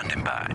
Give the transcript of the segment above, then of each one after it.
standing by.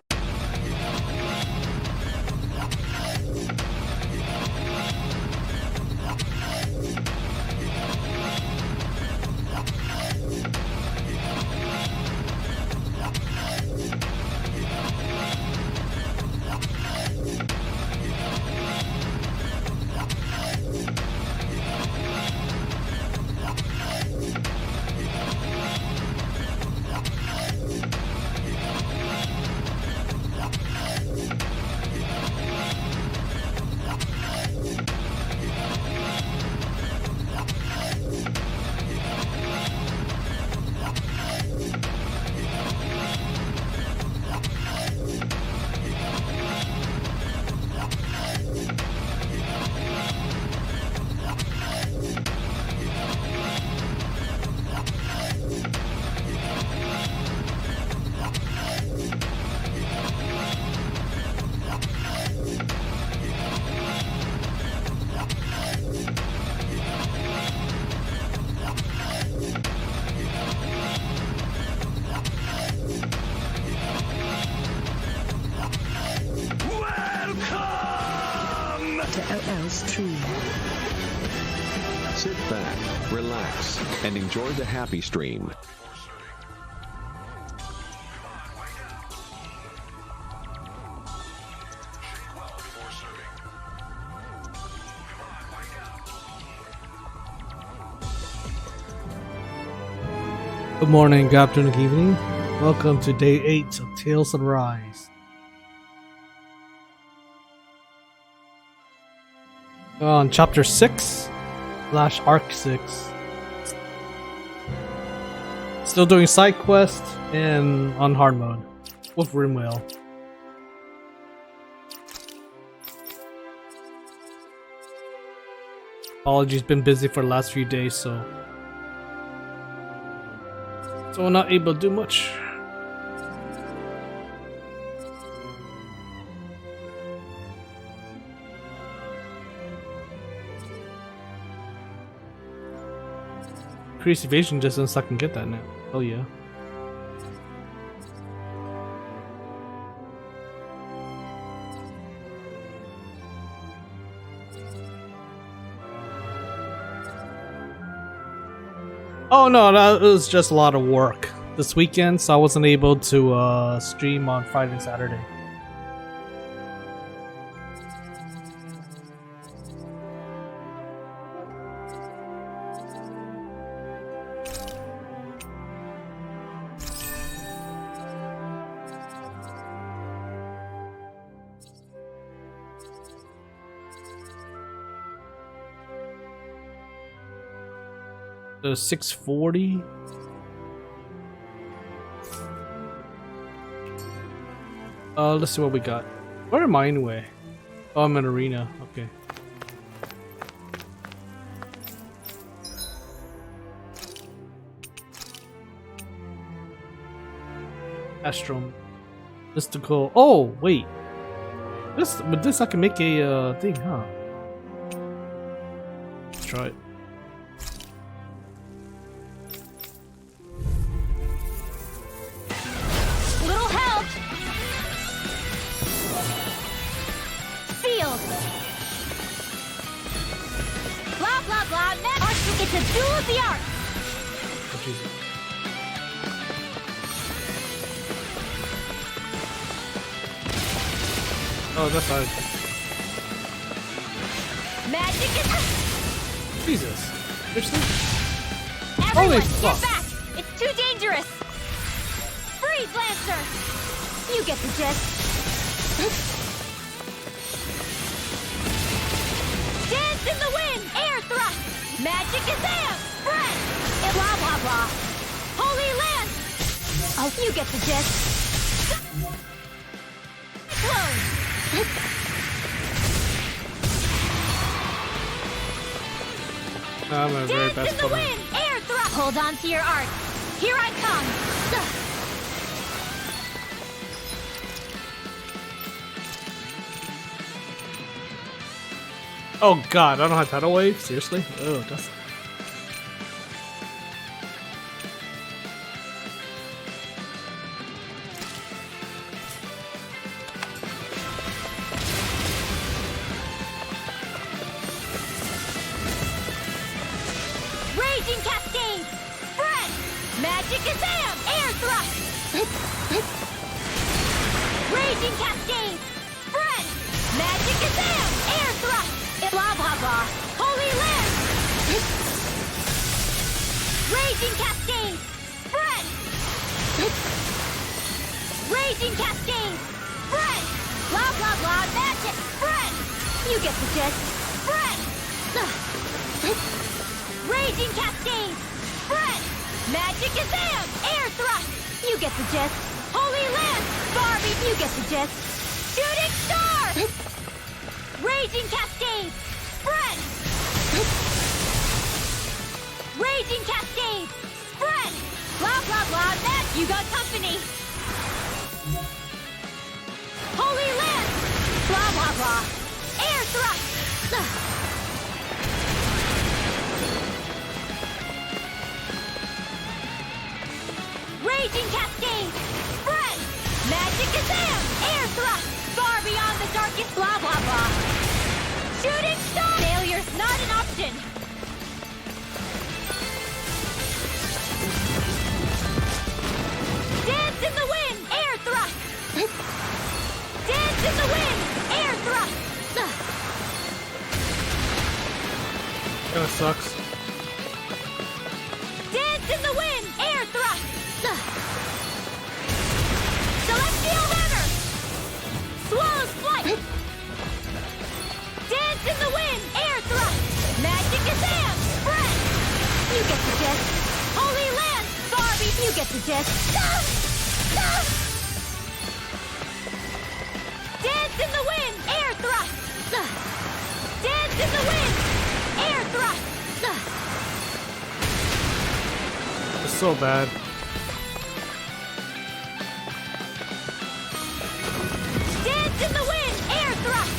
Sit back, relax, and enjoy the happy stream. Good morning, good afternoon, good evening. Welcome to day 8 of Tales of Rise. On chapter 6 / arc 6. Still doing side quest and on hard mode with Rinwell. Apologies, been busy for the last few days, so I'm not able to do much. Increased evasion distance, I can get that now. Oh yeah. Oh no, that was just a lot of work this weekend, so I wasn't able to stream on Friday and Saturday. The 640. Let's see what we got. Where am I anyway? Oh, I'm in arena. Okay. Astrum. Mystical. Oh, wait. With this I can make a thing, huh? Let's try it. It's a duel of the arts! Oh, Jesus. Oh, that's hard. Magic is... Jesus. Seriously? Everyone, Holy get fuck. back! It's too dangerous! Freeze, Lancer! You get the gist. Dance in the wind! Air thrust! Magic is amp! Spread! Blah, blah, blah. Holy land! Oh, you get the gist. Close! I'm a very Dance best in the player. wind! Air thrust! Hold on to your art. Here I come! Oh god, I don't have tidal wave? Seriously? Oh, that's... Magic Azam! Air thrust! Raging Cascade! Spread! Magic Azam! Air thrust! Blah blah blah! Holy Lance! Raging Cascade! Spread! Raging Cascade! Spread! Blah blah blah! Magic! Spread! You get the gist. Spread! Raging Cascade! Spread! Magic Azam! Air thrust! You get the gist. Holy Lance! Barbie! You get the gist. Shooting Star! Raging Cascade! Spread! Raging Cascade! Spread! Blah blah blah! That you got company! Holy Lance! Blah blah blah! Air thrust! Raging Cascade! Spread! Magic Azam! Air thrust! Far beyond the darkest blah blah blah! Shooting Star! Failure's not an option! Dance in the wind! Air thrust! Dance in the wind! Air thrust! Kinda sucks. Dance in the wind! Air thrust! Celestial Runner! Swallow's Flight! Dance in the wind! Air thrust! Magic Azam! Spread! You get the gist. Holy Land! Barbie! You get the gist. Dance in the wind! Air thrust! Dance in the wind! Air thrust! It's so bad. Dance in the wind! Air thrust!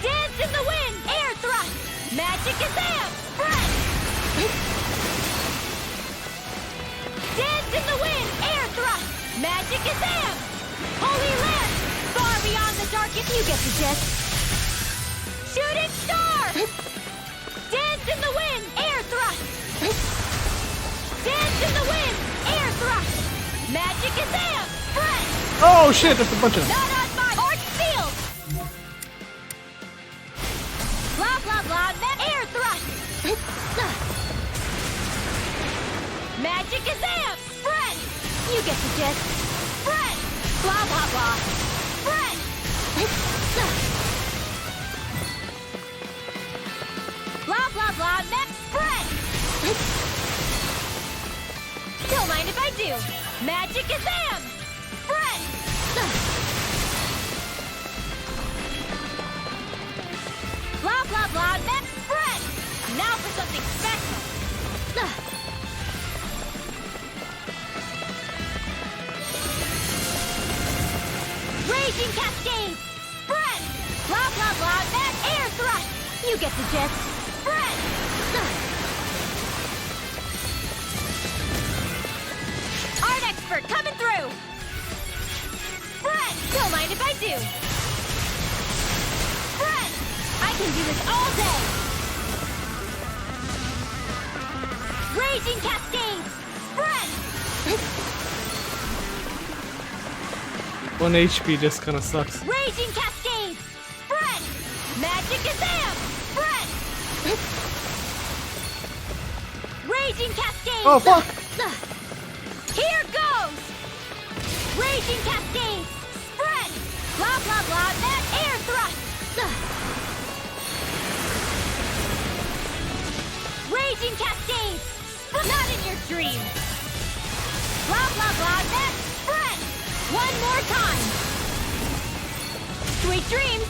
Dance in the wind! Air thrust! Magic Azam! Spread! Dance in the wind! Air thrust! Magic Azam! Holy Land! Far beyond the darkest, you get the gist. Shooting Star! Dance in the wind! Air thrust! Dance in the wind! Air thrust! Magic Azam! Spread! Oh shit, that's a bunch of... Not on my arch field! Blah blah blah, air thrust! Magic Azam! Spread! You get the gist. Spread! Blah blah blah! Spread! Blah blah blah, spread! Don't mind if I do. Magic Azam! Spread! Blah blah blah, spread! Now for something special. Raging Cascade! Spread! Blah blah blah, air thrust! You get the gist. Spread! Art expert coming through! Spread! Don't mind if I do! Spread! I can do this all day! Raging Cascades! Spread! 1 HP just kinda sucks. Raging Cascades! Spread! Magic Azam! Spread! Raging Cascades! Oh fuck! Here goes! Raging Cascades! Spread! Blah blah blah, air thrust! Raging Cascades! Not in your dreams! Blah blah blah, spread! One more time! Sweet dreams!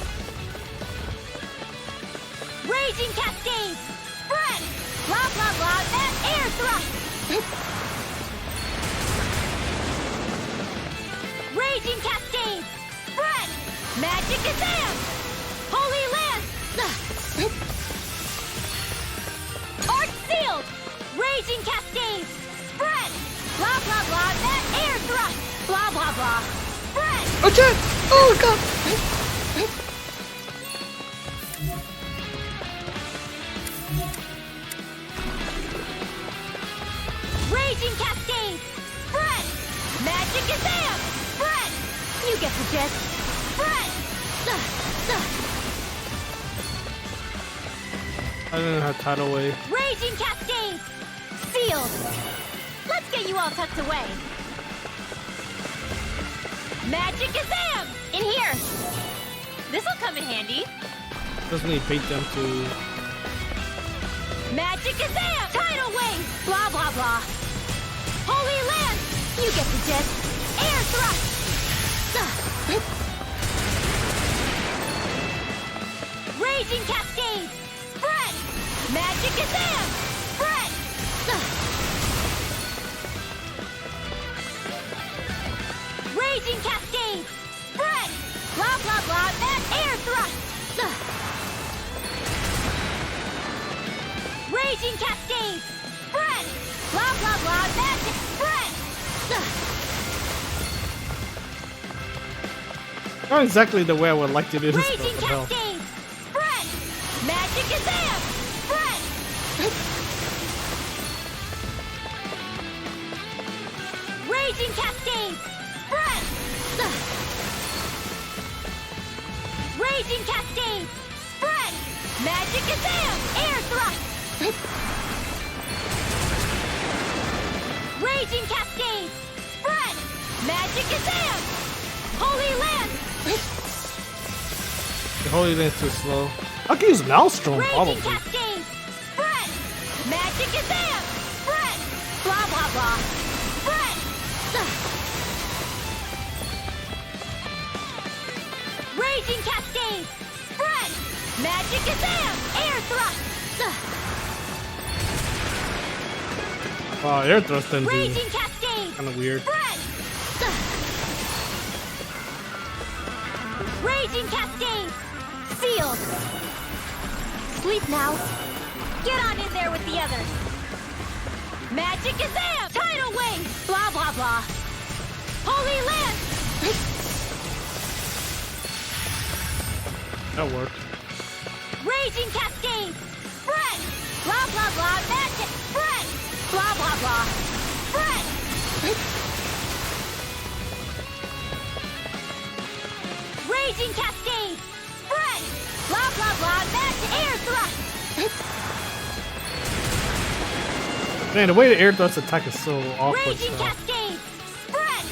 Raging Cascades! Spread! Blah blah blah, air thrust! Raging Cascades! Spread! Magic Azam! Holy Lance! Arc Sealed! Raging Cascades! Spread! Blah blah blah, air thrust! Blah blah blah! Spread! Oh shit! Oh god! Magic is Am! Spread! You get the gist. Spread! I don't know how tidal wave. Raging Cascades! Sealed! Let's get you all tucked away. Magic is Am! In here! This'll come in handy. Doesn't he bait them to? Magic is Am! Tidal Wave! Blah, blah, blah. Holy Land! You get the gist. Air Thrust! Raging Cascade! Spread! Magic is Am! Spread! Raging Cascade! Spread! Blah, blah, blah, Air Thrust! Raging Cascade! Spread! Blah, blah, blah, Magic! Spread! Not exactly the way I would like to do this. Raging Cascade! Spread! Magic is Am! Spread! Raging Cascade! Spread! Raging Cascade! Spread! Magic is Am! Air Thrust! Raging Cascade! Spread! Magic is Am! Holy Land! The Holy Land's too slow. I can use Maelstrom, Raging probably. Cascade! Spread! Magic is Am! Spread! Blah, blah, blah! Spread! Raging Cascade! Spread! Magic is Am! Air Thrust! Wow, air thrust didn't do. Raging Cascade! Kind of weird. Spread! Raging Cascade! Sealed! Sleep now. Get on in there with the others. Magic is Am! Tidal Wave! Blah, blah, blah. Holy Land! That worked. Raging Cascade! Spread! Blah, blah, blah. Magic! Spread! Blah, blah, blah. Spread! Raging Cascade! Spread! Blah, blah, blah. Magic! Air Thrust! Man, the way the air thrust attack is so awkward. Raging Cascade! Spread!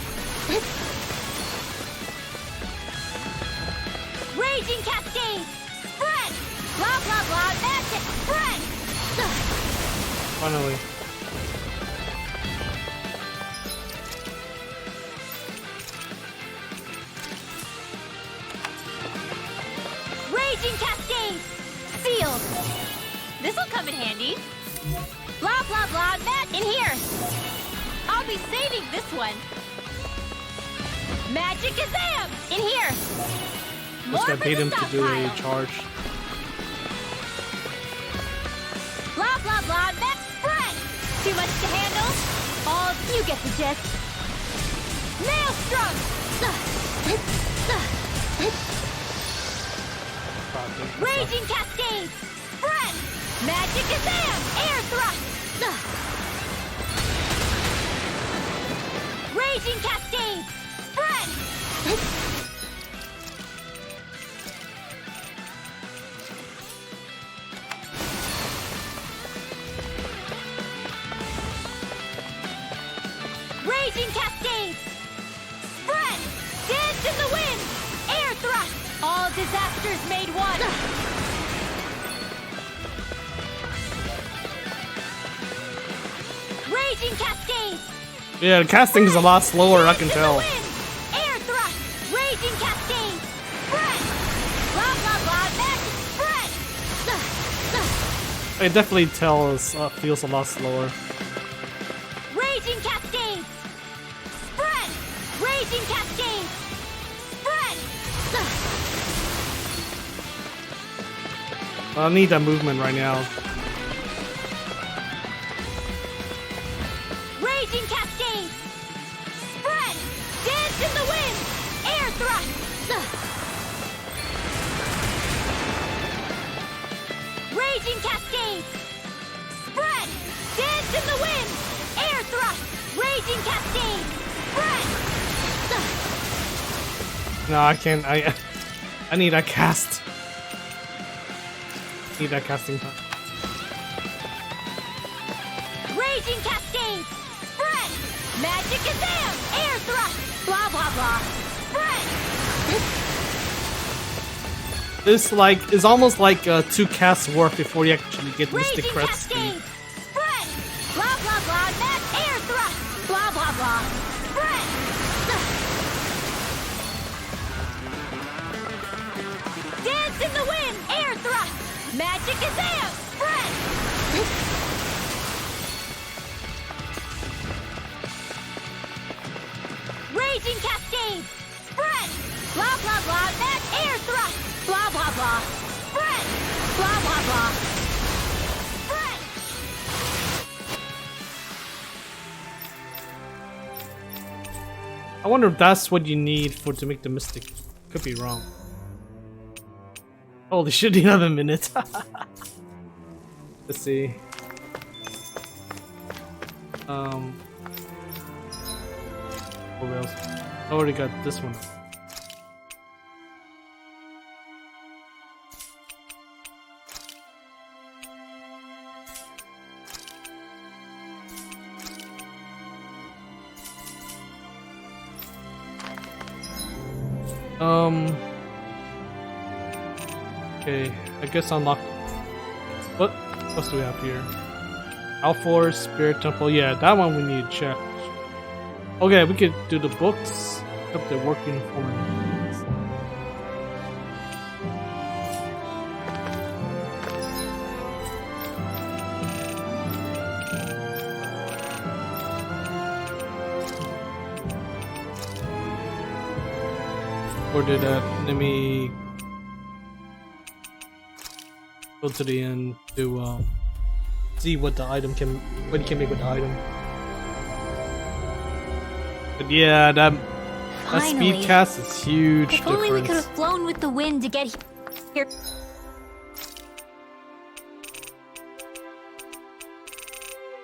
Raging Cascade! Spread! Blah, blah, blah. Magic! Spread! Finally. Raging Cascade! Sealed! This'll come in handy. Blah, blah, blah, Matt, in here! I'll be saving this one. Magic is Am! In here! Just gotta for bait the him to do a stockpile. charge. Blah, blah, blah, Matt, spread! Too much to handle? All you get the gist. Maelstrom! Raging Cascade! Spread! Magic is Am! Air Thrust! Raging Cascade! Spread! Raging Cascade! Spread! Dance in the wind! Air Thrust! All disasters made one! Raging Cascade! Yeah, the casting is a lot slower, I can tell. Air Thrust! Raging Cascade! Spread! Blah, blah, blah, magic spread! It definitely feels a lot slower. Raging Cascade! Spread! Raging Cascade! Spread! I need that movement right now. Raging Cascade! Spread! Dance in the wind! Air Thrust! Raging Cascade! Spread! Dance in the wind! Air Thrust! Raging Cascade! Spread! No, I can't. I need that cast. Need that casting time. Raging Cascade! Spread! Magic Azam! Air Thrust! Blah blah blah! Spread! This is almost like 2 casts work before you actually get Mystic Raging Crest speed. Cascade! Spread! Blah blah blah! Mass Air Thrust! Blah blah blah! Spread! Dance in the wind! Air Thrust! Magic Azam! Spread! Raging Cascade! Spread! Blah blah blah! Mass Air Thrust! Blah blah blah! Spread! Blah blah blah! Spread! I wonder if that's what you need to make the Mystic. Could be wrong. Holy shit, 11 minutes. Let's see. What else? I already got this one. Okay, I guess unlock. What else do we have here? Alforce, Spirit Temple. Yeah, that one we need to check. Okay, we could do the books. Up the work uniform. Or did that? Let me go to the end to see what the item can, what you can make with the item. But yeah, that speed cast is huge. If only we could have flown with the wind to get here.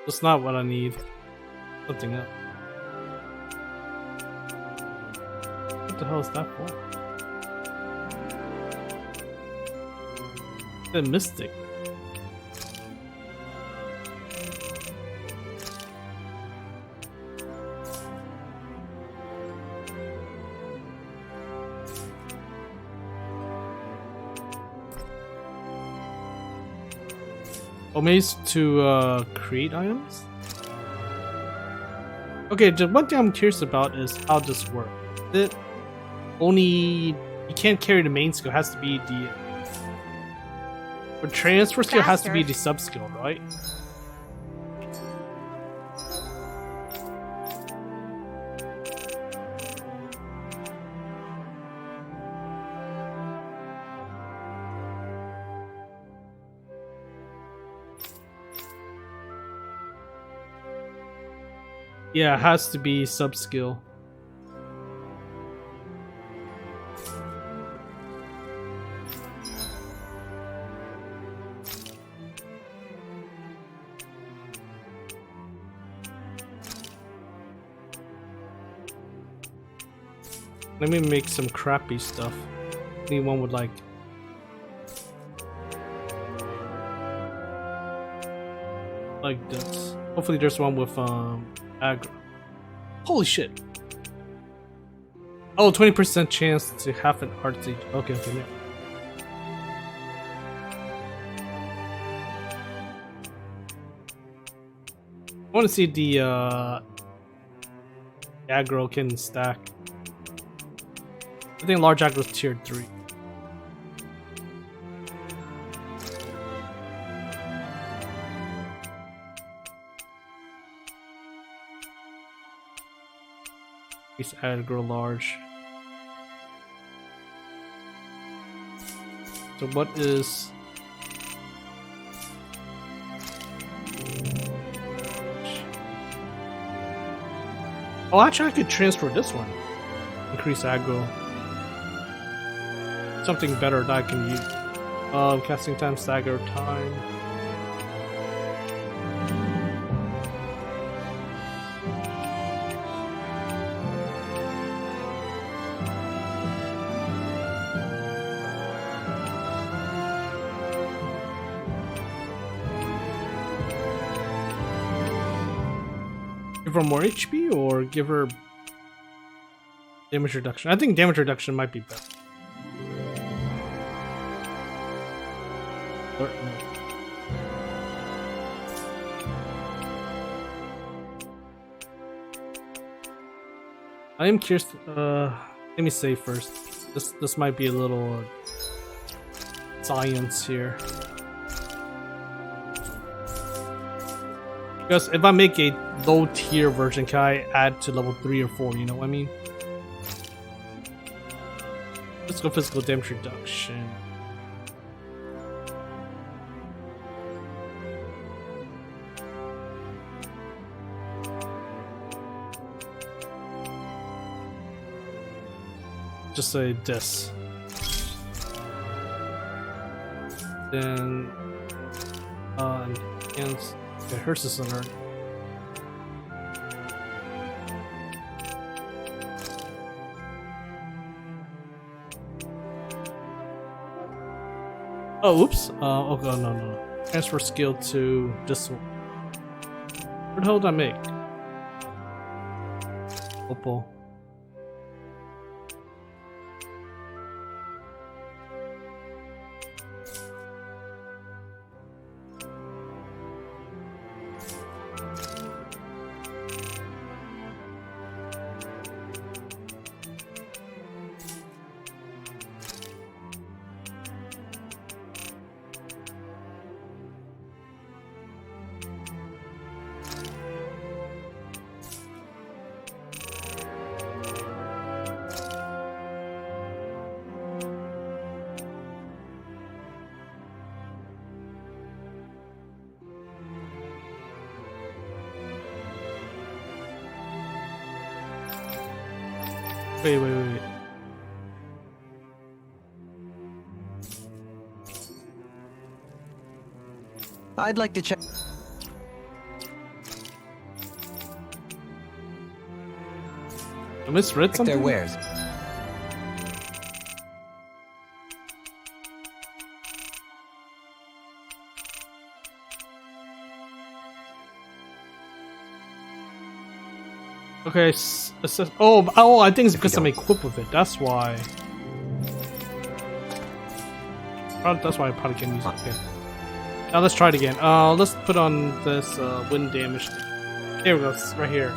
That's not what I need. Something else. What the hell is that for? The Mystic. Oh, maybe it's to create items? Okay, the one thing I'm curious about is how this works. It only you can't carry the main skill, it has to be the for transfer skill has to be the sub skill, right? Yeah, it has to be sub skill. Let me make some crappy stuff. Anyone would like. Like this. Hopefully there's one with aggro. Holy shit. Oh, 20% chance to have an art siege. Okay, yeah. I want to see the aggro can stack. I think large aggro is tier 3. Increase aggro large. So what is... Oh, actually I could transfer this one. Increase aggro. Something better that I can use. Casting time, stagger time. Give her more HP or give her damage reduction? I think damage reduction might be better. I am curious. Let me save first. This might be a little science here. Because if I make a low tier version, can I add to level 3 or 4? You know what I mean? Let's go physical damage reduction. Just say this. Then, enhance. Okay, hers is alert. Oh, oops. Oh, no. Transfer skill to this one. What the hell did I make? Opal. Wait. I'd like to check. I misread something? Their wares. Okay, oh, I think it's because I'm equipped with it. That's why. That's why I probably can't use it. Okay. Now let's try it again. Let's put on this wind damage thing. There we go, it's right here.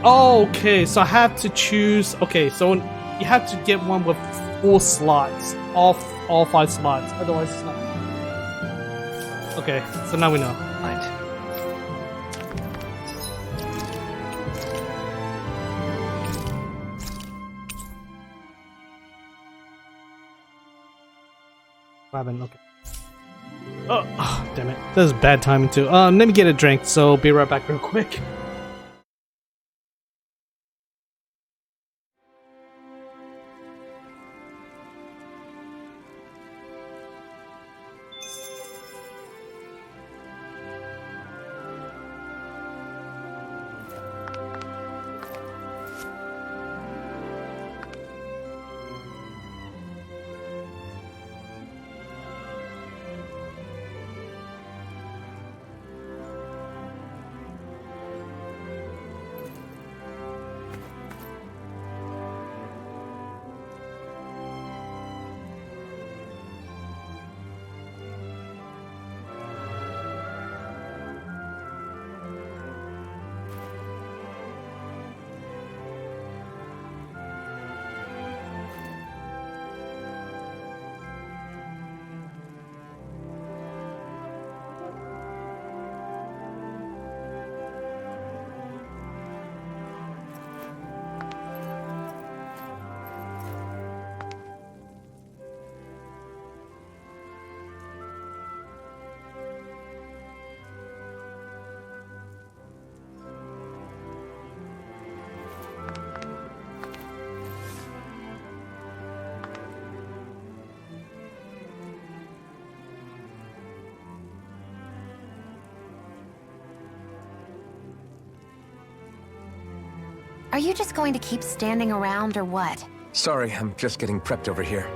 Okay, so I have to choose. Okay, so you have to get one with full slots, all 5 slots. Otherwise, it's not. Okay, so now we know. Right. Robin, okay. Oh, damn it. This is bad timing too. Let me get a drink, so be right back real quick. Are you just going to keep standing around or what? Sorry, I'm just getting prepped over here.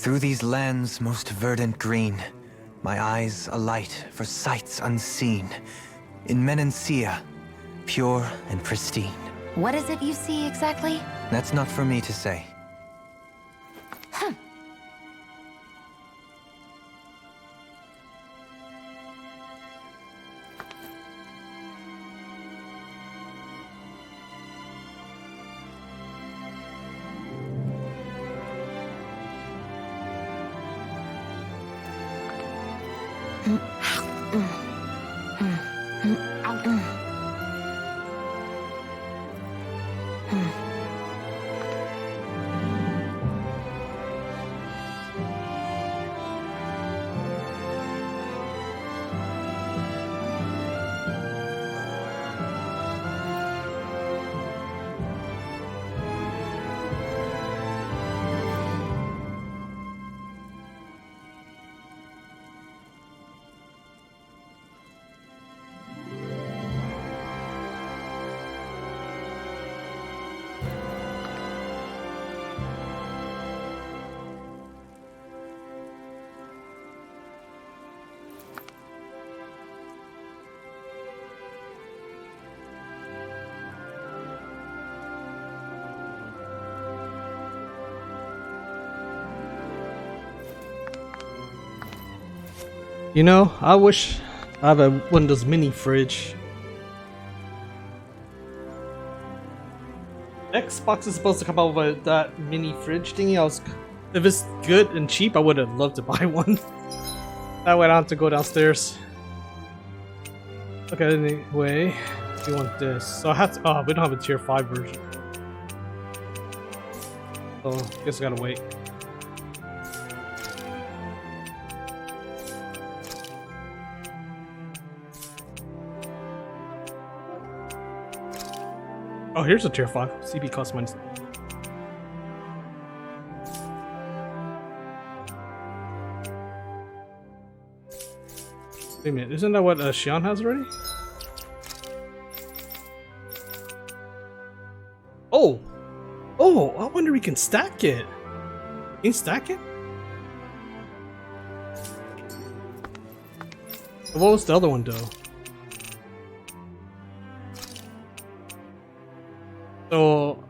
Through these lands most verdant green, my eyes alight for sights unseen. In Menancia, pure and pristine. What is it you see exactly? That's not for me to say. You know, I wish I have one of those mini fridge. Xbox is supposed to come out with that mini fridge thingy. If it's good and cheap, I would have loved to buy one. I went on to go downstairs. Okay, anyway, we want this. So I have to. Oh, we don't have a tier 5 version. So I guess I gotta wait. Oh, here's a tier 5. CP cost minus. Wait a minute, isn't that what Shionne has already? Oh! Oh, I wonder if we can stack it. Can you stack it? What was the other one though? So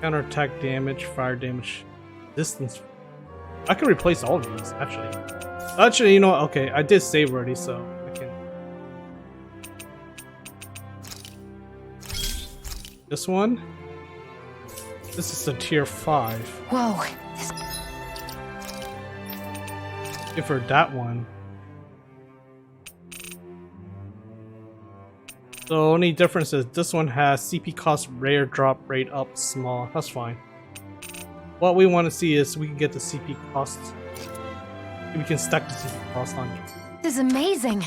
counterattack damage, fire damage, distance. I can replace all of these actually. Actually, you know what? Okay, I did save already, so I can. This one. This is a tier 5. Whoa. Give her that one. The only difference is this one has CP cost rare drop rate up small. That's fine. What we want to see is we can get the CP cost. We can stack the CP cost on. This is amazing.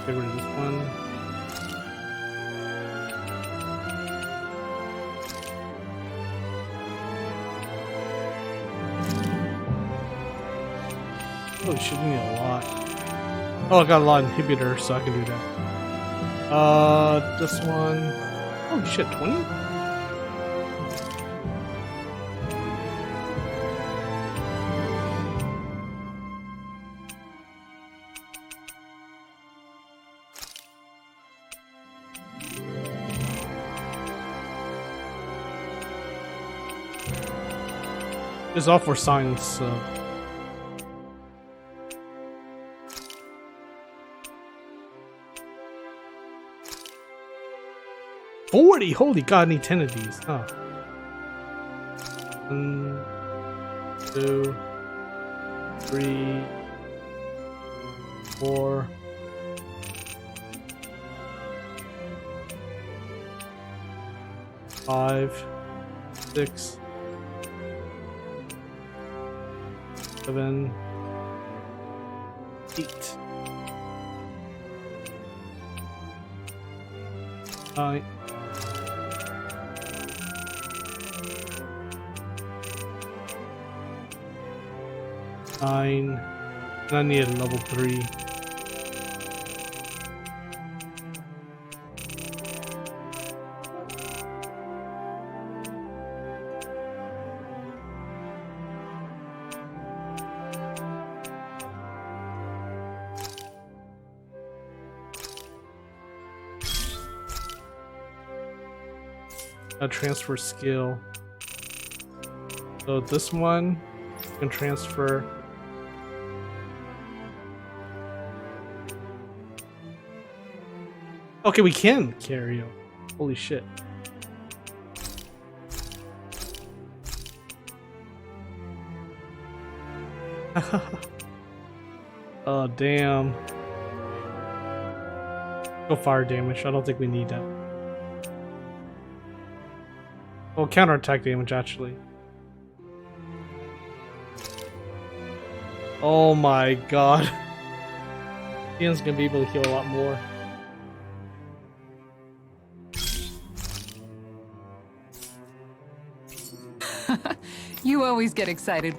Get rid of this one. Oh shit, we need a lot. Oh, I got a lot of inhibitors, so I can do that. This one. Oh shit, 20? It's all for science, so. $40! Holy god, I need 10 of these, huh? 1, 2, 3, 4. 5, 6, 7, 8, 9, 9, and I need a level 3. A transfer skill. So this one can transfer. Okay, we can carry him. Holy shit. Oh damn. Go fire damage. I don't think we need that. Oh, counterattack damage actually. Oh my god. Ian's gonna be able to heal a lot more. You always get excited.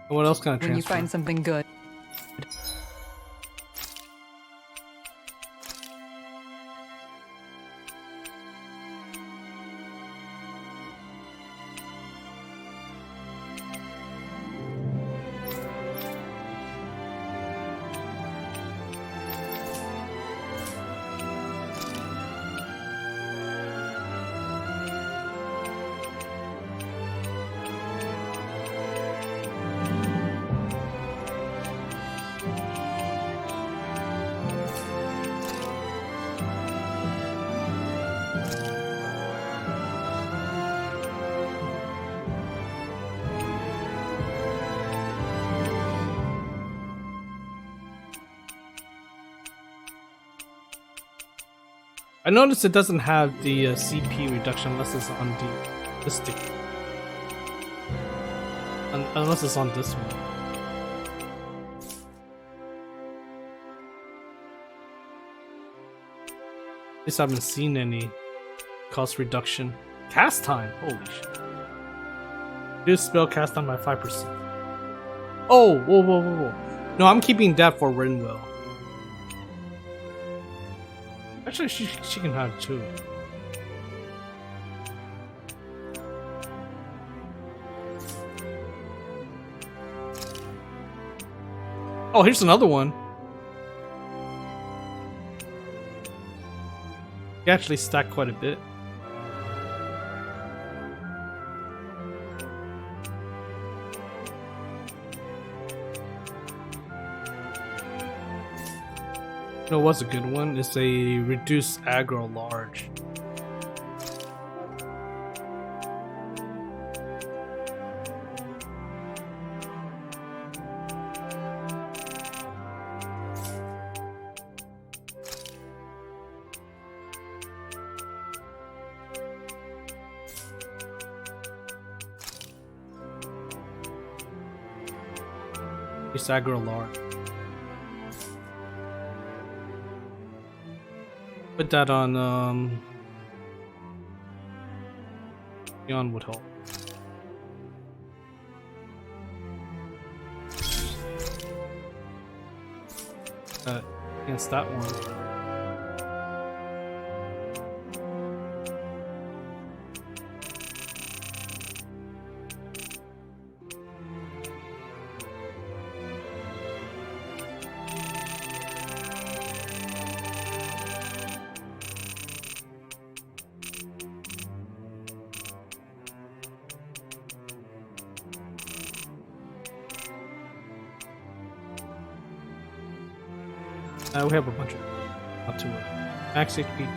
What else can I transfer? When you find something good. I noticed it doesn't have the CP reduction unless it's on the stick. Unless it's on this one. At least I haven't seen any cost reduction. Cast time! Holy shit. Reduce spell cast time by 5%. Oh! Whoa, whoa, whoa, whoa. No, I'm keeping that for Rinwell. Actually, she can have two. Oh, here's another one. You actually stack quite a bit. You know what's a good one? It's a reduced aggro large. It's aggro large. Put that on Shionne would help. Against that one. We have a bunch of not too much. Max HP.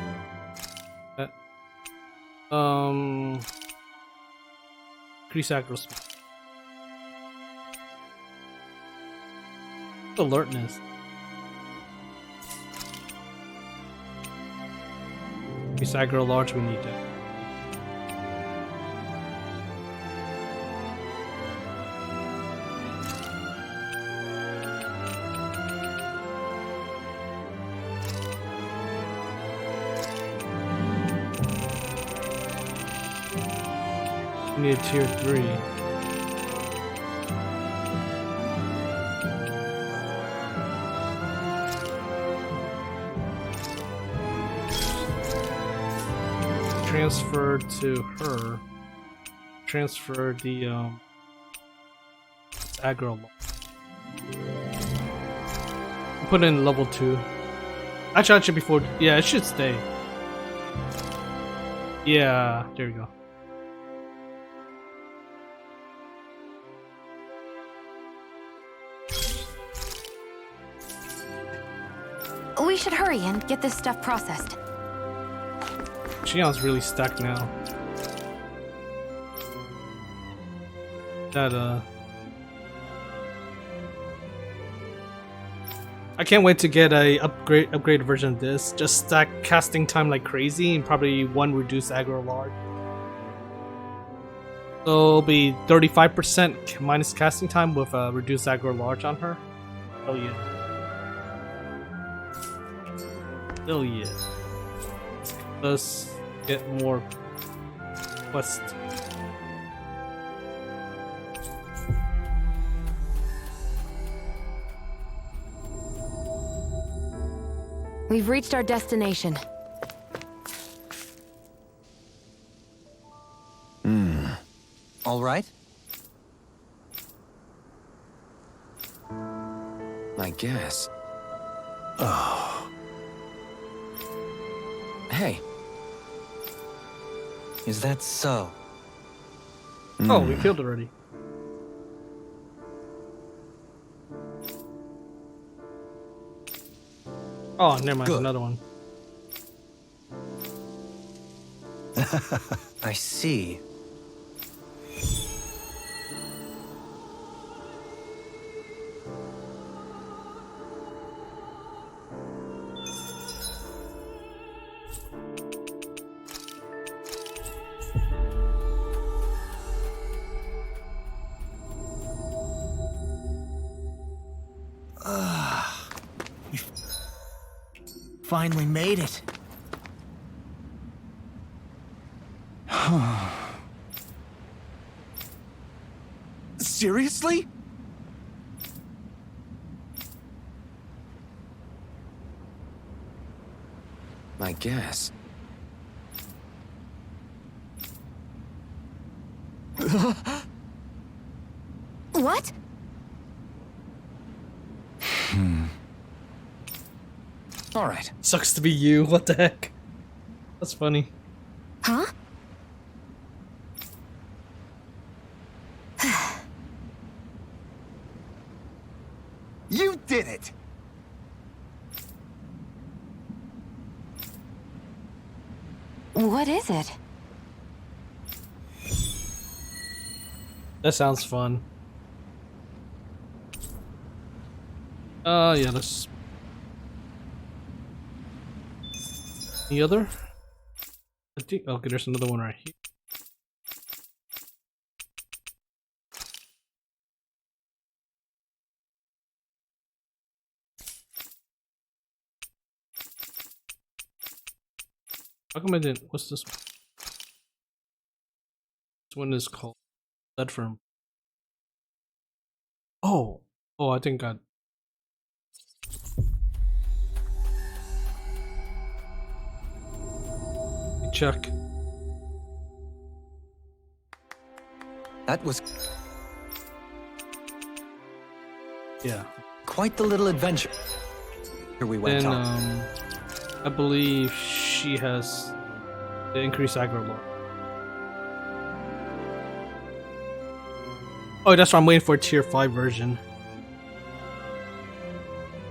Increase aggro speed. Alertness. Increase aggro large, we need that. Need a tier 3. Transfer to her. Transfer the aggro. Put in level 2. Actually before, yeah, it should stay. Yeah, there we go. We should hurry and get this stuff processed. Shionne's really stacked now. That I can't wait to get a upgraded version of this. Just stack casting time like crazy and probably one reduced aggro large. So it'll be 35% minus casting time with a reduced aggro large on her. Oh yeah. Oh yeah. Let's get more quest. We've reached our destination. All right? I guess. Oh. Hey. Is that so? Oh, we killed already. Oh, never mind. Good. Another one. I see. finally made it. Seriously? I guess. What? All right. Sucks to be you. What the heck? That's funny. Huh? You did it! What is it? That sounds fun. Yeah, let's... Any other? I think... Okay, there's another one right here. How come I didn't... What's this one? This one is called... Blood Firm. Oh! Oh, I think I... Check. That was Yeah. quite the little adventure. Here we went Then, on. I believe she has the increased aggro lore. Oh, that's why I'm waiting for a tier 5 version.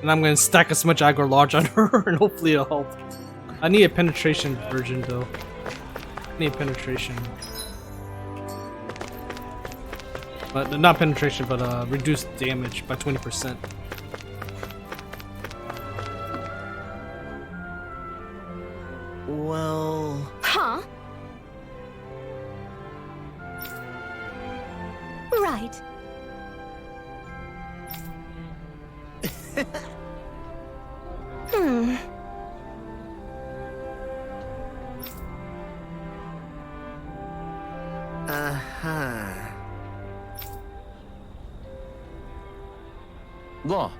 And I'm gonna stack as much aggro large on her and hopefully it'll help. I need a penetration version though. I need penetration. But not penetration, but reduced damage by 20%. Well... Huh? Right. Hmm. Uh-huh. Law.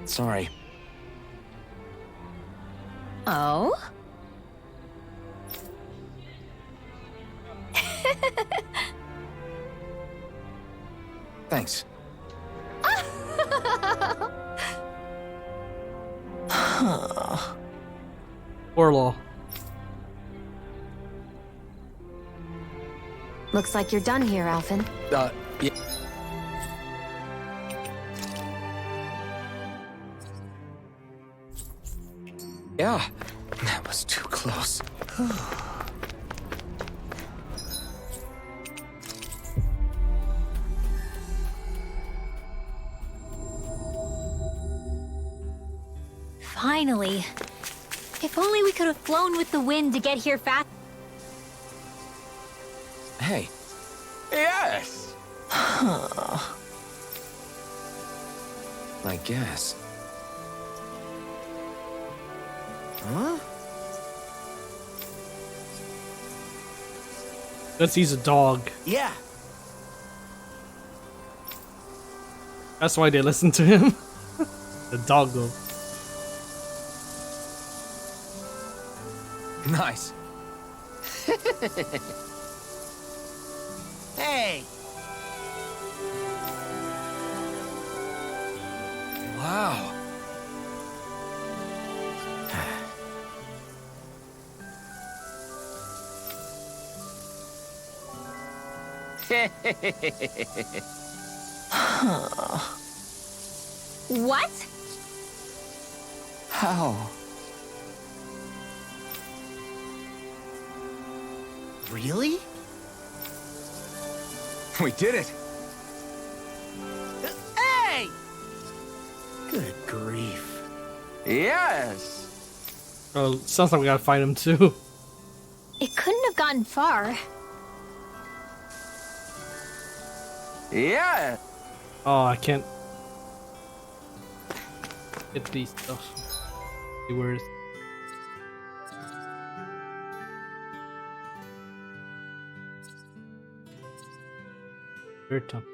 Sorry. Oh? Thanks. Orlaw. Looks like you're done here, Alphen. Yeah. Yeah. That was too close. Finally. If only we could have flown with the wind to get here fast. Hey. Yes! I guess. Huh? That's he's a dog. Yeah. That's why they listen to him. The doggo. Nice. Hey! Wow. What? How? Really? We did it. Hey! Good grief. Yes. Oh, sounds like we gotta find him too. It couldn't have gotten far. Yeah. Oh, I can't get these stuff. See where is? Spirit Temple.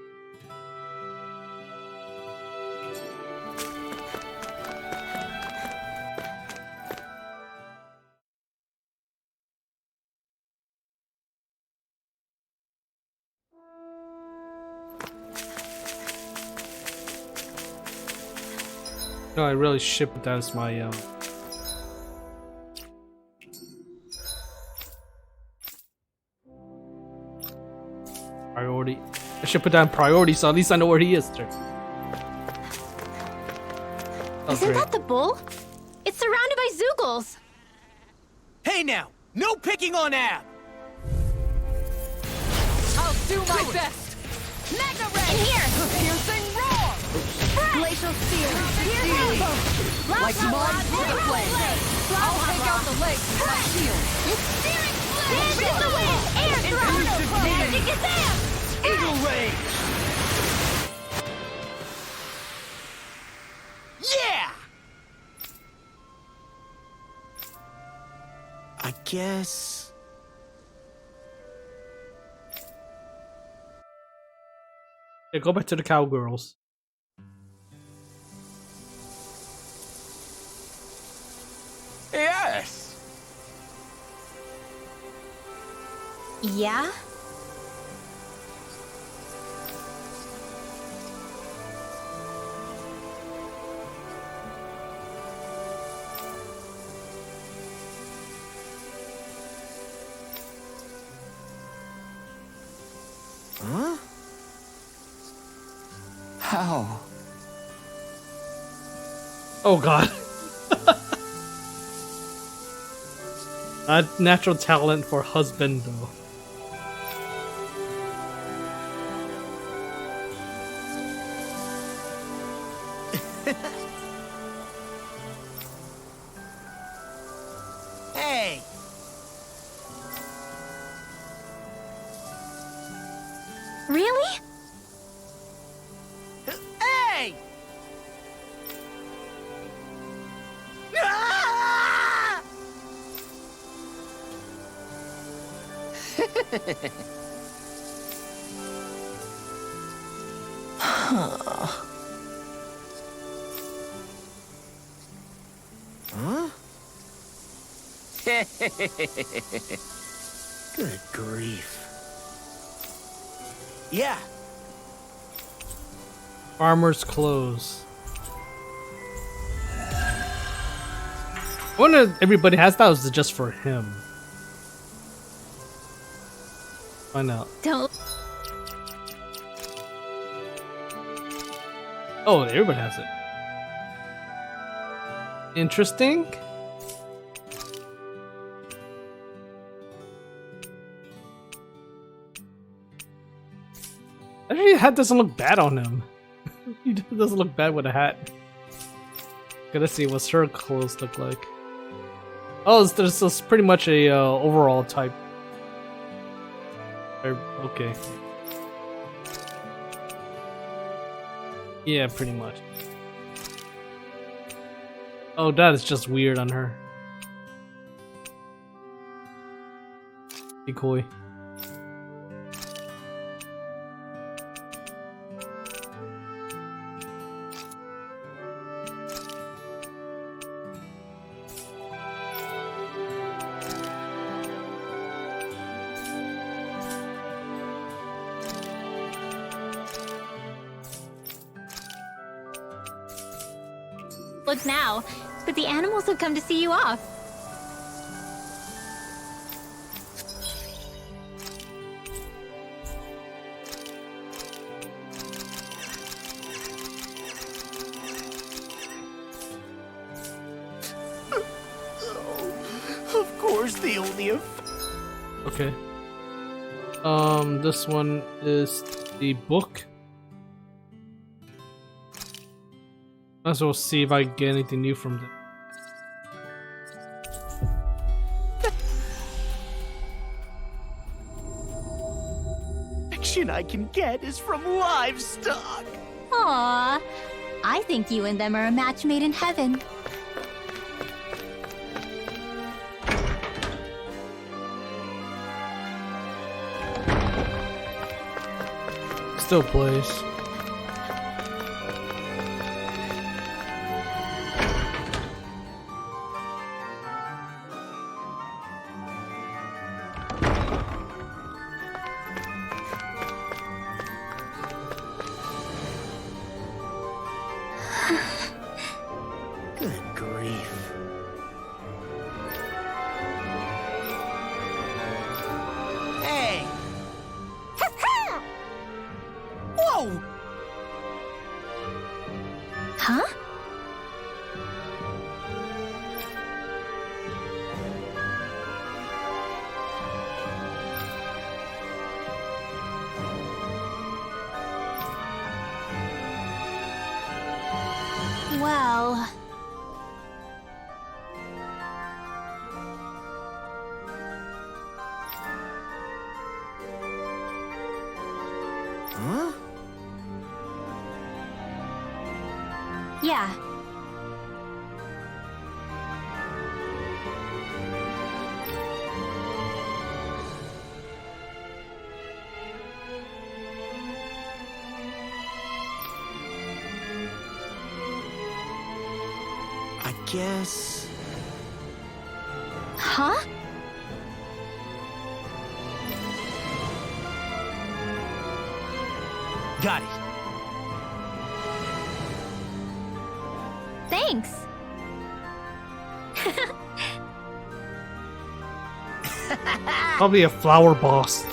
No, I really ship it as my priority. I should put down priority so at least I know where he is. There. Oh, Isn't great. that the bull? It's surrounded by Zoogles. Hey now, no picking on Ab. I'll do my best. Mega Ray! In here. Piercing roar! Glacial steel! Like mud with a blade! I'll take out the legs with my shield! Dance in the wind. Air thrust. Magic is amp. Eagle Ray. Yeah. I guess. Yeah, go back to the cowgirls. Yes. Yeah? Huh? How? Oh god. A natural talent for husband though. Hey. Really? Hey. Ah! Huh? Good grief. Yeah. Farmer's clothes. I wonder if everybody has that, or is it just for him? Find out. Don't. Oh, everybody has it. Interesting. Actually, the hat doesn't look bad on him. He doesn't look bad with a hat. Gotta see what's her clothes look like. Oh, this is pretty much a overall type. Okay. Yeah, pretty much. Oh, that is just weird on her. Decoy. Look now, but the animals have come to see you off. Of course, the only Okay. This one is the book. Might as well see if I can get anything new from them. affection I can get is from livestock. Aw, I think you and them are a match made in heaven. Still plays. Good grief. Hey! Whoa! Huh? Well... Huh? Yeah. I guess... Huh? Got it. Thanks. Probably a flower boss.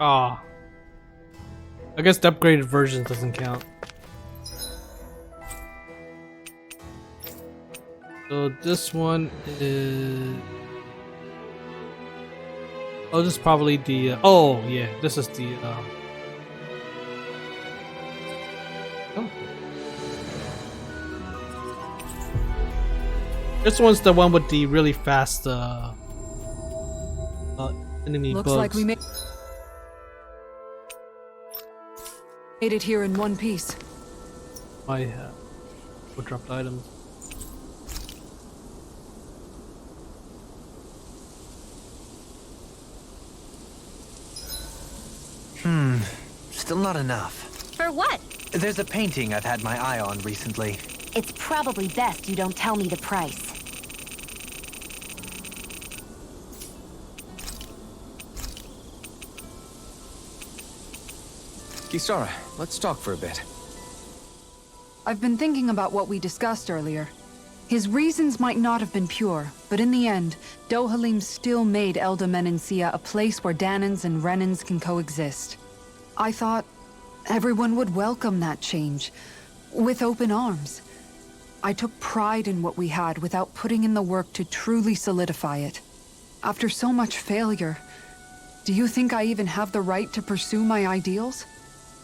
Ah. I guess the upgraded version doesn't count. So this one is... Oh, this is probably the... oh, yeah. This is the... Oh. This one's the one with the really fast enemy Looks bugs. like we made it here in one piece. I have what dropped items. Still not enough. For what? There's a painting I've had my eye on recently. It's probably best you don't tell me the price. Kisara, let's talk for a bit. I've been thinking about what we discussed earlier. His reasons might not have been pure, but in the end, Dohalim still made Elda Menancia a place where Danans and Renans can coexist. I thought everyone would welcome that change, with open arms. I took pride in what we had without putting in the work to truly solidify it. After so much failure, do you think I even have the right to pursue my ideals?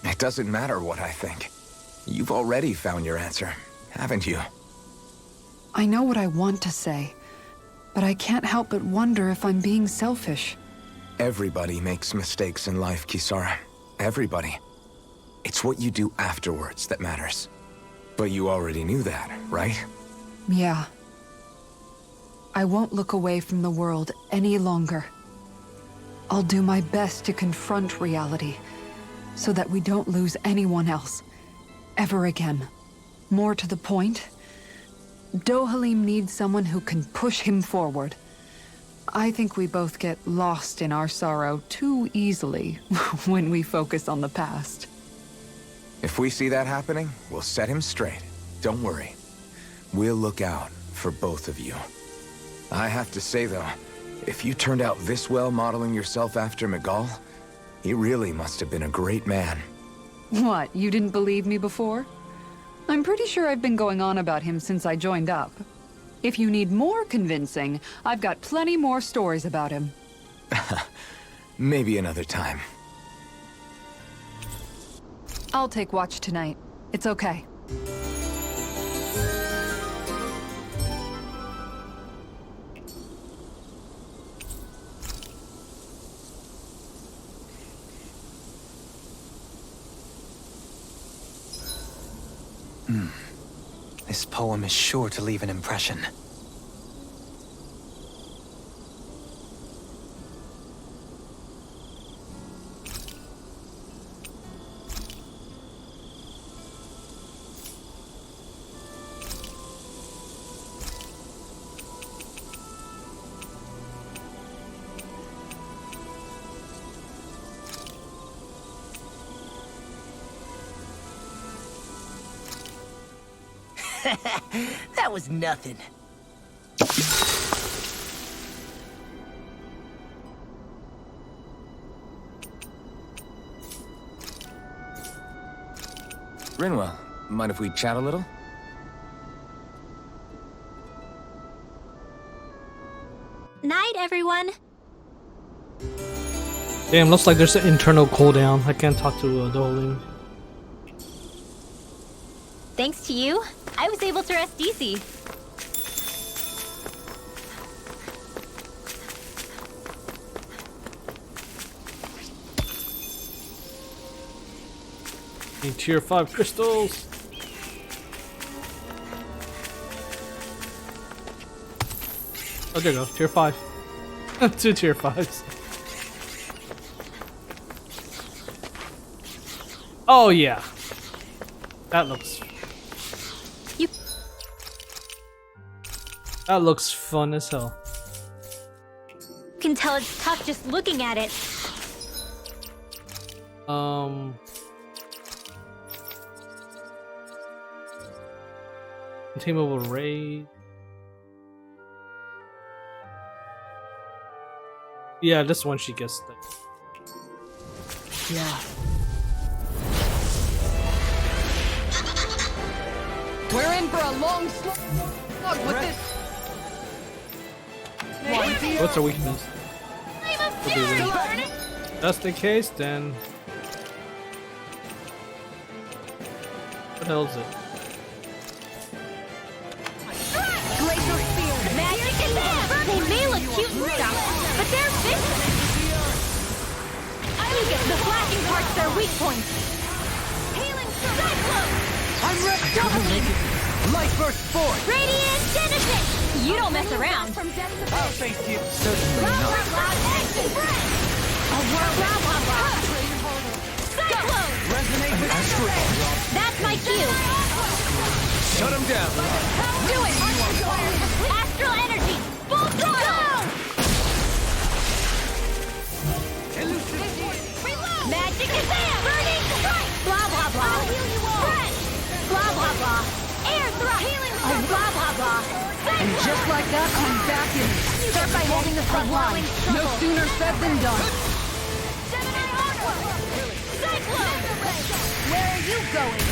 It doesn't matter what I think. You've already found your answer, haven't you? I know what I want to say, but I can't help but wonder if I'm being selfish. Everybody makes mistakes in life, Kisara. Everybody. It's what you do afterwards that matters. But you already knew that, right? Yeah. I won't look away from the world any longer. I'll do my best to confront reality, so that we don't lose anyone else, ever again. More to the point, Dohalim needs someone who can push him forward. I think we both get lost in our sorrow too easily when we focus on the past. If we see that happening, we'll set him straight. Don't worry. We'll look out for both of you. I have to say though, if you turned out this well modeling yourself after Miguel, he really must have been a great man. What, you didn't believe me before? I'm pretty sure I've been going on about him since I joined up. If you need more convincing, I've got plenty more stories about him. Maybe another time. I'll take watch tonight. It's okay. This poem is sure to leave an impression. That was nothing. Rinwell, mind if we chat a little? Night, everyone. Damn, looks like there's an internal cooldown. I can't talk to Dohalim. Thanks to you, I was able to rest easy. Need tier 5 crystals. Oh, there you go. Tier 5. 2 tier 5s. Oh, yeah. That looks... That looks fun as hell. Can tell it's tough just looking at it. Untamable raid. Yeah, this one she gets that. Yeah. We're in for a long slog with this. What's her weakness? I'm a fury! If that's the case, then what the hell is it? Glacial spear! Magic and them! They may look cute and stuff, but they're vicious! You get the flashing parts, their weak points! Healing cyclone! I'm ready. Light burst forth. Radiant Genesis! You don't mess around! I'll face you. Certainly not. Cyclone! Resonate with astral. That's my cue! Shut him down. Do it! Astral energy! Full throttle! Magic is there! Burning strike! Blah blah blah! Friend! Blah blah blah! Air thrust! Healing blah blah blah! And just like that, I'm back in. Start by holding the front line. No sooner said than done. Cyclone! Where are you going?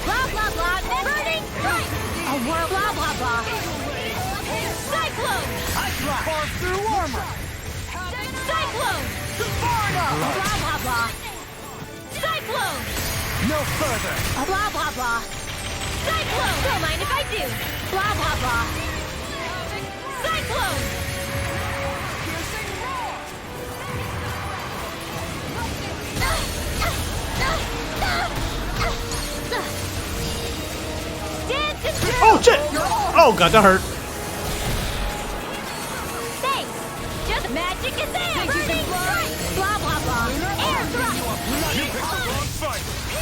Blah blah blah! Burning strike! A whirl blah blah blah! Cyclone! I drop far through armor. Cyclone! Blah blah blah! Cyclone! No further. Blah blah blah! Cyclone! Don't mind if I do! Blah blah blah! Cyclone! Dance and drill! Oh shit! Oh god, that hurt. Thanks! Just magic is there! Burning strike! Blah blah blah! Air thrust!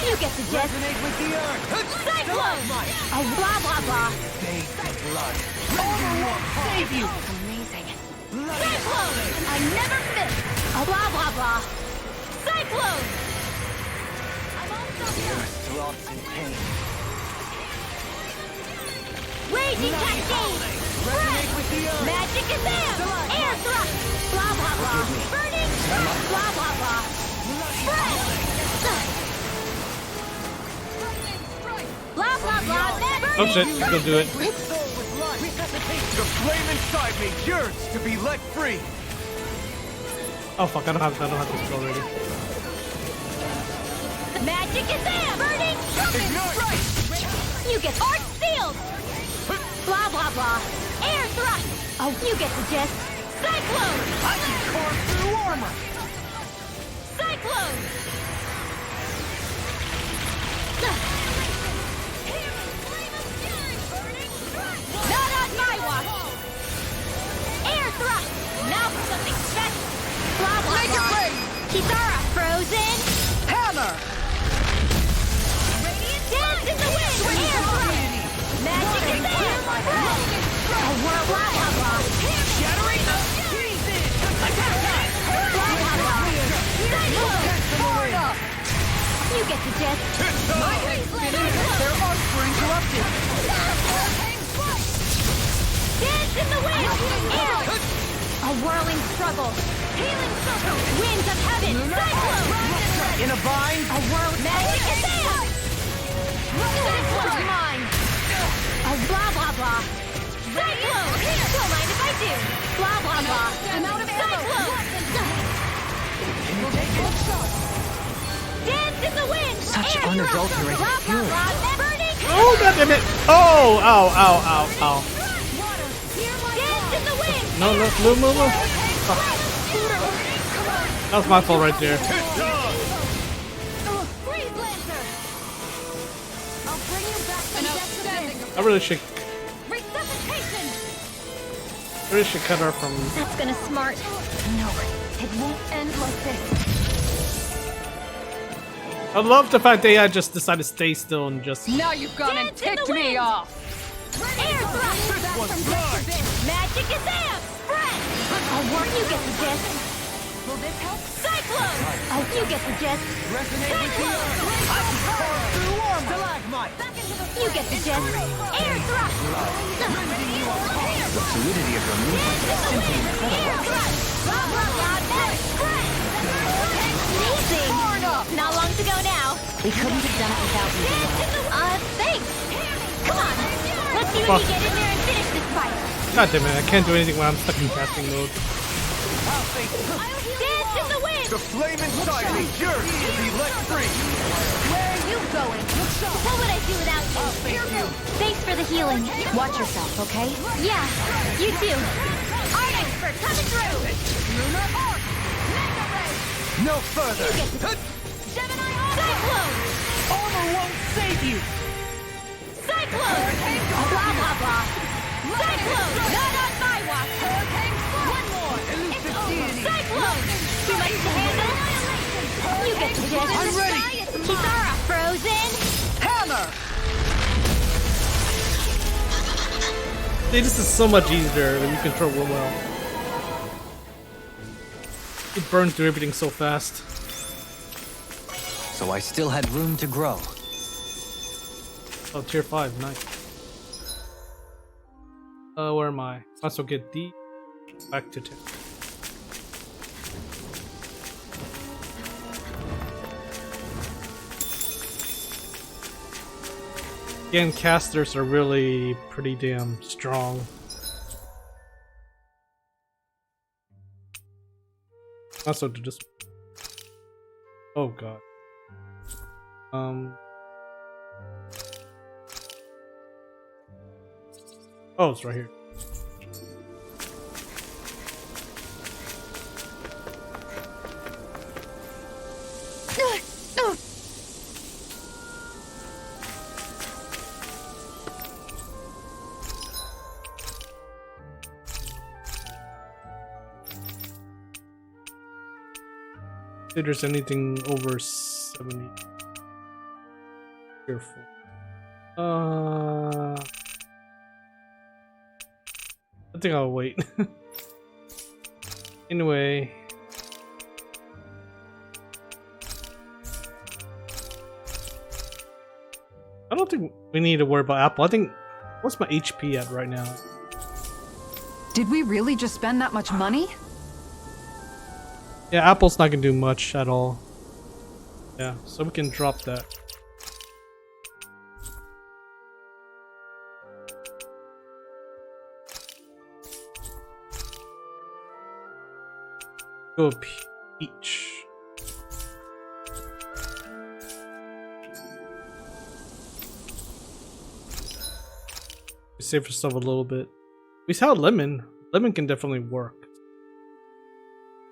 You get the gist! Resonate with the earth. Cyclone! Blah blah blah! Bathe in blood. Armor won't save you. Amazing! Cyclone! I never miss! Blah blah blah! Cyclone! Earth throbs in pain. Raging cascade! Resonate with the earth. Magic is there! Air thrust! Blah blah blah! Burning strike! Blah blah blah! Spread! Blah blah blah! Oh shit, he's gonna do it. The flame inside me yearns to be let free. Oh fuck, I don't have this spell ready. Magic is there! Burning Ignite! You get art sealed! Blah blah blah. Air thrust! Oh, you get the gist. Cyclone! I can carve through armor. Cyclone! Not on my watch! Air thrust! Now for something special! Blah blah Make it blah. rain! Kisara frozen! Hammer! Dance in the wind! Air thrust! Magic is there! Oh, blah blah blah! Shattering the pieces. Attack time. Blah blah blah! Cyclone! You get the gist. My head's spinning! Their arts were interrupted! Dance in the wind! Air! A whirling struggle! Healing circle! Winds of heaven! Cyclone! In a bind. A whirl... Magic is there! Cyclone's mine! Oh, blah blah blah! Cyclone! Don't mind if I do! Blah blah blah! I'm out of ammo! Cyclone! Dance in the wind! Such Air unadulterated blah blah fury. blah! Burning! Oh god damn it! Oh! Ow! Ow! Ow! Ow! Dance in the wind! No! No! Move! Move! Move! Fuck. That was my fault right there. Freeze Lancer! I'll bring you back from death. I really should Resuscitation! cut her from. That's gonna smart. No, it won't end like this. I love the fact that I just decided to stay still and just. Now you've gone and Dance in the ticked me wind! off! Air thrust! Magic is there! Spread! Oh, weren't you get the gist? Will this help? Cyclone! Oh, you get the gist. Cyclone! Through armor. Stalagmite. You get the gist. Air thrust! The fluidity of your movement is simply incredible. Air thrust! Blah, blah, blah, magic spread! Amazing! Not long to go now. We couldn't have done it without you. Thanks! Come on! Let's see when Fuck. you get in there and finish this fight. God damn it! I can't do anything when I'm stuck in casting mode. Dance in the wind! The flame inside me yearns to be let free. Where are you going? What would I do without you? Thanks for the healing. Watch yourself, okay? Yeah, you too. Art expert coming through! Lunar arc! Mega ray! No further. You get the... Gemini Cyclone! Armor won't save you. Cyclone! Blah, blah, blah. Cyclone! Not on my watch! One more! Cyclone! Too much to handle? You get the gist. I'm ready. Kisara frozen! Hammer! See, this is so much easier when you control Rinwell. You burn through everything so fast. So I still had room to grow. Oh, tier 5, nice. Where am I? Might as well get D back to 10. Again, casters are really pretty damn strong. Might as well do this one. Oh god. Oh, it's right here. See if there's anything over 70. Careful. I think I'll wait. Anyway. I don't think we need to worry about Apple. I think, what's my HP at right now? Did we really just spend that much money? Yeah, Apple's not gonna do much at all. Yeah, so we can drop that. Go a peach. Save yourself a little bit. We saw lemon. Lemon can definitely work.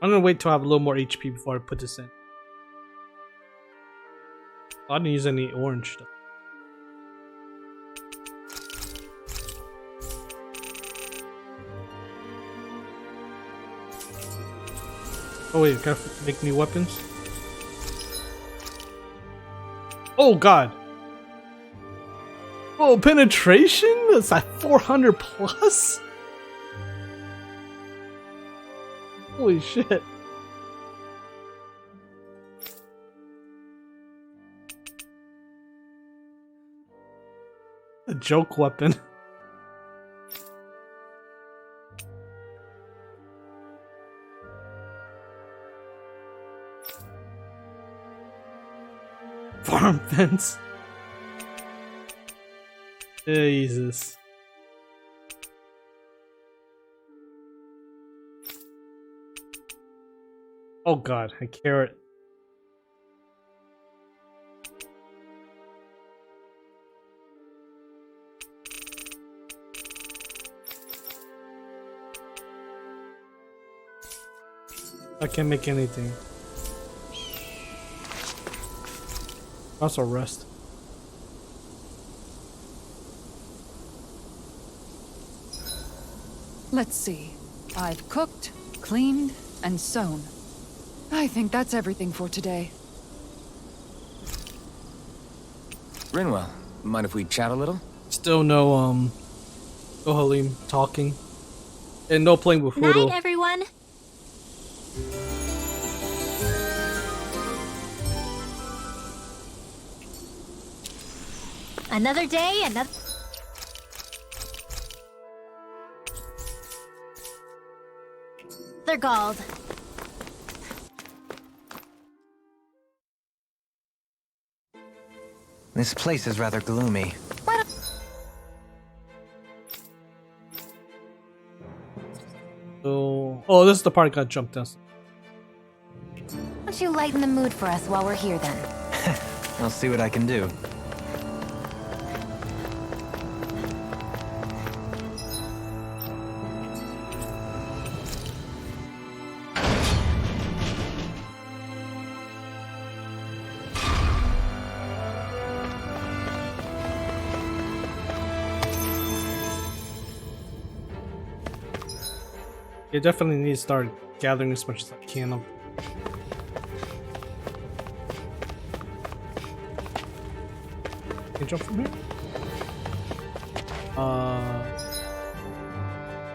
I'm gonna wait till I have a little more HP before I put this in. I didn't use any orange stuff. Oh wait, can I make new weapons? Oh god! Oh, penetration? That's like 400 plus? Holy shit. A joke weapon. Farm fence. Jesus. Oh god, a carrot. I can't make anything. Also rest. Let's see. I've cooked, cleaned, and sewn. I think that's everything for today. Rinwell, mind if we chat a little? Still no Halim talking. And no playing with Hoodle. Night, everyone. Another day, another... They're galled. This place is rather gloomy. So, oh, this is the part I got jumped down. Why don't you lighten the mood for us while we're here then? I'll see what I can do. I definitely need to start gathering as much as I can of. Can you jump from here?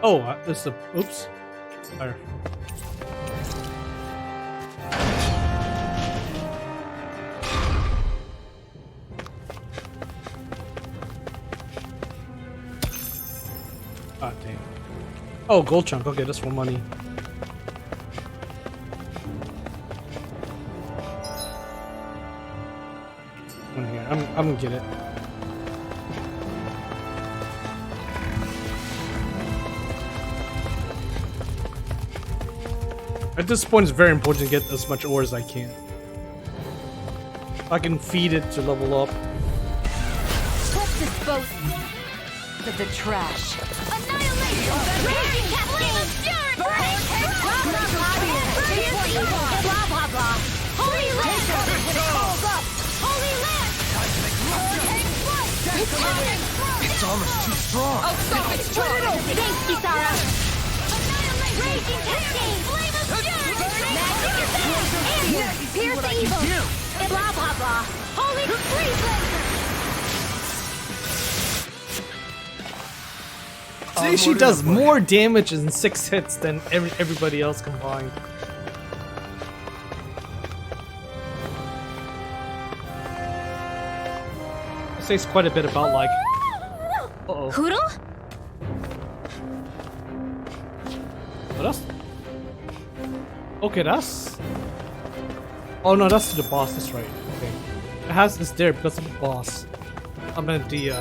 Oh, this is the. Oops. Fire. Ah, dang. Oh, gold chunk. Okay, that's more money. One here. I'm gonna get it. At this point, it's very important to get as much ore as I can. I can feed it to level up. Let's dispose of the trash. Annihilation! Raging Flame of Fury! Blah blah blah! Holy Land! Hold up! Holy Land! It's almost too strong. Oh, stop it! Thanks, Kisara! Raging Cascade! Flame of Fury! Magic is there! Pierce evil! Blah blah blah! Holy Freeze Laser! See, she does more damage in 6 hits than everybody else combined. It says quite a bit about like. Uh-oh. Hoodle? What else? Okay, that's. Oh no, that's the boss. That's right. Okay, it has this there because of the boss. I meant the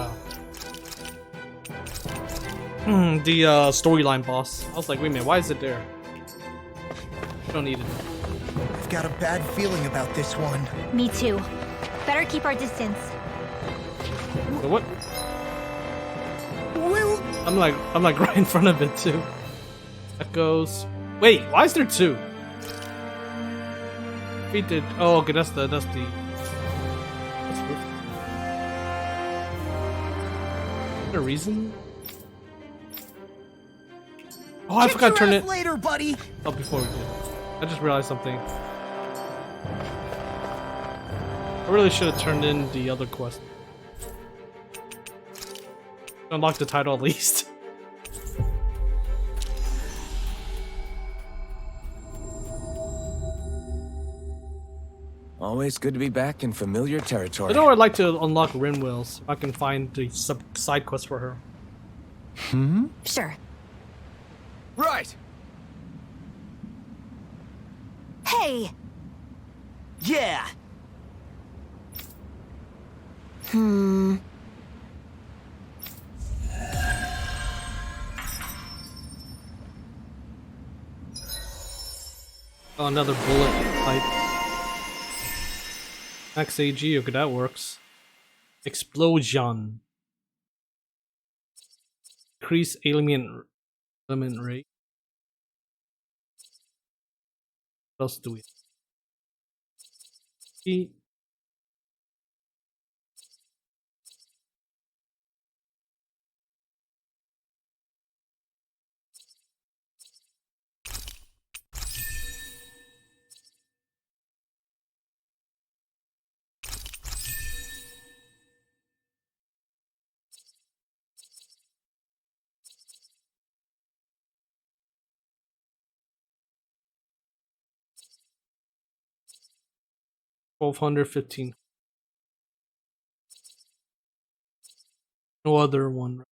storyline boss. I was like, wait a minute, why is it there? Don't need it. I've got a bad feeling about this one. Me too. Better keep our distance. So what? Will... I'm like right in front of it too. Echoes. Wait, why is there two? We did. Oh, okay. That's the. That's the reason? Oh, I forgot to turn it later, buddy. up before we did. I just realized something. I really should have turned in the other quest. Unlock the title at least. Always good to be back in familiar territory. I know I'd like to unlock Rinwell so I can find the side quest for her. Sure. Right. Hey! Yeah. Oh, another bullet type. Max AG, okay, that works. Explosion. Increase element rate. What else do we see? 1215. No other one.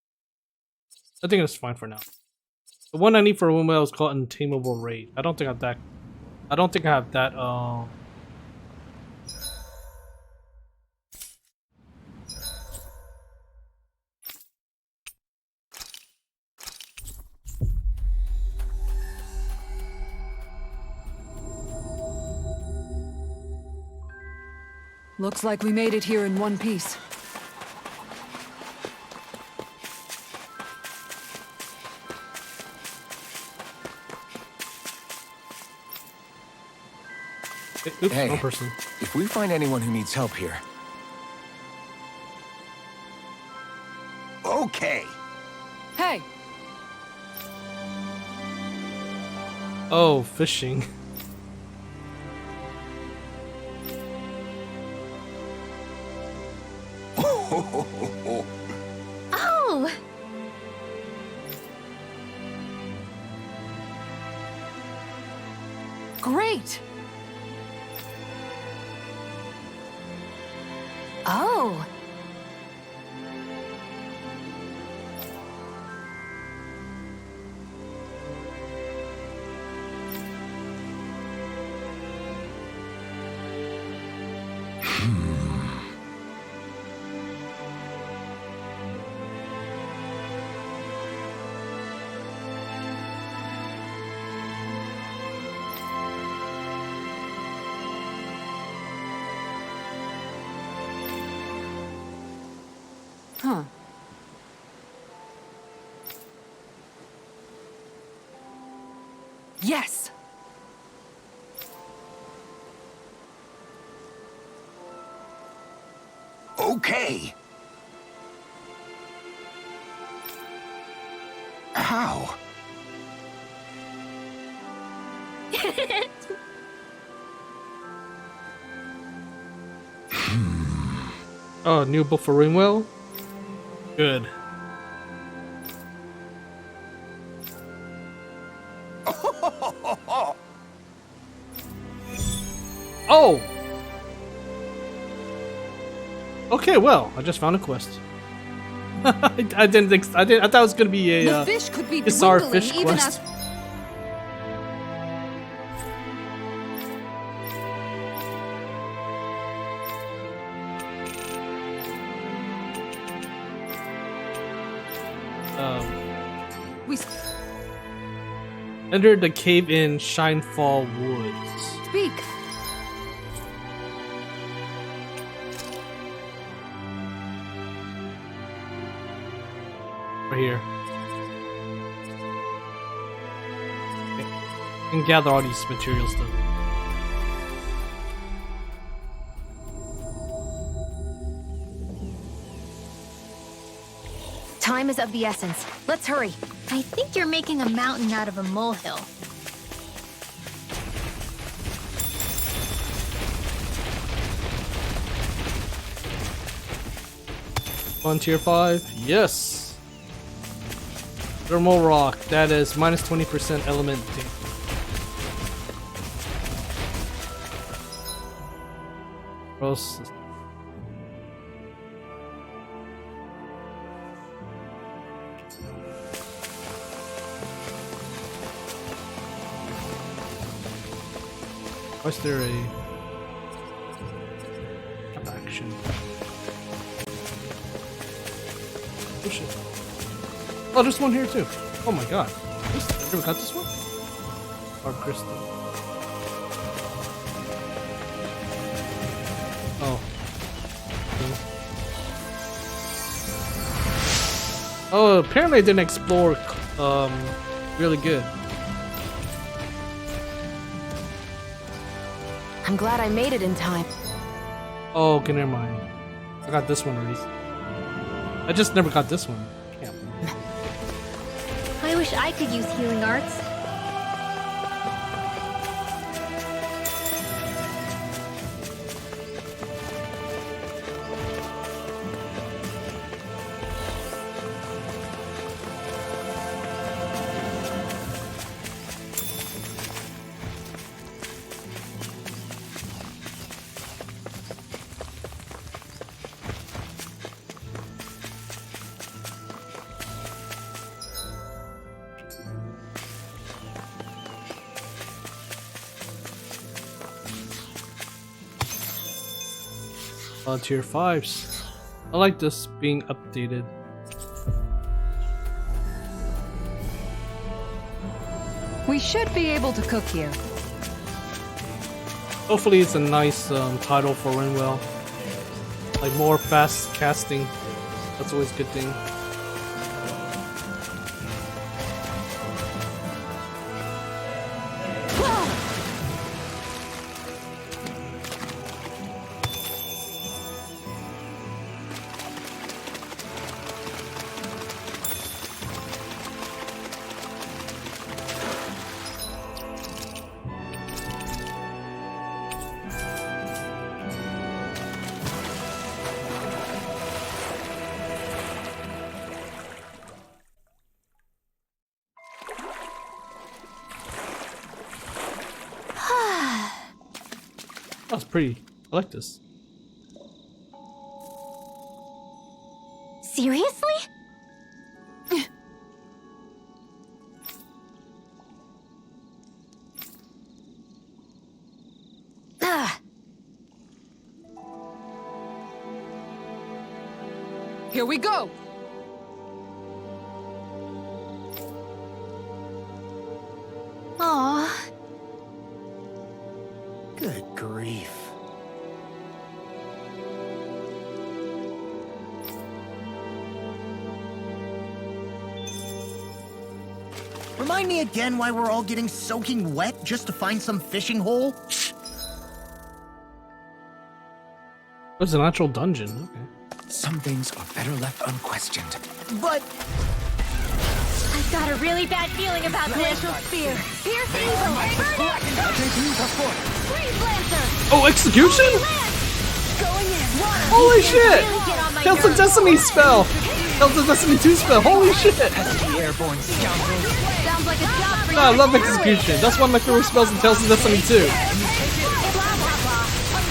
I think that's fine for now. The one I need for Rinwell is called Untamable Raid. I don't think I have that. I don't think I have that. Looks like we made it here in one piece. Oops, Hey. wrong person. If we find anyone who needs help here, Okay. Hey! Oh, fishing. Oh! Great! Oh! Huh. Yes! Okay. How? Oh, new book for Rinwell? Good. Oh! Okay, well, I just found a quest. I didn't think I thought it was gonna be a The fish could be Kisara dwindling fish even quest. as... We... Enter the cave in Shinefall Woods. Speak. Right here. And gather all these materials though. Time is of the essence. Let's hurry. I think you're making a mountain out of a molehill. On tier 5, yes. Thermal rock, that is minus 20% element damage. Gross. Why is there a action? Oh shit. Oh, there's one here too. Oh my god. I never got this one? Or crystal. Oh. Oh, apparently I didn't explore really good. I'm glad I made it in time. Oh, okay, never mind. I got this one already. I just never got this one. Damn. I wish I could use healing arts. Tier 5s. I like this being updated. We should be able to cook here. Hopefully it's a nice title for Rinwell. Like more fast casting. That's always a good thing. That's pretty. I like this. Seriously? Here we go. Aw. Good grief. Remind me again why we're all getting soaking wet just to find some fishing hole? It's an actual dungeon. Okay. Some things are better left unquestioned. But I've got a really bad feeling about this. Glacial Spear. Pierce Evil. Freeze Lancer! Oh, execution! Going in. Water. Holy shit! Really get on my That's a nerves. Destiny spell! That's a Destiny 2 spell, holy shit! Airborne scoundrels. Sounds like a job for No, I love execution. That's one of my favorite spells in Tales of Destiny 2. Blah, blah, blah.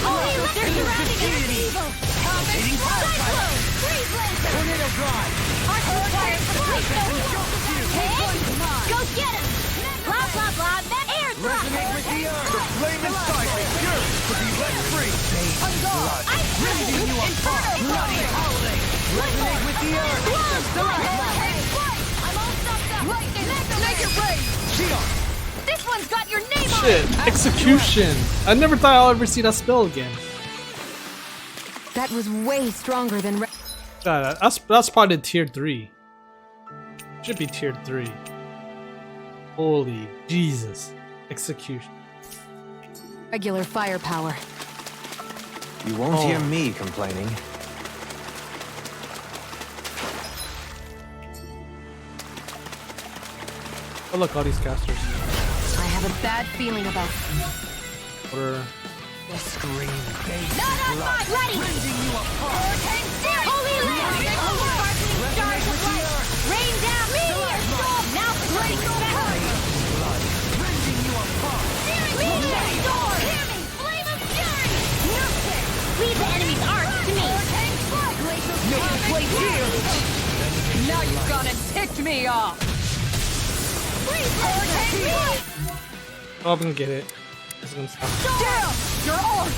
Holy, they're surrounding us with evil. Cyclone! Freeze Lancer! Tornado drive. Arc required for Go get him! Blah, blah, blah. Air thrust! Resonate with the earth. The flame inside me yearns to be let free. Blood. Rending you apart. Bloody howling. Resonate with the earth. I'm all stuffed up. Make it rain! Shionne, Everyone's got your name on Shit, it! execution. I never thought I'll ever see that spell again. That was way stronger than. God, that's probably tier 3. Should be tier 3. Holy Jesus. Execution. Regular firepower. You won't hear me complaining. Oh look, all these casters. I have a bad feeling about. What are... Scream, baby. Not on my ready! Hurricane Spirit! Holy Land! Sparkling stars of light! Rain down meteor storm! Now break back! Meteor storm! Hear me! Flame of fury! Nurture! Leave the enemy's arch to me! Now you've gone and ticked me off! Please, hurricane me! Oh, I'm gonna get it. It's gonna stop. Down! Your arm!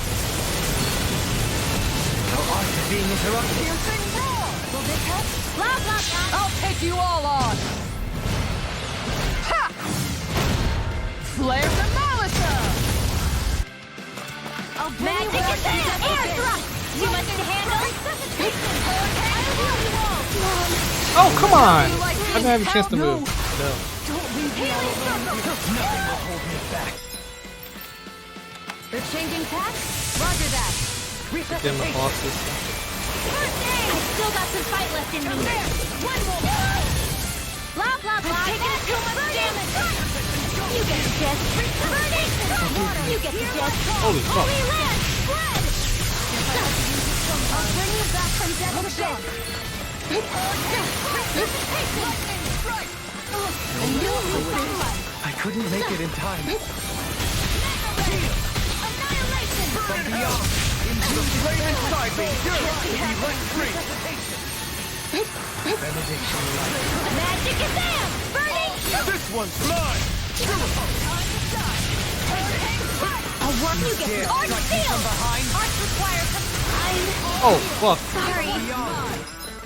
Being interrupted. Will this help? Blah, blah, blah! I'll take you all on! Ha! Flare the Malisa! Magic is there! Air thrust! Too much to handle? Oh, come on! I didn't have a chance to move. No. They're changing tack? Roger that. Damn the bosses. I've still got some fight left in me. One more. Blah, blah, blah. Taking too much damage. You get the gist. Burning. You get the gist. Holy fuck. Holy land. Spread. I'll bring you back from death to death. I couldn't make it in time. From beyond, into the flame inside me. Be let free. Benediction light. Magic is there. Burning. This one's mine. I'll work you get the arch field. Arch requires some time. Oh, fuck. Sorry.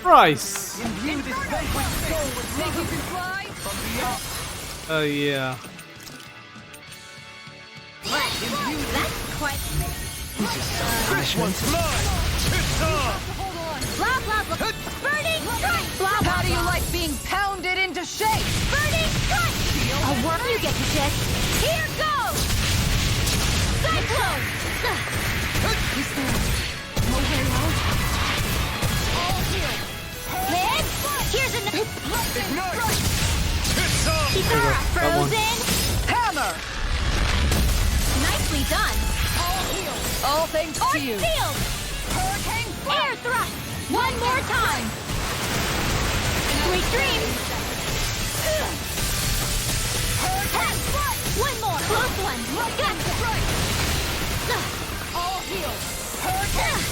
Christ. Imbue this vanquished soul with Think you can fly? from beyond. Yeah. That's quite. This one's mine. It's on. Blah, blah, blah. Burning strike. Blah, blah, How do you blah. like being pounded into shape? Burning strike. I'll work you get the gist. Here goes. Cyclone. Is there no way out? All healed. Head. Here's another. Ignite. It's on. Kisara, That one. frozen. Hammer! Nicely done. All thanks Arch to you. field. Hurricane. Air thrust. One more time. Sweet dreams. Hurricane. One more. Close one. Gotcha. All healed. Hurricane.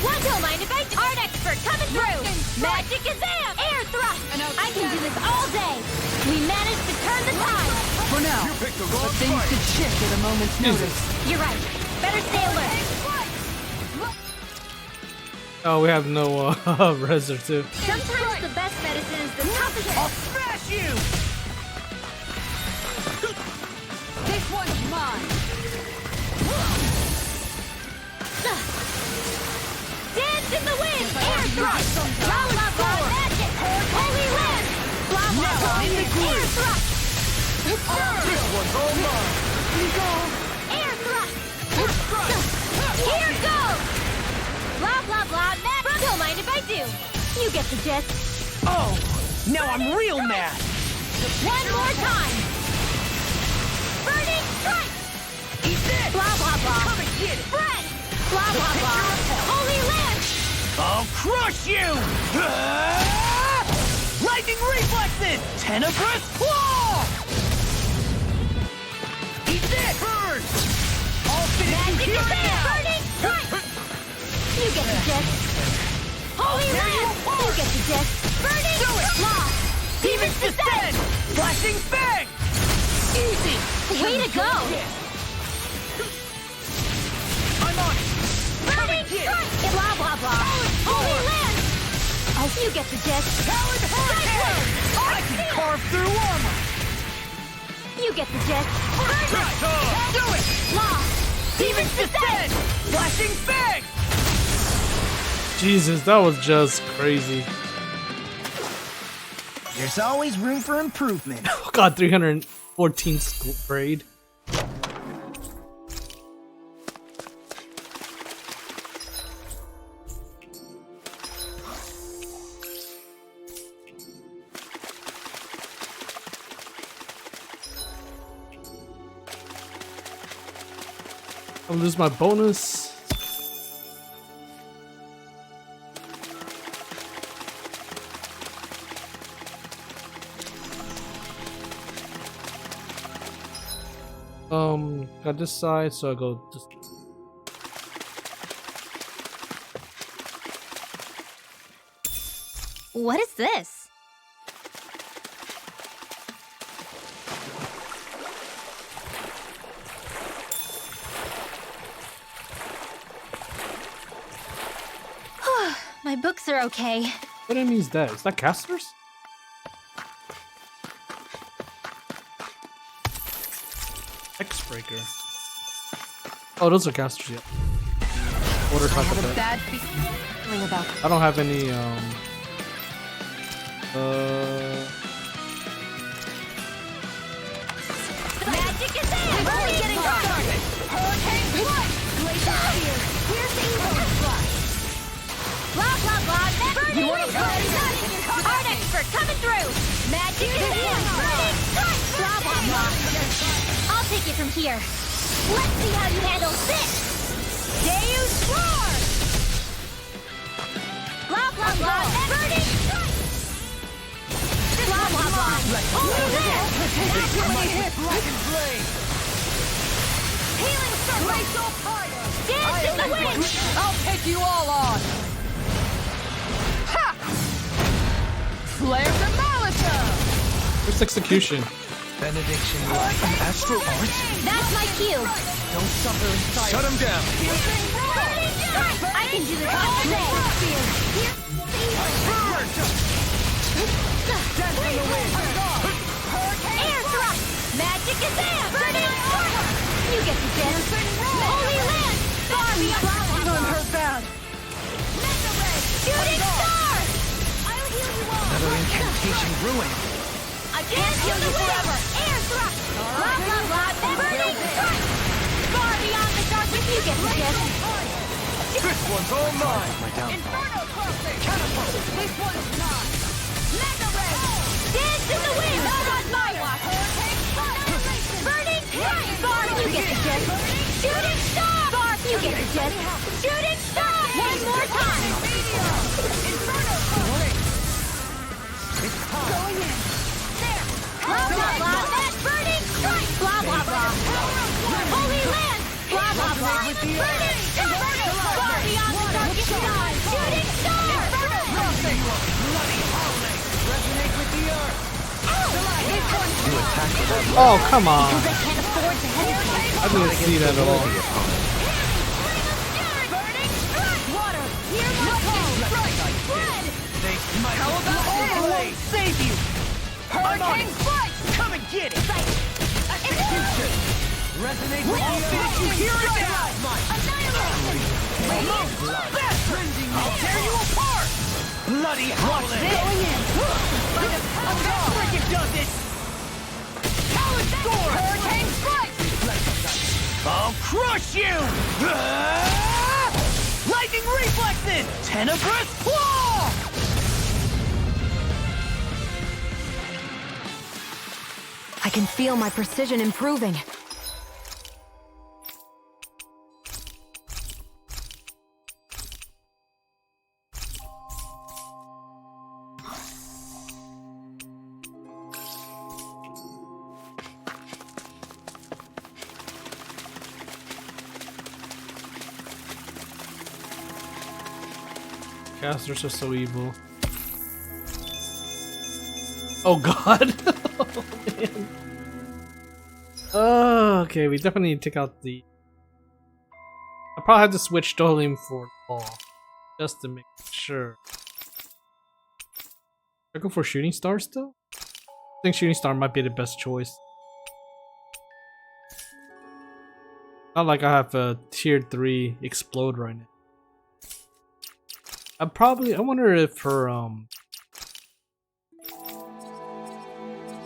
One don't mind if I art expert coming through. Magic is am. Air thrust. I can do this all day. We managed to turn the tide. For now, Pick the but wrong things fight. could shift at a moment's notice. You're right. Better stay alert. Oh, we have no reser too. Sometimes the best medicine is the toughest. I'll smash you. This one's mine. Dance in the wind. Air thrust. Blah blah blah. Magic. Holy land. Blah blah blah. Air thrust. This one's all mine. Air thrust. Here goes. Blah blah blah. Don't mind if I do. You get the gist. Oh, now I'm real mad. One more time. Burning strike. Eat this. Blah blah blah. Come and get it. Spread. Blah blah blah. Holy land. I'll crush you. Lightning reflexes. Tenebrous claw. Eat this. Burn. I'll finish Magic you is here there. now. Burning strike. You get the gist. Holy land. You get the gist. Burning law. Demons descend. Flashing bang. Easy. Way to go. I'm on it. Burning strike. Blah blah blah. Holy land. Oh, you get the gist. Talon hurricane. I can carve through armor. You get the gist. Do it! Lost. Demon's Descent! Flashing Fang! Jesus, that was just crazy. There's always room for improvement. Oh god, 314 school grade. I'll lose my bonus. Got this side, so I go this. What is this? My books are okay. What enemy is that? Is that casters? X-Breaker. Oh, those are casters, yeah. Water I type have of a that. bad feeling about I don't have any, Magic is in! We're only getting started! Hurricane Flight! Glacier Spear! Here's the evil flush! Blah, blah, blah! Burning Reflex! Art expert coming through! Magic is in! Burning Strike! Blah, blah, blah! I'll take it from here. Let's see how you handle this! Deus Roar! Blah, blah, blah! Burning Strike! Blah, blah, blah! Holy Land! Black and Blade! Healing Circle! Glacial Fire! Dance in the wind! I'll take you all on! Ha! Flare Demolitor! where's execution? Benediction and astral arts? That's my cue! Don't suffer in silence! Shut him down! I can do this all day! Dance in the wind! Air thrust! Magic is in! Burning Fire! You get the gist! Holy Land! Far beyond! Done her bad! Shooting Star! I'll heal you all! Another incantation ruin. I can't heal you forever! Air thrust! Blah blah blah! Burning Strike! Far beyond the darkness! You get the gist! This one's all mine! My downfall. Inferno Crossing! Catapult! This one's mine! Mega Ray! Dance in the wind! Not on my watch! Burning Strike! Barb, you get the gist! Shooting Star! Barb, you get the gist! Shooting Star! One more time! Inferno Crossing! It's time! Going in! There! Blah blah blah! Burning Strike! Blah blah blah! Holy Land! Blah blah blah! Burning Strike! Far beyond the darkest sky! Shooting Star! Crossing! Bloody howling! Resonate with the earth! You attack without Oh, come on. Because I can't afford to hesitate! I didn't see that at all. Burning Strike! Water! Hear my call! Blood! How about Overload save you? Hurricane Flight! Come and get it! Execution! Resonate with the earth! You hear it now! I'll tear you apart! Bloody howling! Going in! Freaking does it! Talent Score! Hurricane Flight! I'll crush you! Lightning Reflexes! Tenebrous Claw! I can feel my precision improving. Casters are so evil. Oh god! Oh man. Okay, we definitely need to take out the... I probably have to switch Dolim for ball. Just to make sure. Should I go for Shooting Star still? I think Shooting Star might be the best choice. Not like I have a tier 3 explode right now. I wonder if her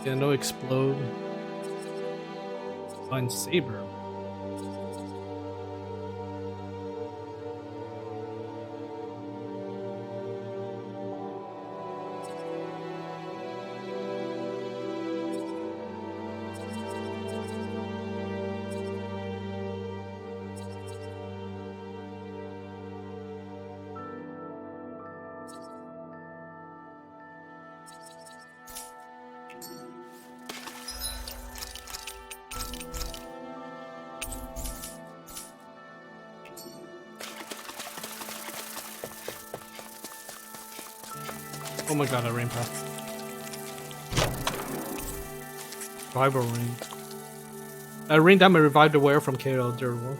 yeah, no explode. Fine saber. Oh my god, I rain path. Revival ring. Ring damage revived the wearer from KO durable.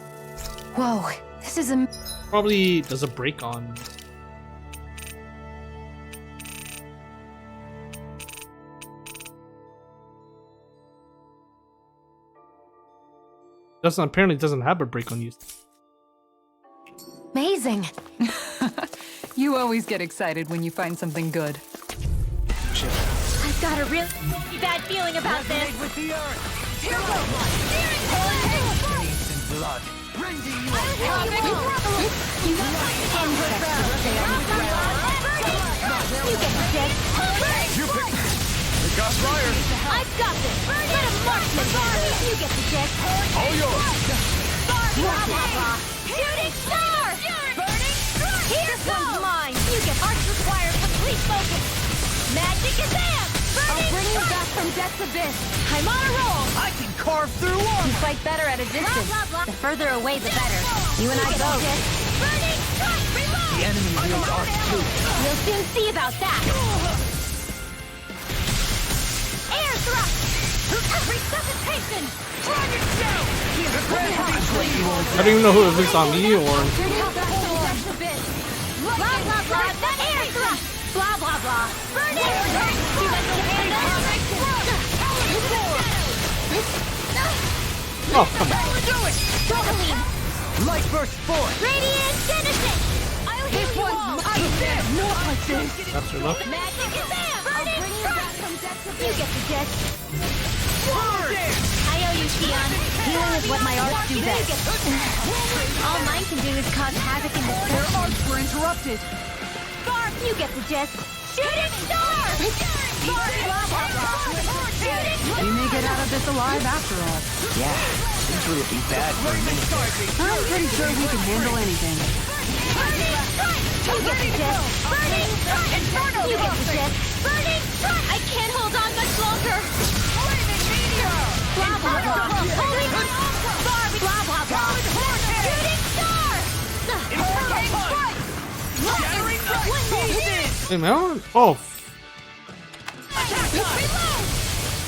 Whoa, this is a... Probably does a break on. Apparently doesn't have a break on use. amazing. You always get excited when you find something good. I've got a really bad feeling about this. With the earth. Here goes. Ancient blood. Rending you You get the dead. You pick. We got fire. I've got this. Let a marksman handle it. You get the dead. All yours. Blah, blah, blah. Shooting star! Burning strike! Here comes mine! You get arts require complete focus! Magic is amp! Burning I'll bring you strike! back from death's abyss. I'm on a roll! I can carve through You armor. fight better at a distance. Blah, blah, blah. The further away, the better. You and I Get the both. dead. Burning strike! Reload! The enemy wields arts too. We'll soon see about that! Air thrust! Resuscitation! Dragon show! I don't even know who if it's on me or. Blah, blah, blah! The air thrust! Blah, blah, blah! Burning strike! You let the handle! Oh, come on. Doubling! Light burst forth. Radiant Genesis! I'll hit you all! No punches. That's your luck. Magic is amp! Burning strike! You get the jet. I owe you, Shionne. Healing is what my arts do best. All mine can do is cause havoc in the Their system. arts were interrupted. Barb, you get the jet. Shooting star! Barb, blah, blah, blah. Shooting star! We may get out of this alive after all. Yeah, usually it'd be bad for a minute. I'm pretty sure we can handle anything. Burning strike! You get the jet. Burning strike! Inferno! You get the jet. Burning strike! I can't hold on much longer. Blah, blah, blah. Holy Barb, blah, blah, blah. Shooting star! Hey man. Oh.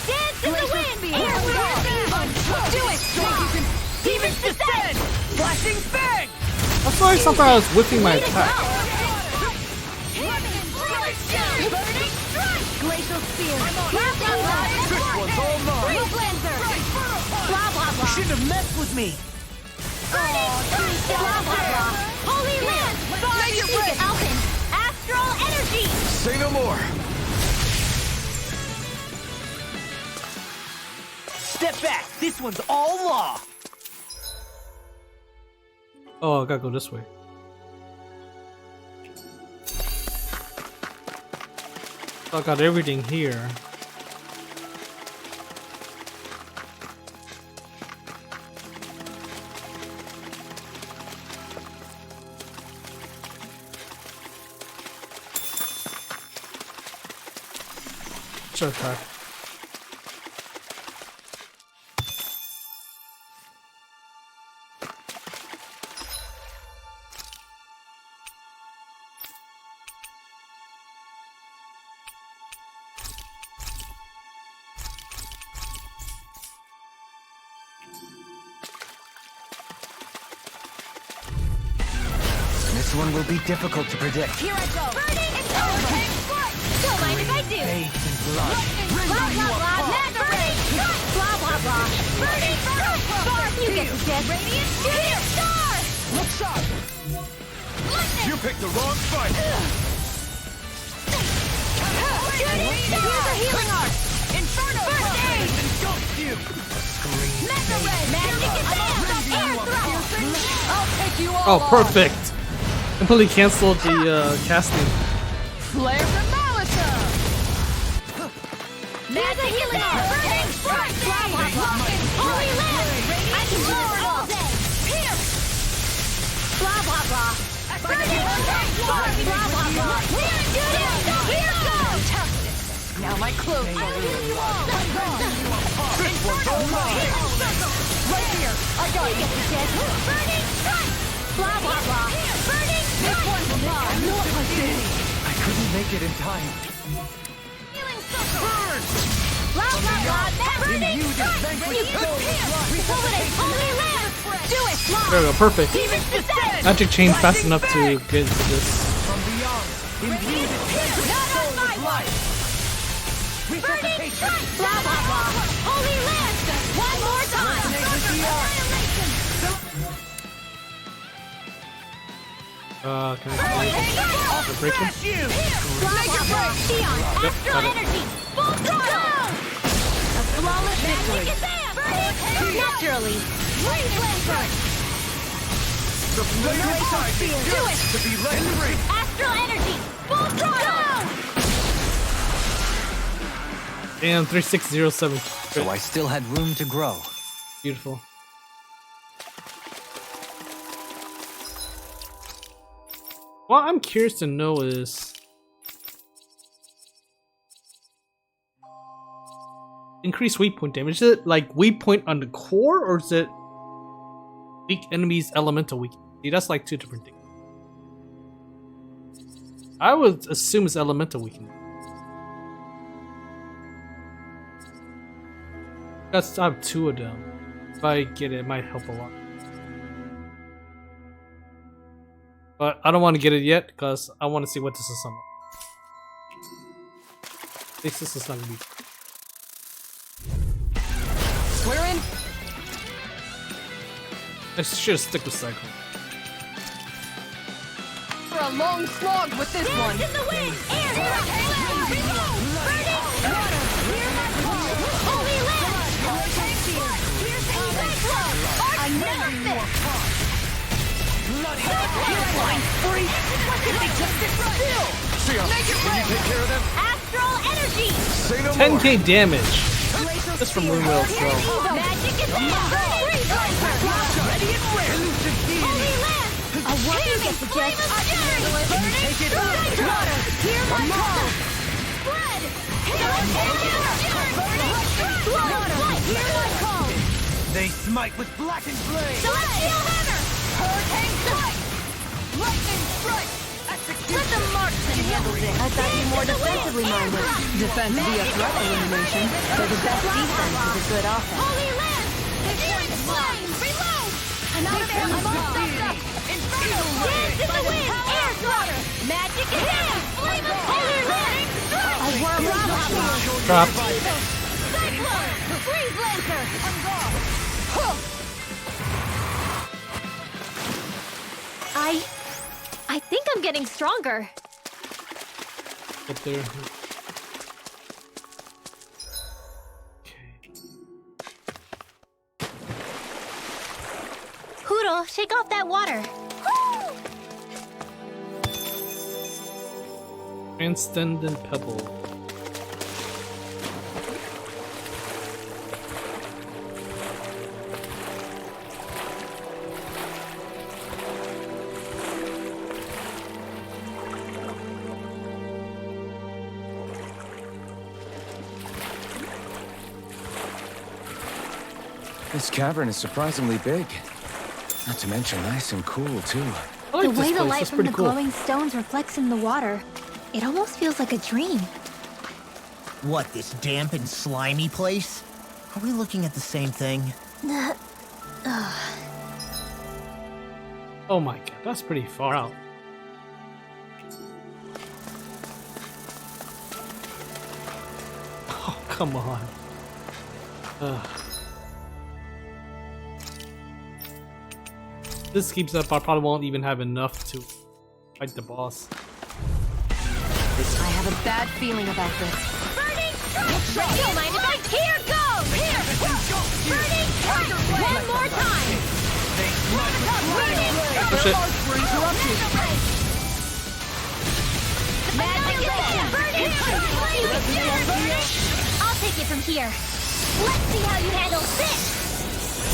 Dance in the wind! Air thrust! Do it! Demons descend! Flashing bang! That's why sometimes I was whipping my attack. Burning strike! Glacial spear! Blah, blah, blah! This one's all mine! Free Blenzer! Blah, blah, blah! Shouldn't have messed with me! Burning strike! Blah, blah, blah! Holy Land! Barb, you get Alpin! Astral energy! Say no more. Step back! This one's all law! Oh, I gotta go this way. I got everything here. Sure, attack. This one will be difficult to predict. Here I go! Burning intelligence! Don't mind if I do! Faith and blood. Blah, blah, blah! Mega ray! Blah, blah, blah! Burning strike! Barb, you get the jet! Jess. Radiant Shooting Star! Look sharp! You picked the wrong fight! Shooting Star! Here's a healing arc! Inferno! First aid! Engulf you! Mega Red! Magic Advance! Air Thrust! I'll take you all Oh, on. perfect. Completely canceled the casting. Flare the Malisa! There's a healing arc! Burning Strike! Blah, blah, blah! Holy Land! I can do this all day! Pierce! Blah, blah, blah! Burning Strike! Blah, blah, blah! We're shooting Star! Here goes! Now my clothes are ruined. Right here! I got You you! get the Jess! Burning Strike! Blah, blah, blah! Burning Strike! I couldn't make it in time. Healing Circle! Blah, blah, blah! Burning Strike! You could pull it! Holy Land! Do it! There we go, perfect. Demons descend! Magic chain fast enough to get into this. From beyond, imbued with Not on my watch! Burning Strike! Blah, blah, blah! Holy Land! One more time! Can I break him? Blah, blah, blah! Shionne! Yep, Astral got it. Energy! Full throttle! A flawless victory! Naturally! Freeze Lancer! The blazing tide Do begins it! to be let free. Astral Energy! Full throttle! Damn, 3607. So I still had room to grow. Beautiful. What I'm curious to know is increased weak point damage. Is it like weak point on the core, or is it weak enemies elemental weak? See, that's like two different things. I would assume it's elemental weakness. That's I have two of them. If I get it, it might help a lot. But I don't want to get it yet because I want to see what this is on. At least this is not gonna be. Swear in. I should stick with cycle. For a long slog with this one. In the wind! Air thrust! Reload! Burning Strike! Hear my call! Holy Land! Piercing Cyclone! Arch Nemesis! Blind freak! Why couldn't they just sit still? Shionne, Make it can you take care of them? Astral Energy! Say no more. 10k damage. Just from Rinwell itself. Magic Advance! Freeze Lancer! Ready and ready! Holy Land! A warrior gets the Jess! Take it back! Hear my call! Spread! Hear my call! They smite with blackened blade! Celestial Hammer! Hurricane strike! Lightning strike! Execute! Let the marksman handle this! I thought you were more defensively minded. Defense via threat elimination, so the best defense is a good offense. Holy Land! Searing Flames! Reload! Another I'm all stuffed up! Inferno! Dance in the wind! Air Thrust! Magic Advance! Flame of Holy Land! A worm of Drop. Cyclone! Freeze Lancer! I'm gone! I think I'm getting stronger. Up there. Okay. Hoodle, shake off that water. Transcendent Pebble. This cavern is surprisingly big. Not to mention nice and cool, too. I like The way this the place. light It's from pretty the cool. glowing stones reflects in the water, it almost feels like a dream. What, this damp and slimy place? Are we looking at the same thing? Oh my god, that's pretty far out. Oh, come on. Ugh. this keeps up, I probably won't even have enough to fight the boss. I have a bad feeling about this. Burning strike! Don't mind if I... Here goes! Here! Burning strike! One more time! Burning strike! Oh shit. Magic is in! Burning strike! I'll take it from here. Let's see how you handle this!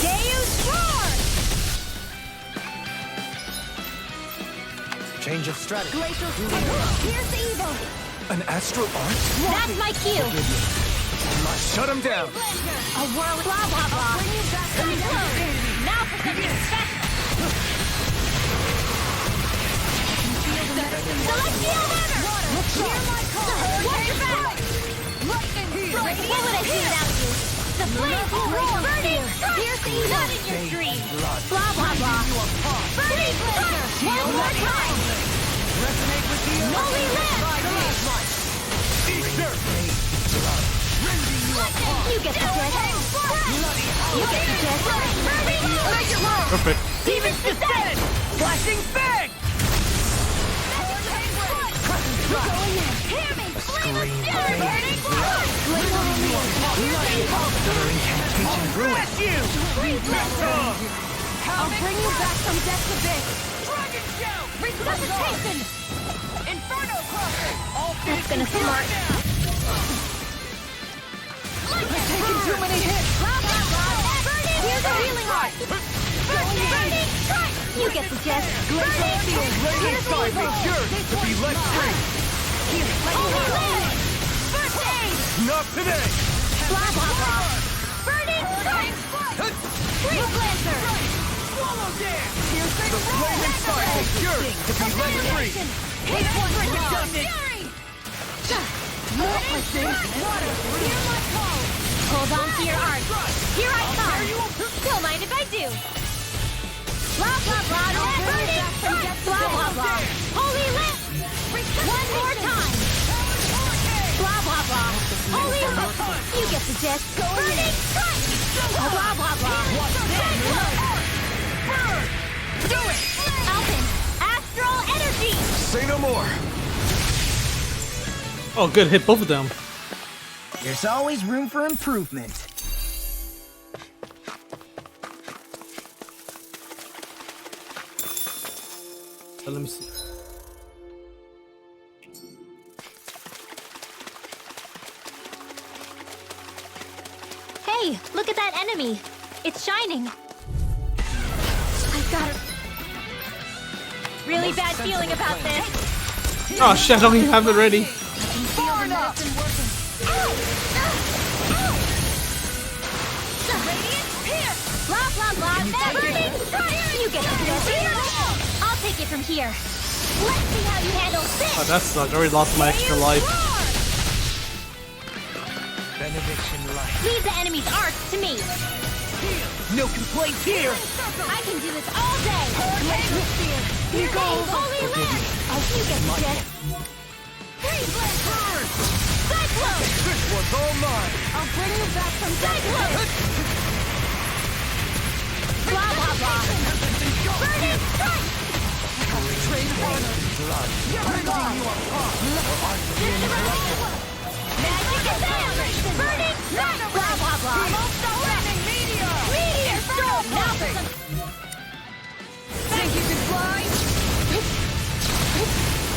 Deus Roar! Change of strategy. Glacial Here's the evil! An astral art? That's my cue! Shut him down. A whirl, blah blah blah. Now for something special. Celestial hammer. Hear my call. Watch your back. What would I do without you? The flame roar. Burning strike. Here's the evil. Not in your dream. Blah blah blah. Burning strike. One more time. Resonate with the Holy land. You get the gist. You get the gist. Perfect. Demons descend! Flashing fang! Bless you! I'll bring you back from death's abyss. Dragon shout! Resuscitation! Inferno crusher! All That's gonna smart. Taking too many hits. Here's a healing heart. Burning strike. You get the gist. Burning field. Here's the evil. To be let free. Holy land. First aid. Not today. Blah blah blah. Burning strike. Freeze lancer. swallow dance! Here's The flame inside will yearn to be let free. Take one for your fury. Hold on to your art. Here I come. Don't mind if I do. Blah blah blah. Blah blah blah. Holy lamp. One more time. Blah blah blah. Holy lamp. You get the gist. Burning strike. Blah blah blah. Burn. Do it. Alpin. Astral energy. Say no more. Oh, good. Hit both of them. There's always room for improvement. Let me see. Hey, look at that enemy. It's shining. I've got a really bad feeling about this. Oh shit, I don't even have it ready. Blah blah blah. Burning strike. You get the gist. I'll take it from here. Let's see how you handle this. Oh, that sucked. I already lost my extra life. Benediction light. Leave the enemy's arts to me. No complaints here! I can do this all day. Here goes. Holy land. You get the gist. Cyclone. This one's all mine. I'll bring you back from Cyclone. Blah blah blah. Burning strike. Magic is there. Burning strike. Blah blah blah. Meteor storm. Now for some. Think you can fly?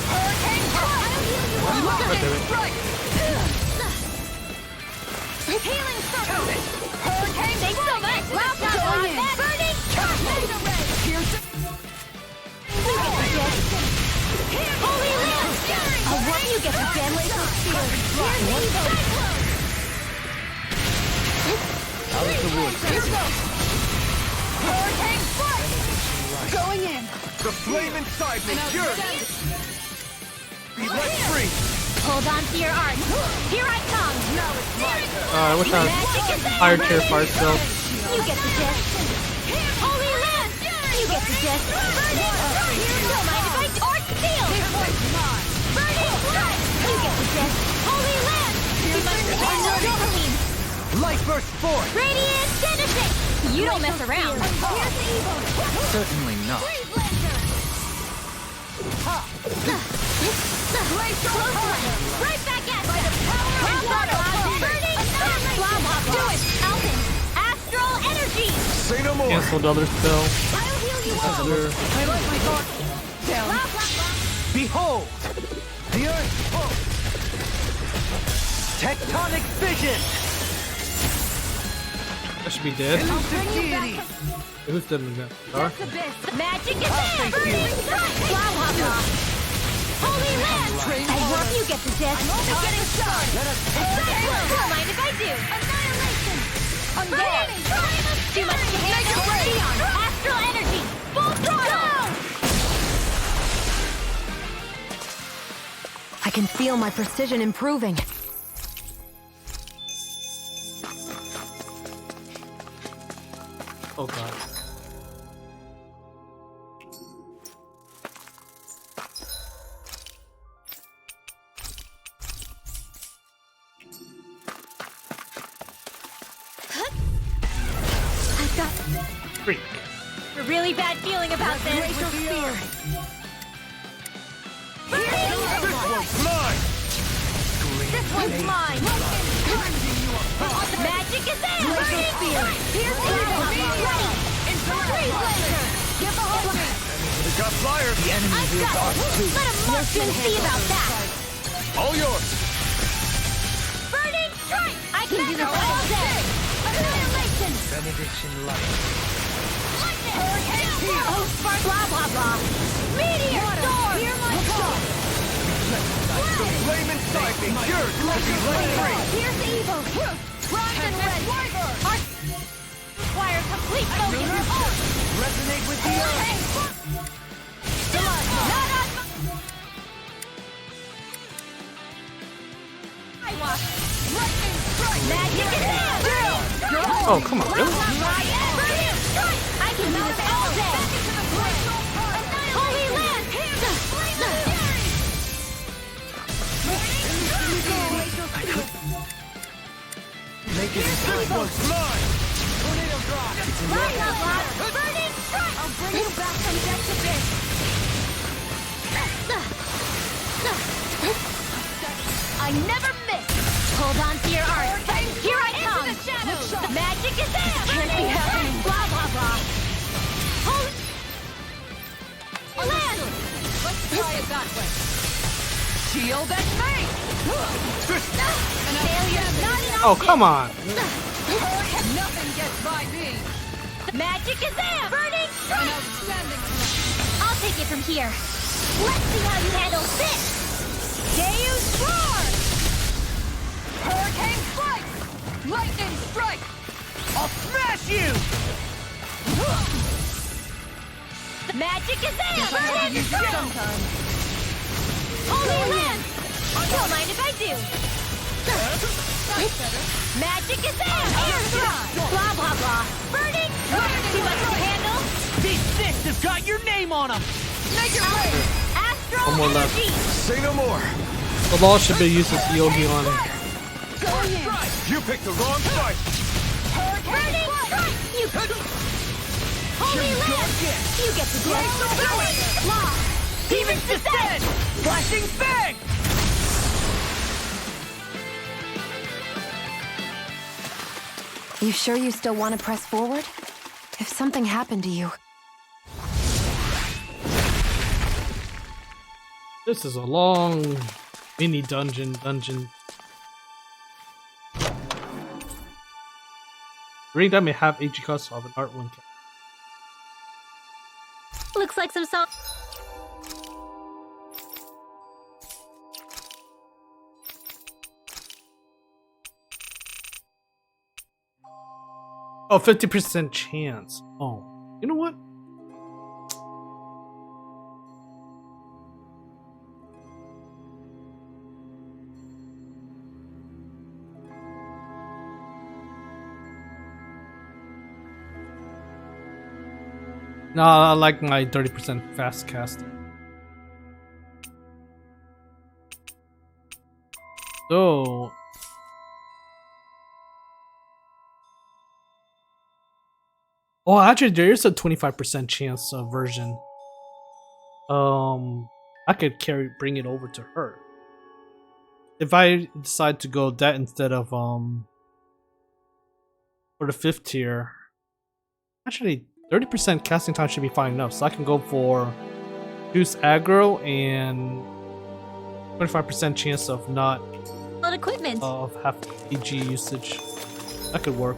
Hurricane strike! Healing circle. Hurricane. Thanks so much. Blah blah blah. Burning strike. Holy land! I'll want you get the gem. Out of the woods. Hurricane strike! Going in. The flame inside will yearn. Be let free. Hold on to your art. Here I come. I wish I had higher tier parts though. You get the gist. Holy land! You get the gist. Burning strike! Don't mind if I art steel! Burning strike! You get the gist. Holy land! You must handle Dohalim! Light burst forth! Radiant finishing! You don't mess around. Here's the evil. Certainly not. Right back at by the power of water. Burning do it! Elton! Astral energy! Say no more. Canceled other spell. I'll heal you all. I like my thought. Down. Blah, blah, blah. Behold! The earth pulse! Tectonic vision! That should be dead. Elusive deity! Who's dead in that? Star? Magic is there! Burning strike! Blah, blah, blah. Holy land! I hope you get the gist. I'm only getting started. Let us Don't mind if I do. Annihilation! Burning strike! Too much to handle. Shionne! Astral energy! Full throttle! I can feel my precision improving. Oh god. I've got Freak. a really bad feeling about this. Glacial spear! Burning! This one's mine! Magic is there! Glacial Burning! spear! Here's evil! Ready! Freeze laser! Give a hold! We got flyers. The enemy I've got it! Let a marksman see about that! All yours. Burning strike! I can do this all day! Annihilation! Benediction light. Hurricane heal! Oh, spark! Blah, blah, blah! Meteor storm! Hear my call! Flame inside me. Yours. Here's evil! Bronze and red! Heart! Require complete focus! Resonate with the earth! Not on I watch! Lightning strike! Magic is there! Oh, come on, really? Brilliant strike! I can do this all day! Holy land! Make it Tornado drop! Burning strike! I'll bring you back from death to this! I never miss! Hold on to your art! Here I come! The magic is there! Can't be happening! Blah, blah, blah! Hold... Land! Let's try it that way! Shield at face! Failure not an Oh, come on. Nothing gets by me! Magic is there! Burning strike! Outstanding! I'll take it from here. Let's see how you handle this! Deus Roar! Hurricane strike! Lightning strike! I'll smash you! The magic is there! Guess I have to Burning use you strike! sometime. Holy land! Don't mind if I do. Magic is there! Air drop! Blah, blah, blah. Burning strike! Too much to handle? These fists have got your name on them! Make it rain! Astral One more left. energy! Say no more. The law should be used as Yogi on it. You picked the wrong fight. Burning strike! You... Holy land! You get to do Law! Demons descend! Flashing bang! You sure you still want to press forward? If something happened to you... This is a long mini dungeon. Ring that may have HG cost of an art one. Looks like some song. Oh, 50% chance. Oh, you know what? No, I like my 30% fast casting. So Oh, actually, there is a 25% chance version. I could bring it over to her. If I decide to go that instead of for the 5th tier, actually 30% casting time should be fine enough. So I can go for choose aggro and 25% chance of not equipment. of half EG usage. That could work.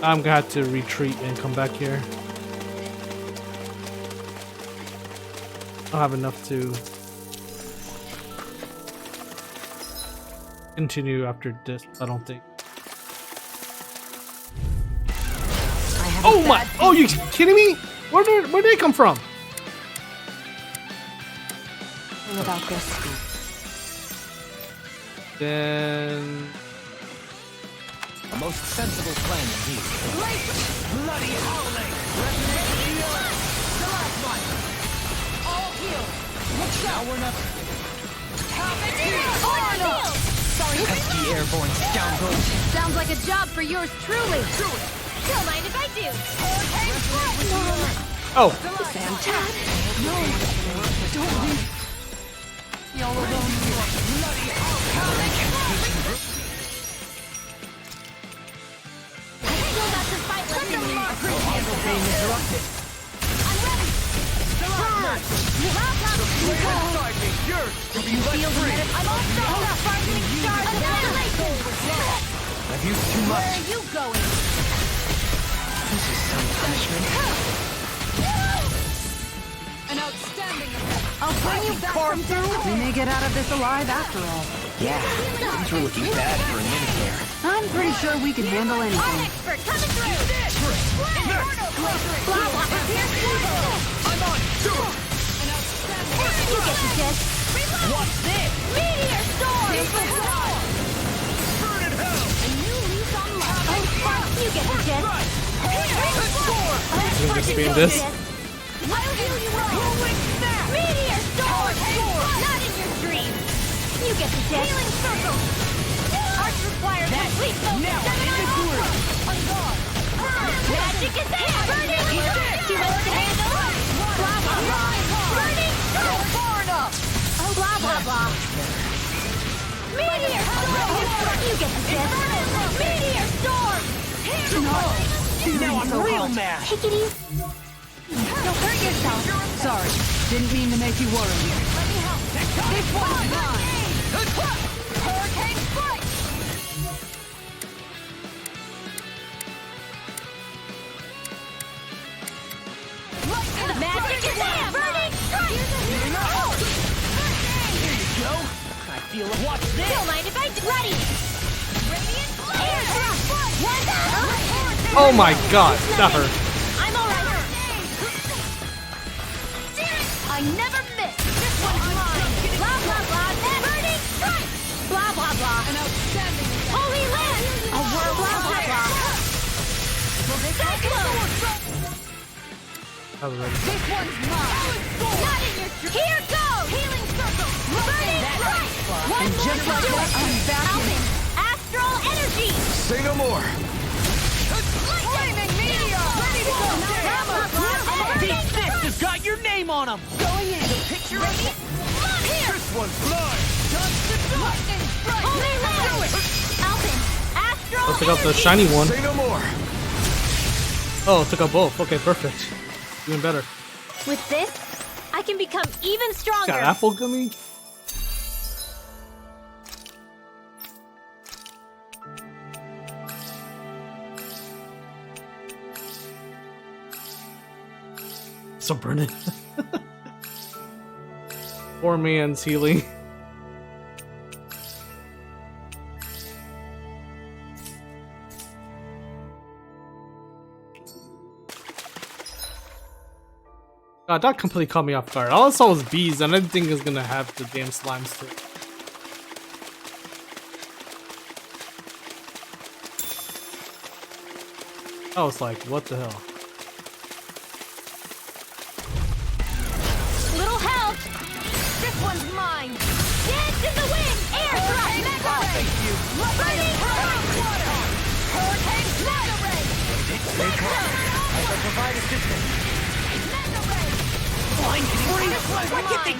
I'm gonna have to retreat and come back here. I don't have enough to continue after this, I don't think. Oh my! Oh, you kidding me? Where did they come from? What about this? Then A most sensible plan indeed. Bloody howling! Resonate with the earth! Stalagmite! All healed! Looks now we're not... Sorry. Pesky airborne scoundrels! Sounds like a job for yours truly. Don't mind if I do. oh, Fantastic. No! Don't leave me all alone here. Bloody howling! You'll not to fight like me. Being interrupted. I'm ready. Inside me, yours! You feel the minute I'm all set up. Sparkling star annihilation. I've used too Where much. are you going? This is some punishment. An outstanding I'll bring you back from death. We may get out of this alive after all. Yeah, things were looking bad for a minute there. I'm pretty sure we can handle Our anything. expert coming through. Blah, blah, here. I'm on! You get the gist. What's this? Meteor storm. Burn in hell! A new lease on life. Oh, Spark, you get the gist. I'm gonna spin this. I'll heal you up. Meteor storm. Not in your dreams. You get the gist. Healing circle. Arch requires complete focus. Now I'm in the glory. On guard. Magic is there. Burning. Too much to handle. Blah, blah, blah. Burning. Far enough! Oh, blah, blah, blah. Meteor storm. You get the gist. Meteor storm. Now I'm real mad! Take it easy. Don't hurt yourself. Sorry, didn't mean to make you worry. Let me help. This one's mine! Hurricane strike! Magic is there. Burning strike. Here you go! I feel it. Watch this! Don't mind if I ready. Radiant air thrust. Oh my god, that hurt. I'm all right. I never miss. This one's mine. Blah blah blah. Burning strike. Blah blah blah. An outstanding Holy land. A whirl. Blah blah blah. Cyclone. I was ready. This one's mine. Not in your here goes. Healing circle. Burning strike. One more to do it. I'm back in. Alvin. Astral energy. Say no more. Flaming meteor! Ready to go! These fists have got your name on them! Going in. Picture of it! Here. This one's mine! Dodge the lightning strike. Holy land. Alvin. Astral Let's pick up the shiny one. Say no more. Oh, took out both. Okay, perfect. Even better. With this, I can become even stronger. Got apple gummy? So burning. Poor man's healing. God, that completely caught me off guard. All I saw was bees, and I didn't think it was gonna have the damn slimes too. I was like, what the hell? Little help. This one's mine. Dance in the wind. Air thrust. Burning time!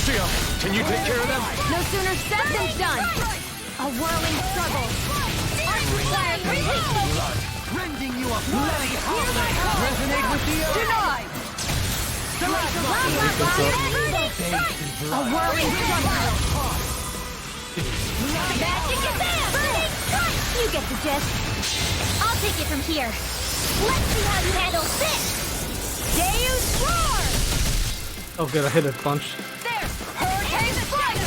Shionne, can you take care of them? No sooner said than done! A whirling struggle! Fire complete! Rending you a bloody holiday! Resonate with the earth! Denied! A whirling struggle! Magic is there! Burning strike! You get the gist. I'll take it from here. Let's see how you handle this! Deus Roar! Oh good, I hit a bunch. There's Hurricane Strike!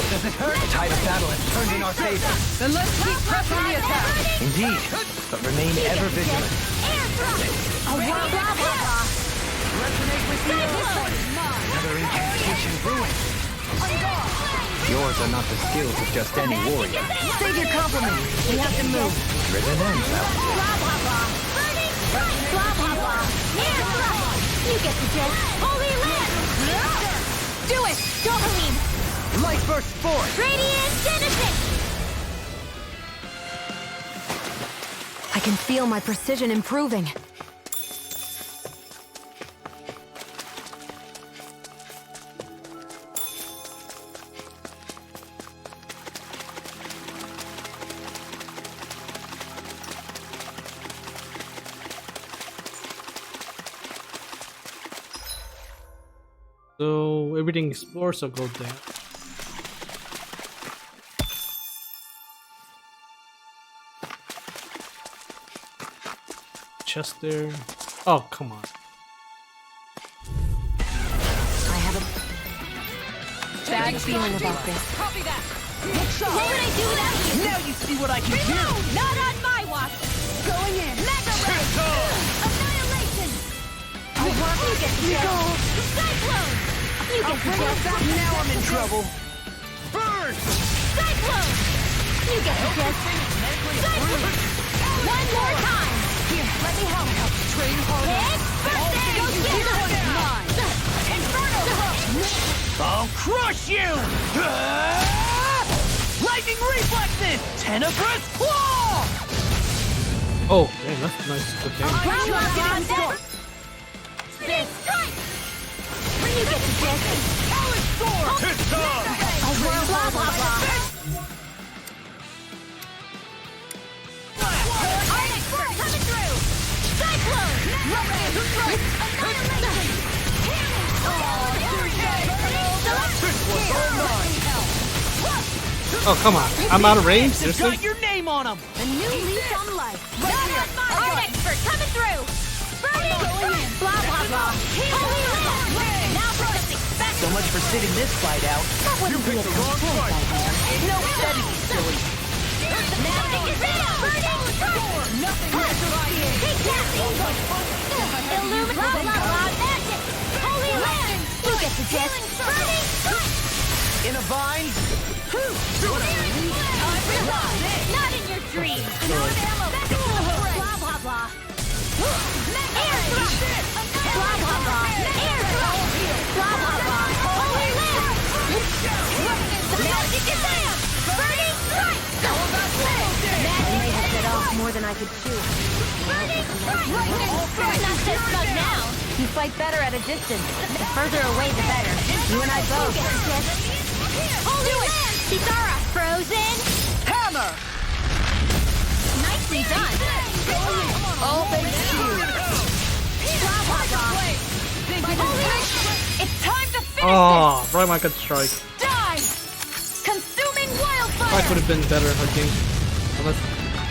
Does it hurt? The tide of battle has turned in our favor. Then let's keep pressing the attack! Indeed, but remain ever vigilant. Air thrust! A whirl blah blah blah! Resonate with the earth! Another incantation ruined. Yours are not the skills of just any warrior. Save your compliments. We have to move. Risen ends, Blah blah blah! Burning strike! Blah blah blah! Air thrust! You get the gist. Holy Land! Do it! Dohalim! Light burst forth! Radiant Genesis! I can feel my precision improving. So everything explored, so go there. Chest there. Oh come on. I have a bad feeling about this. Copy that! What would I do without you? Now you see what I can do! Not on my watch! Going in! Mega Ray! Annihilation! You get the gist. Cyclone! You get the gist. Now I'm in trouble! Burn! Cyclone! You get the gist. Cyclone! One more time! Here, let me help. Train harder. Hit! Birthday! Go get This one's mine! Inferno! I'll crush you! Lightning reflexes! Tenebrous claw! Oh damn, that's nice. Good game. Blah blah blah! Big strike! You get the gist. Alex sword! A whirl blah blah blah! Arctic Bird coming through! Cyclone! Oh come on, I'm out of range. They've Seriously? got your name on them! A new lease on life! Arctic Bird coming through! Burning! Blah blah blah! Holy Land! Now for the expect! So much for sitting this fight out. That wouldn't be a complete idea. No setting, silly. Magic is out! Burning strike! Nothing will survive here. Take that! Illumine blah blah blah magic! Holy Land! You get the gist! Burning strike! In a vine? Not in your dreams! Blah blah blah! Air thrust! Blah blah blah! Air thrust! Blah blah blah! Holy Land! Magic is out! Burning strike! Magic has set off more than I could chew. Burning strike! Not so snug now! You fight better at a distance. The further away, the better. You and I both. Holy Land! Kisara! Frozen! Hammer! Nicely done! All thanks to you. Blah blah blah! Holy Land! It's time to finish Oh, right, I could strike. this! Die! Consuming wildfire! Strike would have been better, I think. Unless,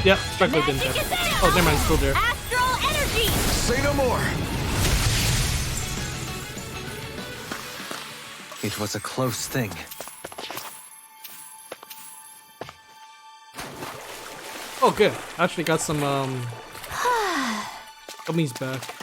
yeah, strike would have been better. Oh, never mind, it's still there. Astral energy! Say no more. It was a close thing. Oh, good. I actually got some gummies back.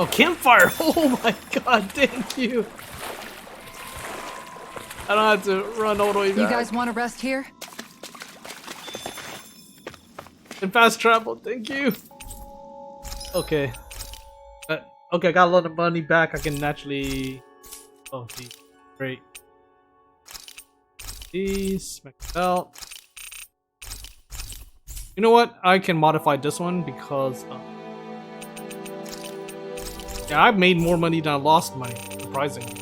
Oh, campfire! Oh my god, thank you! I don't have to run all the way back. You guys want to rest here? And fast travel, thank you! Okay. Okay, I got a lot of money back. I can actually... Oh, geez. Great. These, max out. You know what? I can modify this one because... yeah, I've made more money than I lost money, surprisingly.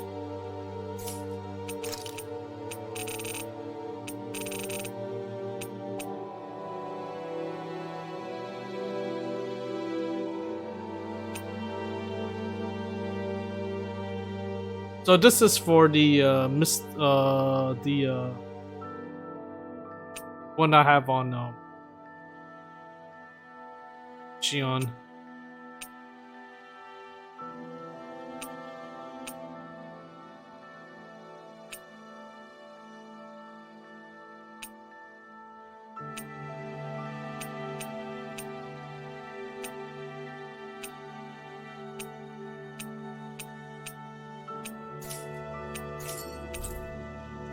So this is for the one I have on Shionne.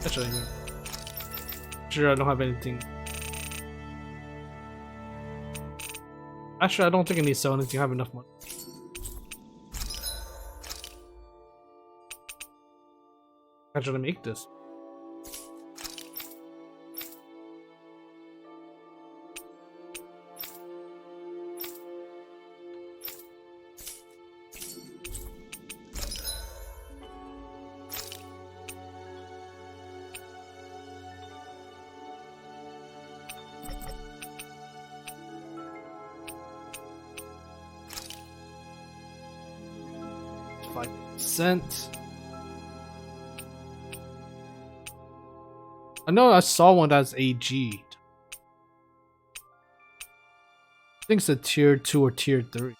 Actually, sure, I don't have anything. Actually, I don't think I need to sell anything. I have enough money. How should I make this? I know I saw one that's AG'd. I think it's a tier 2 or tier 3.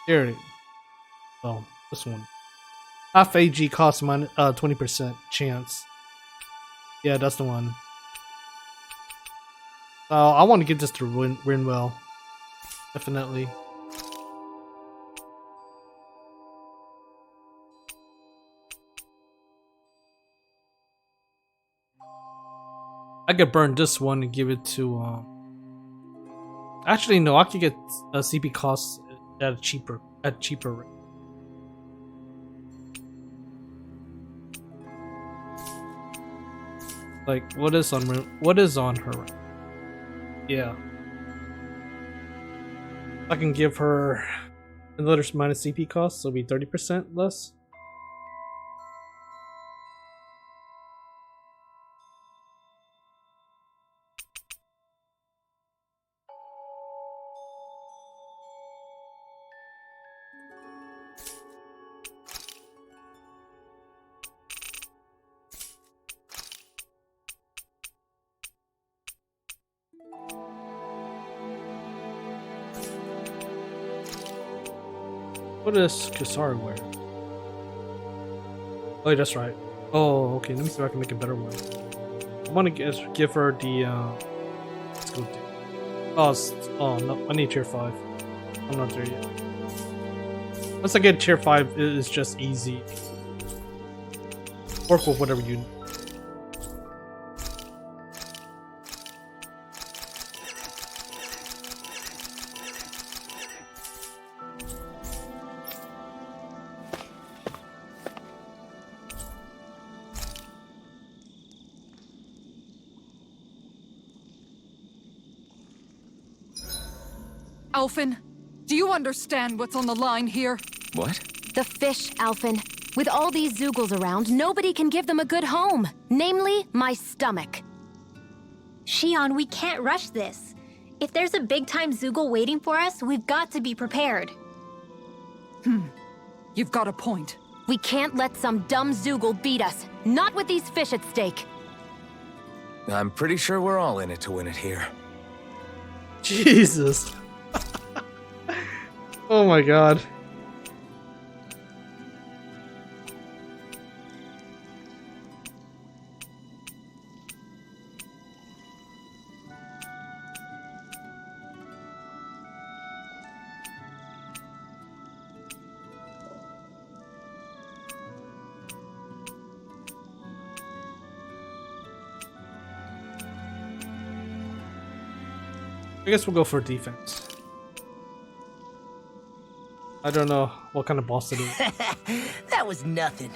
Here it is. Oh, this one. Half AG cost minus 20% chance. Yeah, that's the one. I want to get this to Rinwell. Definitely. I could burn this one and give it to actually no, I could get CP costs at a cheaper rate. Like what is on her? Yeah. I can give her another minus CP cost, so it'll be 30% less. What does Kisara wear? Oh, that's right. Oh, okay. Let me see if I can make a better one. I want to give her the. Let's go do. Oh no! I need tier 5. I'm not there yet. Once I get tier 5, it is just easy. Work with whatever you. Alphen, do you understand what's on the line here? What? The fish, Alphen. With all these Zoogles around, nobody can give them a good home. Namely, my stomach. Shionne, we can't rush this. If there's a big-time Zoogle waiting for us, we've got to be prepared. You've got a point. We can't let some dumb Zoogle beat us. Not with these fish at stake. I'm pretty sure we're all in it to win it here. Jesus. Oh my god. I guess we'll go for defense. I don't know what kind of boss it is. That was nothing.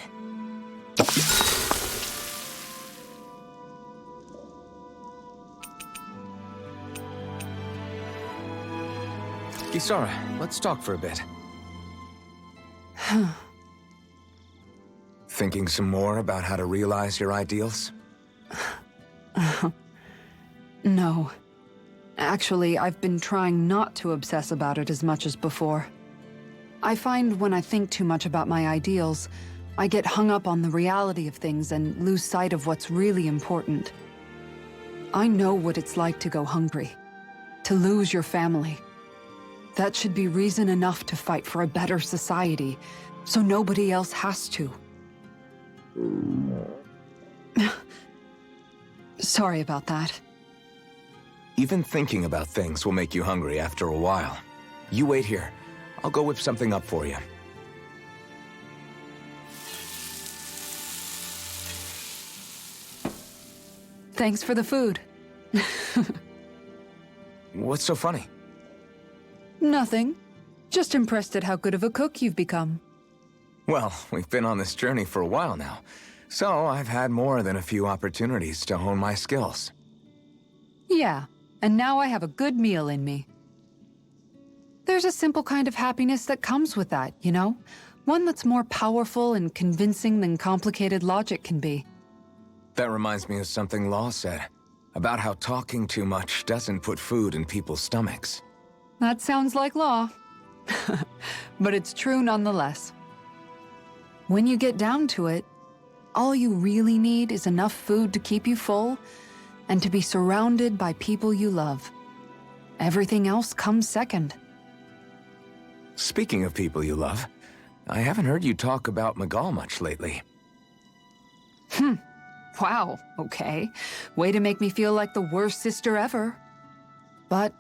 Kisara, let's talk for a bit. Thinking some more about how to realize your ideals? No. Actually, I've been trying not to obsess about it as much as before. I find when I think too much about my ideals, I get hung up on the reality of things and lose sight of what's really important. I know what it's like to go hungry, to lose your family. That should be reason enough to fight for a better society, so nobody else has to. Sorry about that. Even thinking about things will make you hungry after a while. You wait here. I'll go whip something up for you. Thanks for the food. What's so funny? Nothing. Just impressed at how good of a cook you've become. Well, we've been on this journey for a while now, so I've had more than a few opportunities to hone my skills. Yeah, and now I have a good meal in me. There's a simple kind of happiness that comes with that, you know? One that's more powerful and convincing than complicated logic can be. That reminds me of something Law said, about how talking too much doesn't put food in people's stomachs. That sounds like Law. But it's true nonetheless. When you get down to it, all you really need is enough food to keep you full and to be surrounded by people you love. Everything else comes second. Speaking of people you love, I haven't heard you talk about Miguel much lately. Wow, okay. Way to make me feel like the worst sister ever. But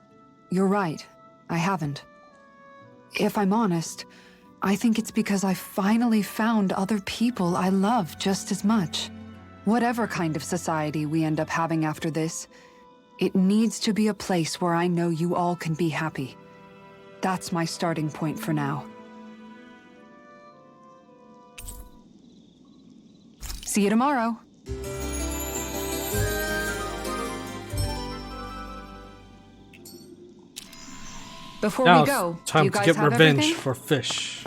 you're right, I haven't. If I'm honest, I think it's because I finally found other people I love just as much. Whatever kind of society we end up having after this, it needs to be a place where I know you all can be happy. That's my starting point for now. See you tomorrow. Before Now we go, it's do time you to guys get have revenge everything? for fish.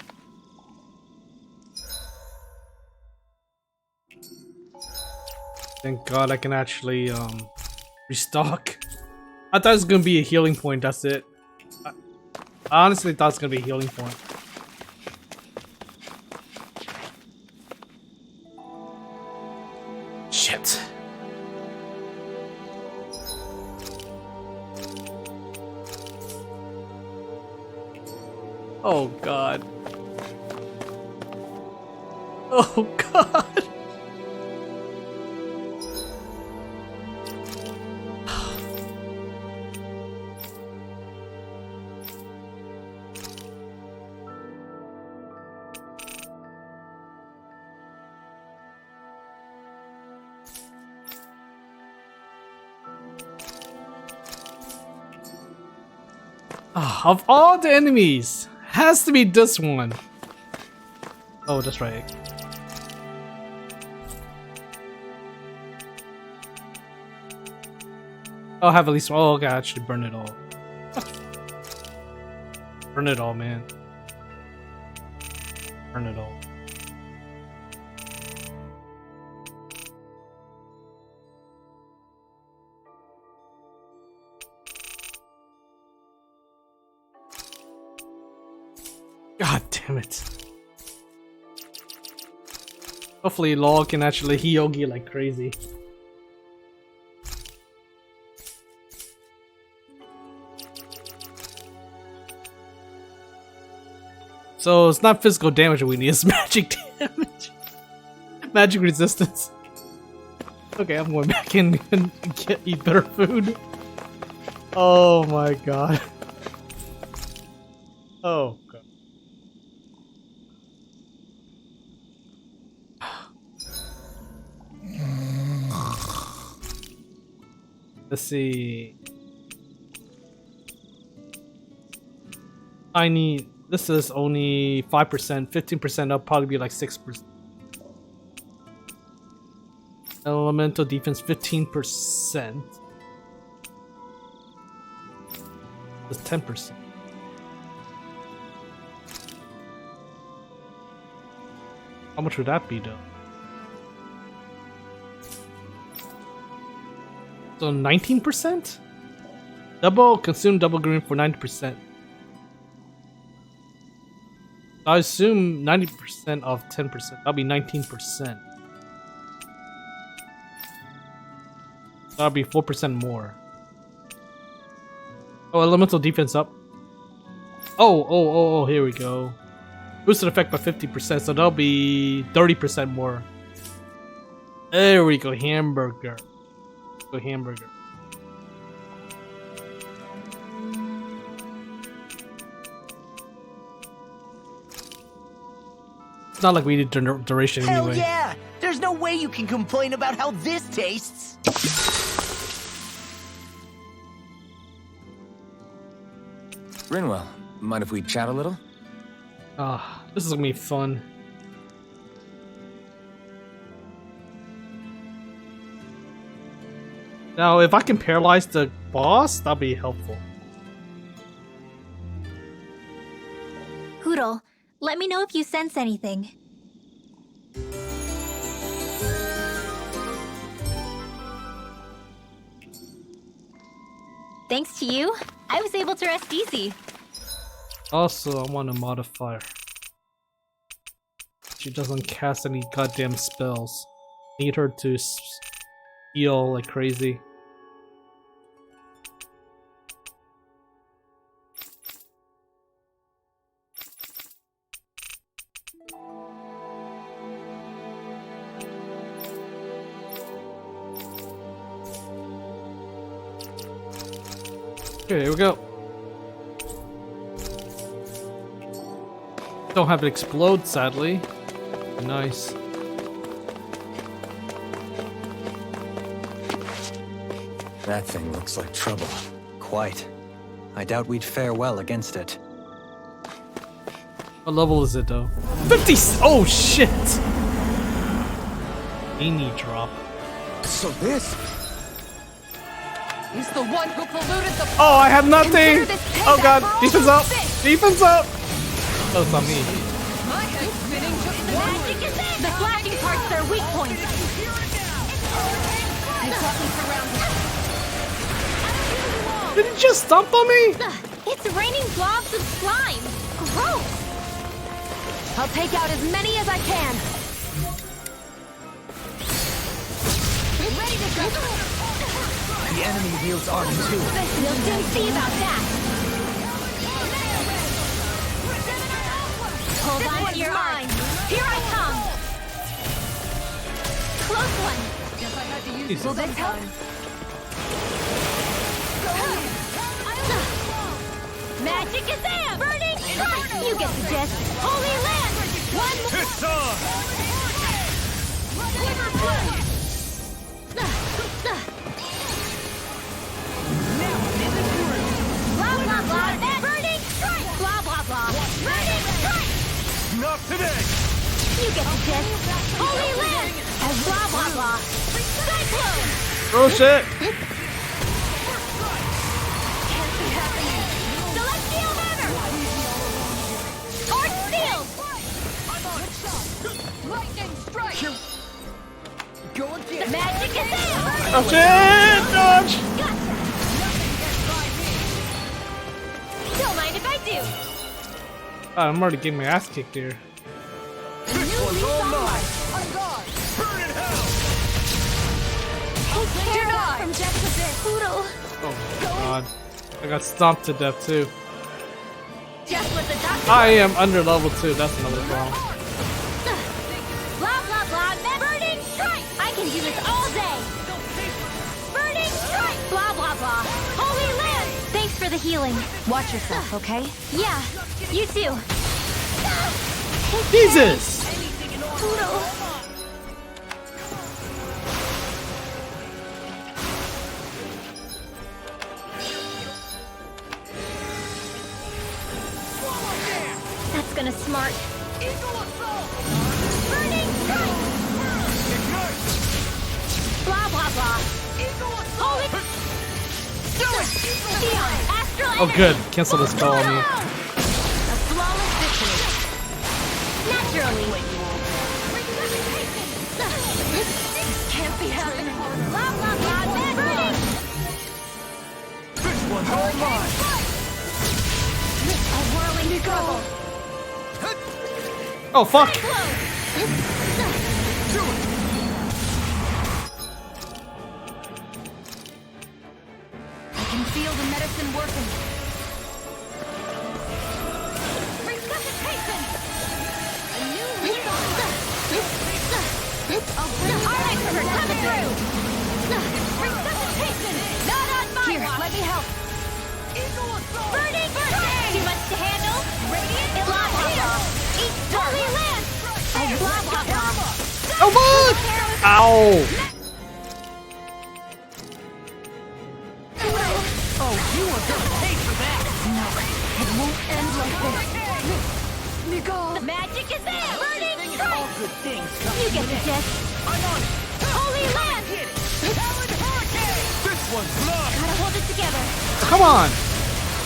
Thank God I can actually restock. I thought it was gonna be a healing point. That's it. I honestly thought it was gonna be a healing point. Shit. Oh God. Oh God. Of all the enemies, has to be this one. Oh, that's right. I'll have at least. Oh, okay, I actually burn it all. Burn it all, man. Burn it all. God damn it. Hopefully Law can actually Hyogi like crazy. So it's not physical damage we need, it's magic damage. Magic resistance. Okay, I'm going back in and eat better food. Oh my god. Oh god. Let's see. tiny. This is only 5%, 15% up, probably be like 6%. Elemental defense 15%. It's 10%. How much would that be though? So 19%? Consume double green for 90%. I assume 90% of 10%. That'll be 19%. That'll be 4% more. Oh, elemental defense up. Oh, here we go. Boosted effect by 50%, so that'll be 30% more. There we go, hamburger. Go hamburger. It's not like we need duration Hell anyway. yeah! There's no way you can complain about how this tastes. Rinwell, mind if we chat a little? Ah, this is gonna be fun. Now, if I can paralyze the boss, that'll be helpful. Hoodle, let me know if you sense anything. Thanks to you, I was able to rest easy. Also, I want a modifier. She doesn't cast any goddamn spells. Need her to heal like crazy. Okay, here we go. Don't have it explode, sadly. Nice. That thing looks like trouble. Quite. I doubt we'd fare well against it. What level is it though? 50! Oh shit! Any drop. So this... He's the one who polluted the... Oh, I have nothing! Consider this Oh god, payback for all defense those up! fish. Defense up! Oh, it's on me. My head's spinning just The magic is in! The flashing part's their weak point. Did it just stomp on me? It's raining blobs of slime. Gross! I'll take out as many as I can. Ready to go! The enemy wields arm too. We'll soon see about that. Hold on to your arms. Here I come. Close one. Guess I had to use Jesus. will this help? Magic is in. Burning strike. You get the gist. Holy land. One more. Blah blah blah. Burning strike. Blah blah blah. Burning strike. Not today! You get the gist. Holy land. And blah blah blah. Cyclone. Oh shit! Celestial hammer. Or steel. Lightning strike! Go again. Magic is in. Oh shit! Dodge! Gotcha. Don't mind if I do. I'm already getting my ass kicked here. This one's all mine! On guard! Burn in hell! Take care not from Death to this. Poodle. Oh my god. I got stomped to death too. Just what the doctor. I am under level 2, that's another problem. Blah blah blah. Burning strike. I can do this all day. Burning strike. Blah blah blah. Holy land. Thanks for the healing. Watch yourself, okay? Yeah. You too. Jesus! Poodle. one is smart. Burning strike! Blah blah blah. Holy. Do it! Shionne, astral Oh, good. Cancel the spell on me. A flawless victory. Naturally. Can't be happening. Blah blah blah. Burning. This one's all mine. A whirling trouble. Oh, fuck. I can feel the medicine working. Resuscitation. A new lead on. Alright, we're coming through. Resuscitation. Not on my Here, watch. let me help. Burning strike! Too much to handle? Radiant blah blah blah! Eat Holy Land! Oh, blah blah blah! Oh, fuck! Ow! Oh, you are gonna pay for that. No, it won't end like this. Nicole! Magic is there! Burning All strike! good things come You to get an the end. gist. I'm on it. Holy Land! Hit it. Talon Hurricane. This one's mine. Gotta hold it together. Come on!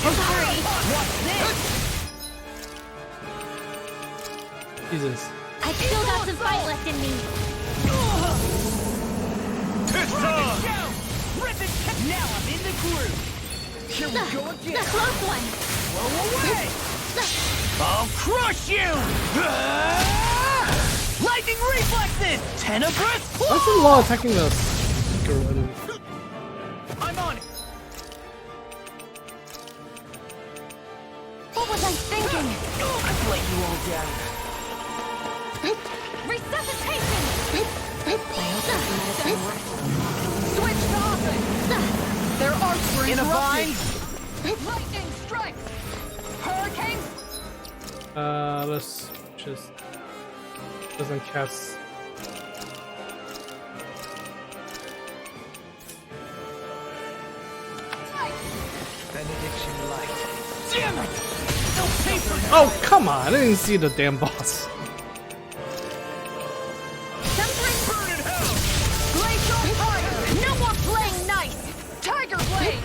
Sorry. What's this? Jesus. I've still got some fight left in me. Kisara. Rip it. Now I'm in the groove. Here we go The again. close one. Blow away. I'll crush you. Lightning reflexes. Tenebrous. Why is the law attacking the girl enemy? I'm on it. What was I thinking? I've let you all down. Resuscitation! Switch to offense! There are In a vine. Lightning strike! Hurricane! Let's just doesn't cast. Benediction light. Damn it! No paper. Oh, come on! I didn't see the damn boss. Sometimes Burn in hell. Glacial fire! no more playing nice! Tiger blade!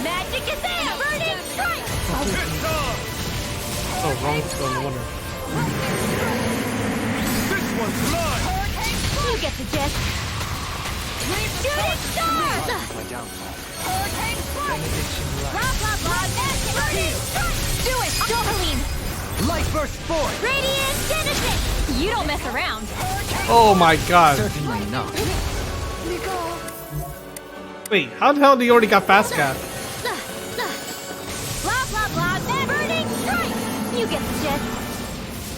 Magic is there! Burning strike! Kisara. Oh, wrong spell, no wonder. This one's mine. You get the gist. Shooting star! Hurricane strike! Blah blah blah! Burning strike! Do it! Dohaline! Light burst forth. Radiant Genesis! You don't mess around. Oh my god. Certainly not. Nicole! Wait, how the hell do you already got fast cat? Blah blah blah! Burning strike! You get the gist.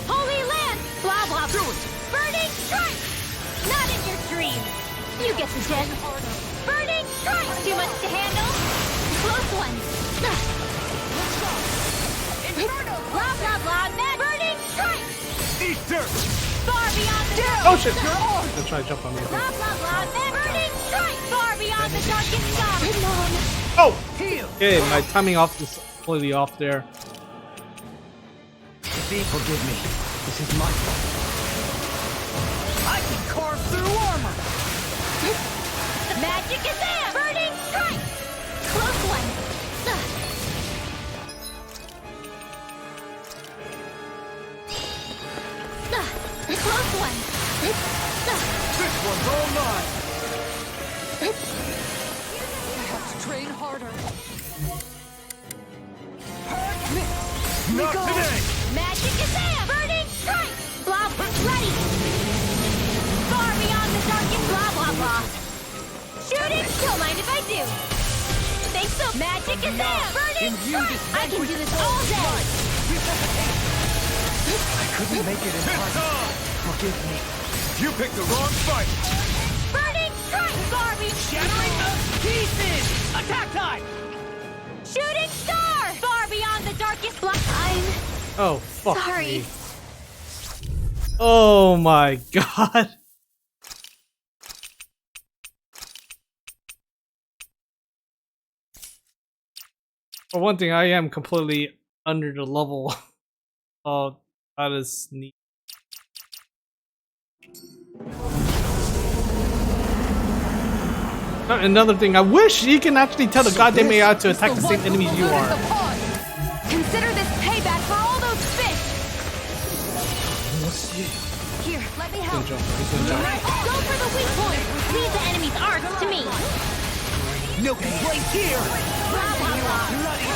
Holy Land! Blah blah blah! Burning strike! Not in your dreams! You get the gist. Burning strike! Too much to handle? Close one! Inferno! Blah blah blah! Burning strike! Easter. Far beyond the Oh shit! They're trying to jump on me. Blah blah blah! Burning strike! Far beyond the darkest sky! Come on! Oh! Heal. Okay, my timing off is completely off there. Forgive me. This is my fault. I can carve through armor. Magic is there! Burning strike! Close one! Close one! This one's all mine. I have to train harder. Not today. Magic is there! Burning strike! Blah blah ready! Far beyond the darkest blah blah blah! Shooting! Don't mind if I do! Thanks so Magic is there! Burning strike! I can do this all day! I couldn't make it in time. Kisara. Forgive me. You picked the wrong fight. Burning strike! Far beyond Shattering the pieces. Attack time. Shooting star! Far beyond the darkest blah. I'm Oh fuck sorry. me. Oh my god. For one thing, I am completely under the level. Oh, that is neat. Another thing, I wish you can actually tell the goddamn AI to attack the same enemies you are. Consider this payback for all those fish! Here, let me help. He's gonna jump. Go for the weak point. Leave the enemy's arcs to me. No place here! Blah, blah, blah.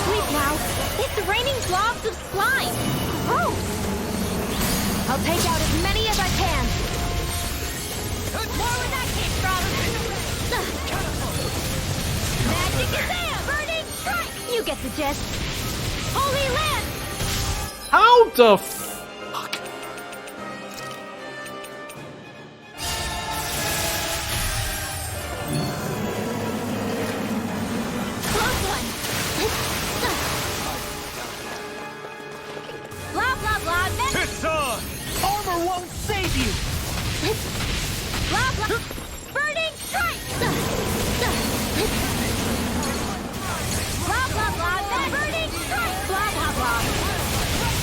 Sleep now. It's raining globs of slime. Gross. I'll take out as many as I can. More with that kick, brother. Magic is there. Burning strike. You get the gist. Holy land. How the fuck? Close one. Blah, blah, blah. Kisara! Armor won't save you! Blah, blah. Burning strike. Blah, blah, blah. Burning strike. Blah, blah, blah.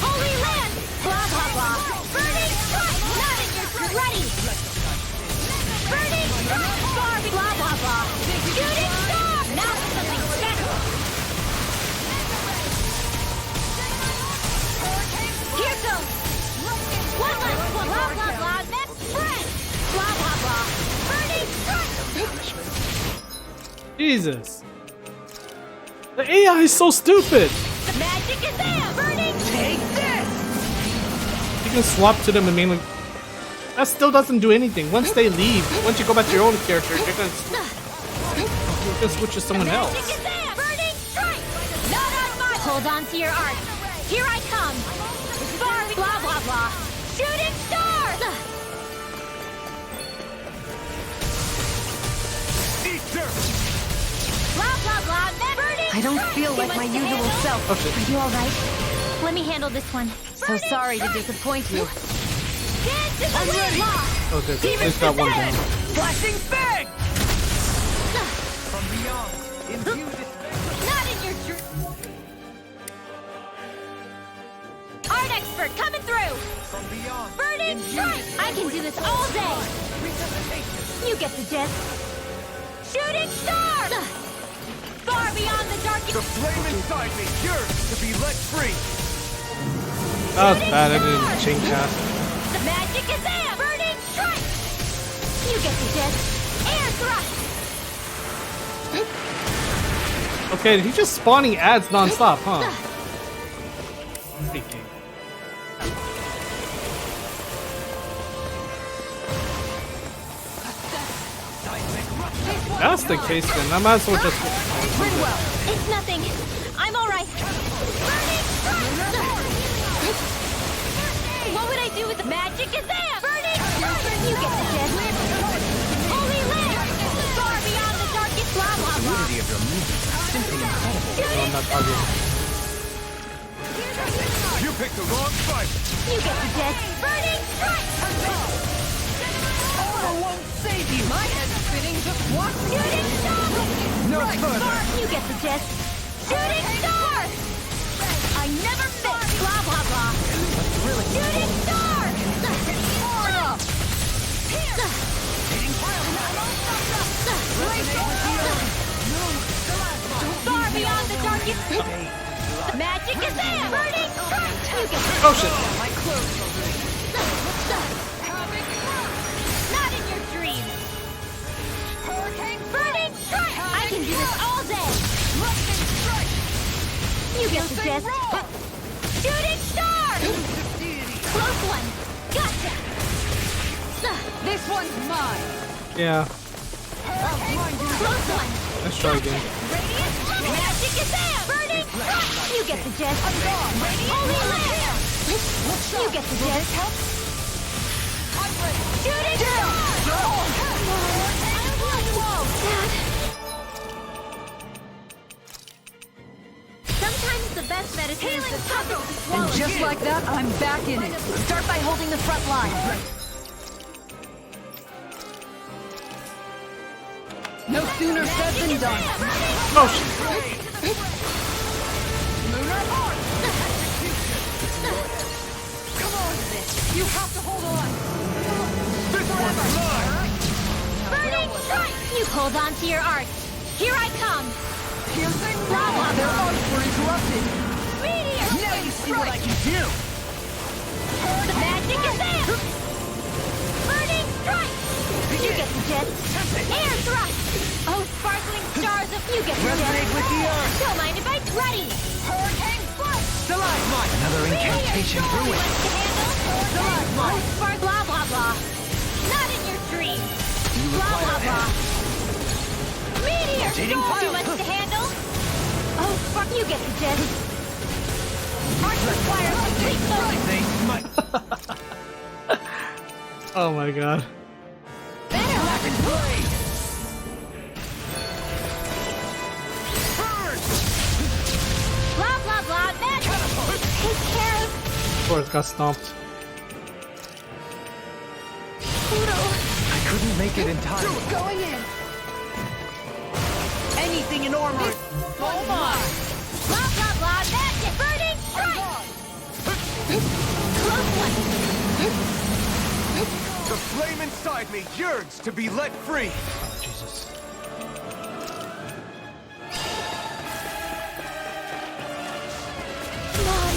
Holy land. Blah, blah, blah. Burning strike. Not in your ready. Burning strike. Barbie. Blah, blah, blah. Shooting star. Now for something special. Here goes. One last one. Blah, blah, blah. Next friend. Blah, blah, blah. Burning strike. Jesus. The AI is so stupid. The magic is there. Burning. Take this! You can swap to them and mainly. That still doesn't do anything. Once they leave, once you go back to your own character, you're gonna switch to someone else. Magic is there. Burning strike. Not on my. Hold on to your arc. Here I come. Barbie. Blah blah blah. Shooting star. Eat dirt! Blah blah blah. Burning. I don't feel like my usual self. Okay. Are you all right? Let me handle this one. So sorry to disappoint you. Dance in the wind. Okay, at least got one down. Flashing bang! From beyond, imbue this Not in your art expert coming through. from beyond. Burning strike. I can do this all day. You get the gist. Shooting star. Far beyond the darkest. The flame inside me yearns to be let free. That was bad. I didn't chain cast. The magic is there! Burning strike! You get the gist. Air thrust! Okay, he's just spawning ads non-stop, huh? Freaking. That's the case then. I might as well just. Rinwell! It's nothing. I'm alright. Burning strike! What would I do with the magic is there? Burning strike! You get the gist. Holy land! Far beyond the darkest blah blah blah. Fluidity of your movements is simply incredible. No, I'm not arguing. You picked the wrong fight. You get the gist. Burning strike! Armor won't save you. My head's spinning. Just watch. Shooting star! No further. You get the gist. Shooting star! I never miss. Blah blah blah. Shooting star! Far beyond the darkest. The magic is there. Burning strike. You get the Oh shit. Not in your dreams. Burning strike. I can do this all day. You get the gist. Shooting star. Close one. Gotcha. This one's mine. Yeah. Close one. Let's try again. Radiant magic is there. Burning strike. You get the gist. Holy land. You get the gist. Shooting star. Whoa, Dad. Sometimes the best medicine is the toughest to swallow. And just like that, I'm back in it. Start by holding the front line. No sooner said than done. Oh shit. this. You have to hold on. Burning strike! You hold on to your art. Here I come. Piercing Lava. Their arts were interrupted. Meteor! Now you see what I can do! The magic is in! Burning strike! You get the gist. Air thrust! Oh, sparkling stars of you get the Resonate gist. with the earth! Don't mind if I'm ready! Hurricane flush! Stalagmite! Another incantation. Meteor Do it. storm to handle. Oh, spark blah blah blah. Not in your dreams. Blah blah blah. Meteor Rotating storm too pile. much to handle. Oh, spark, you get the gist. Arts require complete focus. They smite! Oh my god. Better weapon Blade! Burn! blah blah blah. Magic. Take care of Of course, got stomped. Pluto. I couldn't make it in time. Going in. Anything in armor! Oh my! Blah blah blah. Magic. Burning strike. Close one. The flame inside me yearns to be let free. Jesus. Mom.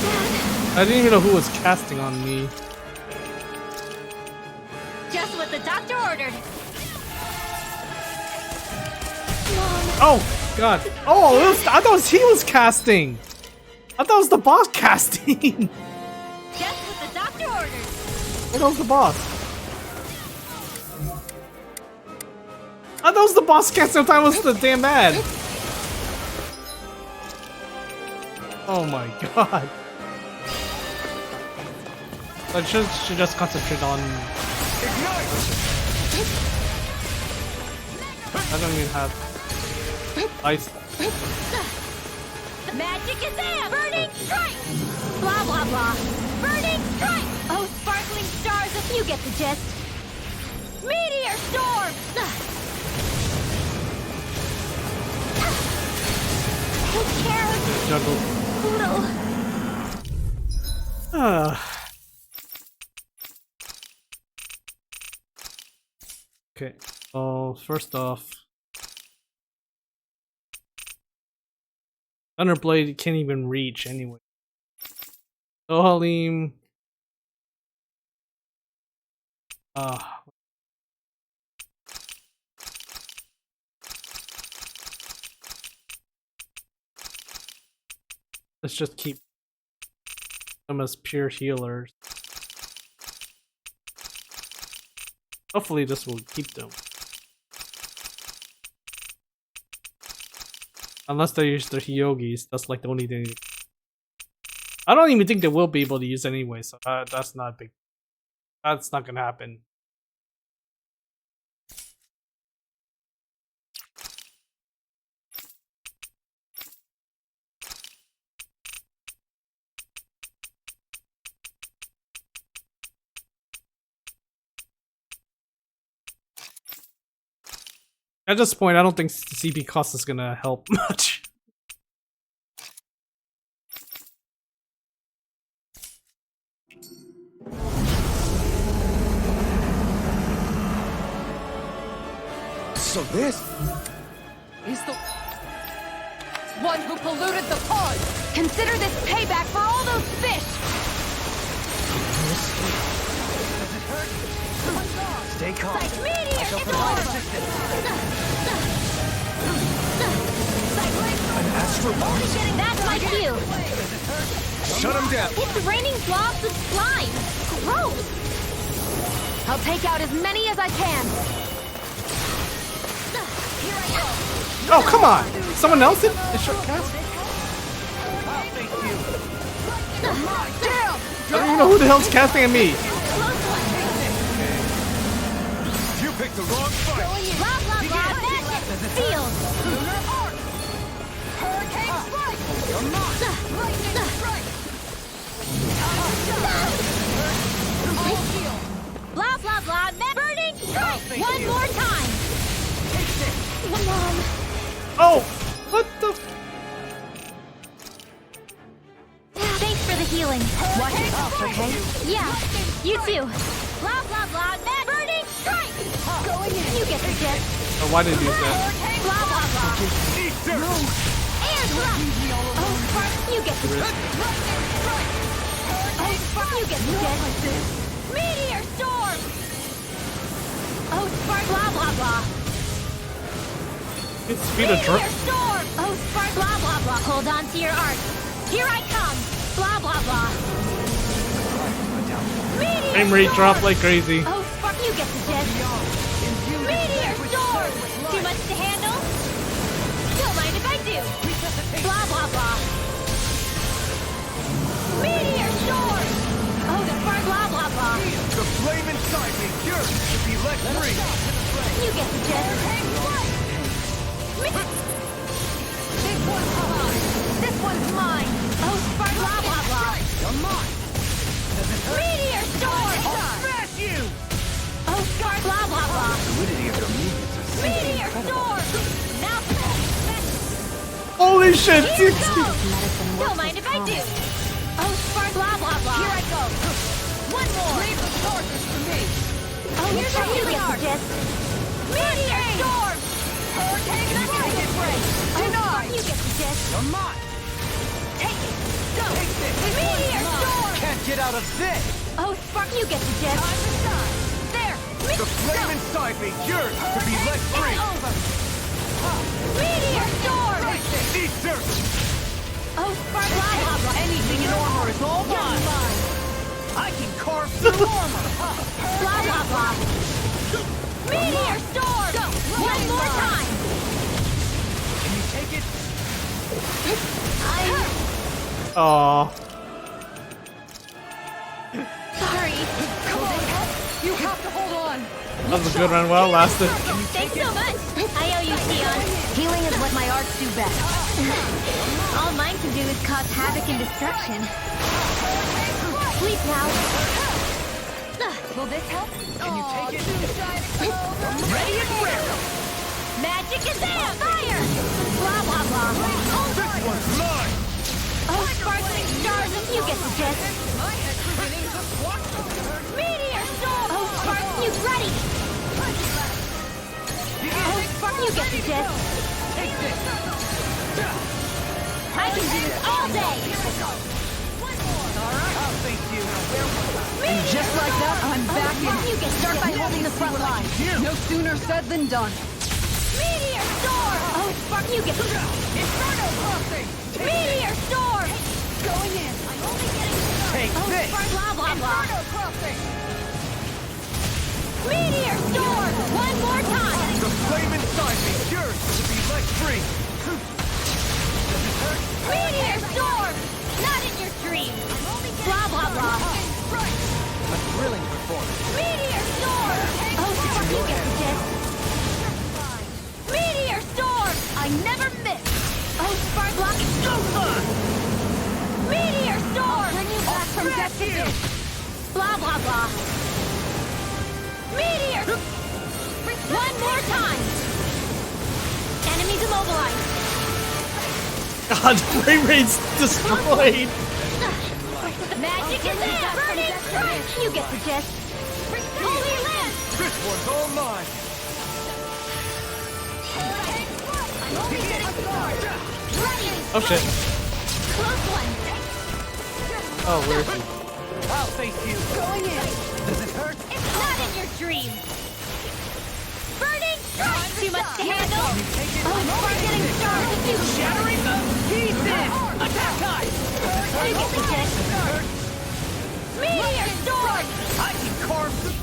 Dad. I didn't even know who was casting on me. Just what the doctor ordered. Mom. Oh god. Oh, I thought he was casting. I thought it was the boss casting. Just what the doctor ordered. I thought it was the boss. I thought it was the boss casting. I thought it was the damn ad. Oh my god. I should just concentrate on. I don't even have ice. Magic is in! Burning strike! Blah blah blah. Burning strike! Oh, sparkling stars, if you get the gist. Meteor storm! Take care of Juggle. Pluto. Okay. So first off, Thunderblade can't even reach anyway. Halim. Let's just keep them as pure healers. Hopefully this will keep them. Unless they use their Hyogis, that's like the only thing. I don't even think they will be able to use anyway, so that's not big. That's not gonna happen. At this point, I don't think CP cost is gonna help much. So this Is the one who polluted the pond. Consider this payback for all those fish. Stay calm. Like meteor! I shall It's provide over! assistance. an astral Only getting that's my cue! Shut him down. It's raining blobs of slime! Gross! I'll take out as many as I can. Here I go! Oh, come on! Someone else did a short cast? Damn! I don't even know who the hell's casting at me. Close one! You picked the wrong fight. Blah blah blah! Magic! Field! Lunar arc. Hurricane strike. Lightning strike. All heal. Blah blah blah! Burning strike! One more time! Mom! Oh! What the f- Thanks for the healing. sparkling. Watch your health, okay? Yeah, you too. Blah, blah, blah. Burning strike! Going in. You get the gist. Oh, why did he use that? Blah, blah, blah. Air thrust! Oh, spark, you get the gist. Oh, spark, you get the gist. Meteor storm! Oh, spark, blah, blah, blah. It's speed of drop. Storm! Oh, spark, blah, blah, blah. Hold on to your art. Here I come! Blah, blah, blah. Meteor Frame rate storm! drop like crazy. Oh, spark, you get the gist. Meteor storm! Too much to handle? Don't mind if I do. Blah, blah, blah. Meteor storm! Oh, spark, blah, blah, blah. The flame inside me yearns to be let free. You get the gist. This one's mine. Oh, spark, blah, blah, blah. You're mine. Meteor storm! I'll smash you. Oh, spark, blah, blah, blah. Fluidity of your movements is Meteor storm! Now, Holy shit! here it goes! Don't mind if I do. Oh, spark, blah, blah, blah. Here I go. One more. Leave the sources to me. Oh, here's your healing art. Meteor storm! Hurricane break. Denied. You get the gist. You're mine. Take it. Go. Take this. Meteor storm! Can't get out of this. Oh, spark, you get the gist. Time to shine. There. the flame inside me yearns to be let free. It's over. Meteor storm! Eat dirt. Oh, spark, blah, blah, blah. Anything in armor is all mine. I can carve through armor. Blah, blah, blah. Meteor storm! Go. One more time. Can you take it? Aww. Sorry. Come on, you have to hold on. That was a good run. Well lasted. Thanks so much. I owe you, Shionne. Healing is what my arts do best. All mine can do is cause havoc and destruction. Sleep now. Will this help? Can you take it? Ready and ready. Magic is there. Fire. Blah, blah, blah. This one's mine. Oh, sparkling stars, if you get the gist. Meteor storm! Oh, Spark, you ready? Oh, Spark, you get the gist. I can do this all day. I'll thank you. And just like that, I'm back Spark, you in. get Start by the holding the front line. No sooner said than done. Meteor storm! Oh, Spark, you get the Inferno crossing. Meteor storm! Going in. I'm only getting started. Take Oh, this. Spark, blah, blah, blah. Inferno crossing. Meteor storm! One more time! The flame inside me yearns to be let free. Meteor storm! Not in your dreams! Blah, blah, blah. A thrilling performance. Meteor storm! Oh, Spark, you get the gist. Meteor storm! I never miss! Oh, Spark, block it! So fun! Meteor storm! Bring you back from death to this! Blah, blah, blah. Meteor! One more time! Enemies immobilized! God, frame rate's destroyed. Magic is there! Burning strike! You get the gist. Holy lance! This one's all mine. I'm only getting started. Ready! Oh shit. Close one! Oh, where is he? I'll face you. Going in! Does it hurt? It's not in your dreams! Burning strike! Too much to handle? Oh, we're getting started! You Shattering the pieces. Attack eye. You get the gist. Meteor storm! I can carve through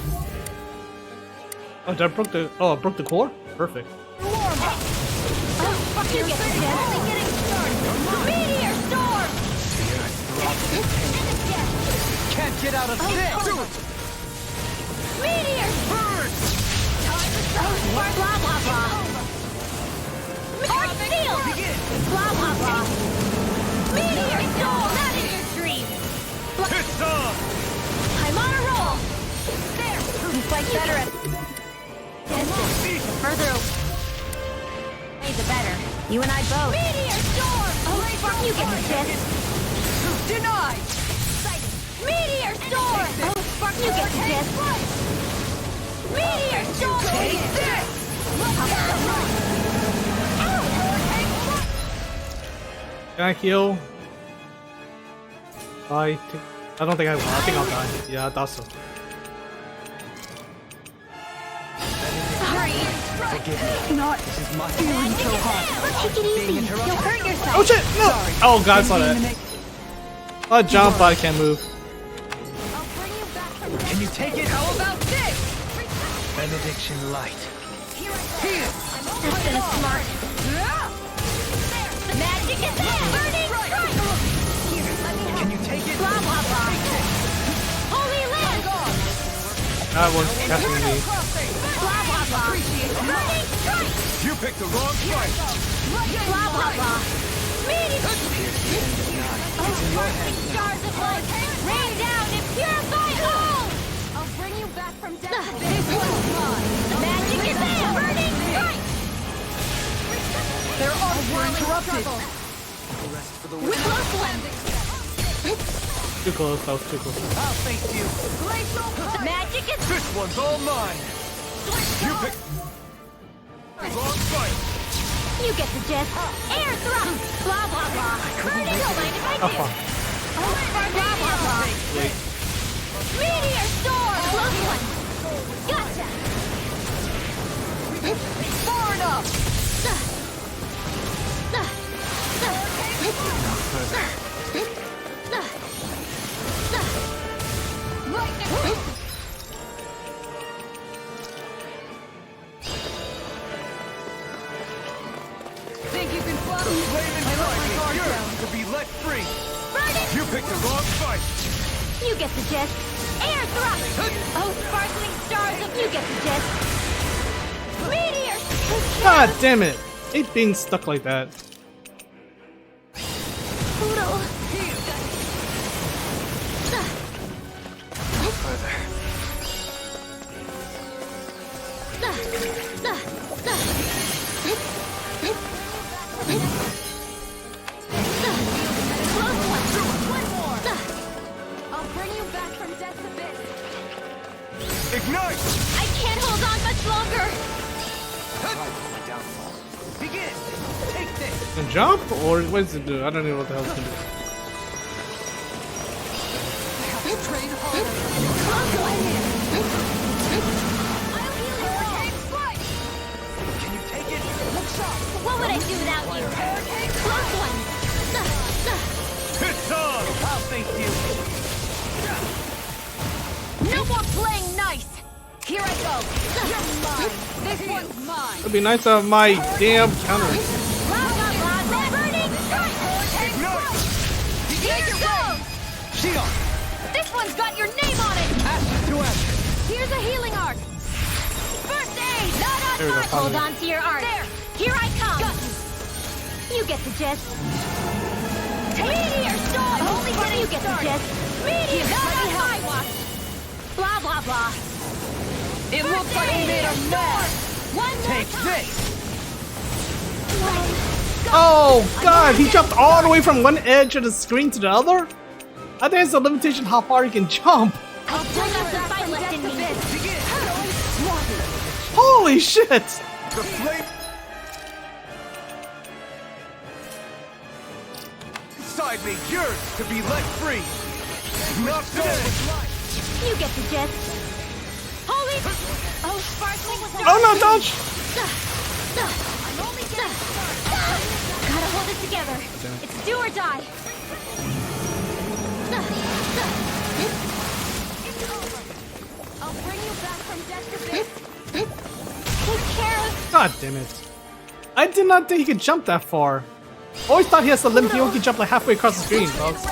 Oh, that broke the. Oh, it broke the core. Perfect. armor. Oh, you get the gist. Only getting started! Meteor storm! Can't get out of this. Meteor! Burn. Oh, blah, blah, blah. Heart steel! Blah, blah, blah. Meteor storm! Not in your dreams! It's on. I'm on a roll! There! You fight better at Further away, the better. you and I both. Meteor storm! Oh, Spark, you get the gist. Denied. Meteor storm! Oh, spark, you get the gist. Meteor storm! Take this! Can I heal? I don't think I will. I think I'll die. Yeah, I thought so. Not feeling so hot. Take it easy. You'll hurt yourself. Oh shit! No! Oh god, I saw that. Oh, jump, but I can't move. I'll bring you back from Can you take it? How about this? Benediction light. That's gonna smart. The magic is there! Burning strike! Can you take it? Blah, blah, blah. Holy land! That was catching me. Blah, blah, blah. Burning strike! You picked the wrong fight. Blah, blah, blah. Meteor! Sparkling stars of light! Rain down and purify all! I'll bring you back from death to this one's mine. The magic is there! Burning strike! Their arms were interrupted. With close one! Too close, that was too close. I'll face you. The magic is This one's all mine. You picked the wrong fight. You get the gist. Air thrust! Blah, blah, blah. Burning, don't mind if I do. Blah, blah, blah. Meteor storm! Close one! Gotcha! Far enough. Think you can fly? Raven strike is yours to be let free. You picked the wrong fight. You get the gist. Air thrust! Oh, sparkling stars of you get the gist. Meteor! God damn it! It being stuck like that. Poodle. Further. I'll bring you back from death's abyss. Ignite. I can't hold on much longer. Begin. Take this. And jump? Or what does it do? I don't know what the hell it's gonna do. Train harder. Can you take it? Look sharp. What would I do without you? Close one. It's on. I'll face you. No more playing nice. Here I go. You're mine. This one's mine. It'd be nice to have my damn counter. Blah, blah, blah. Burning strike. Ignite. Here goes. Shionne. This one's got your name on it. Ashes to ashes. Here's a healing art. First aid. Not on There we go, mine. Hold finally. on to your art. There. Here I come. You get the gist. Meteor storm. Only one you get the gist. Meteor. Not on my watch. Blah, blah, blah. It looks like we made a mess. One more Take time. this. Oh god, he jumped all the way from one edge of the screen to the other? I think it's a limitation how far he can jump. I'll bring out the fight left in me. Begin. Holy shit! The flame. Inside me, yours to be let free. Not today. You get the gist. Holy! Oh, sparkling was Oh no, dodge! I'm only getting started. Gotta hold it together. It's do or die. I'll bring you back from death to this. Take care of. God damn it. I did not think he could jump that far. Always thought he has a limit, he only can jump like halfway across the screen, folks.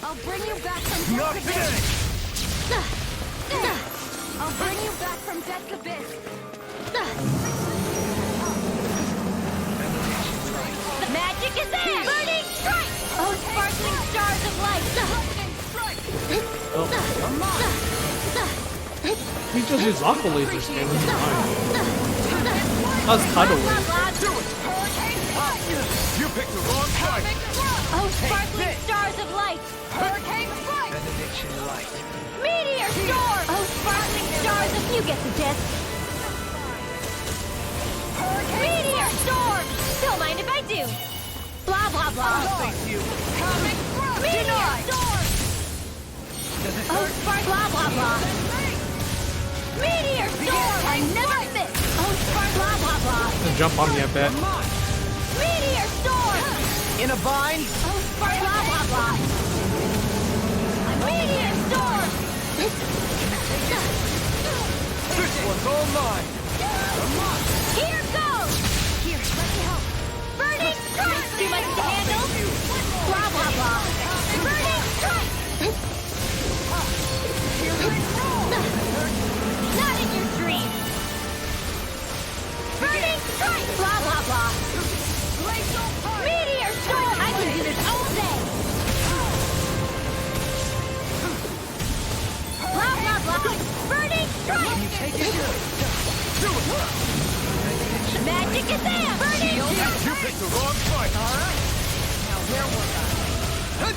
I'll bring you back from Not death today. I'll bring you back from death's abyss. The magic is there! Burning strike! Oh, sparkling stars of light! He just used aqua lasers, man. That's tidal wave. picked the wrong fight. Oh, sparkling stars of light! Hurricane strike! Benediction light. Meteor storm! Oh, sparkling stars of... You get the gist. Meteor storm! Don't mind if I do. Blah, blah, blah. Meteor storm! Oh, spark... Blah, blah, blah. Meteor storm! I never miss! Oh, spark... Blah, blah, blah. Gonna jump on me, I bet. Meteor storm! In a vine. Oh, spark... Blah, blah, blah. Meteor storm! This one's all mine. Here goes! Here, let me help. Burning strike! Too much to handle? Blah, blah, blah. Burning strike! Not in your dreams! Burning strike! Blah, blah, blah. Meteor storm! I can do this all day! Blah, blah, blah. Burning strike! Magic is there! Burning strike! You picked the wrong fight. Now where was I?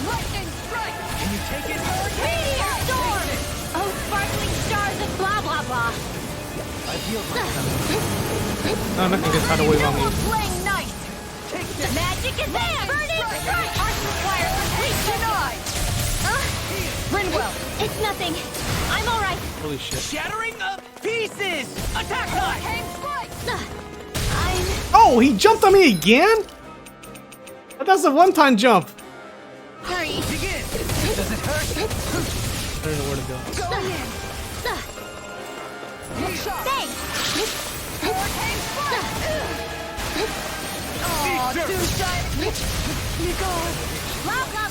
Lightning strike! Can you take it? Meteor storm! Oh, sparkling stars of blah, blah, blah. I feel like No, nothing gets out of the way on me. Playing nice! Magic is there! Burning strike! Arts require complete denied! Rinwell, it's nothing. I'm alright. Holy shit. shattering pieces. Attack time. I'm... Oh, he jumped on me again? That's a one-time jump. Hurry. Begin. Does it hurt? I don't know where to go. Going in. Thanks. Oh, two-sided. Blah, blah.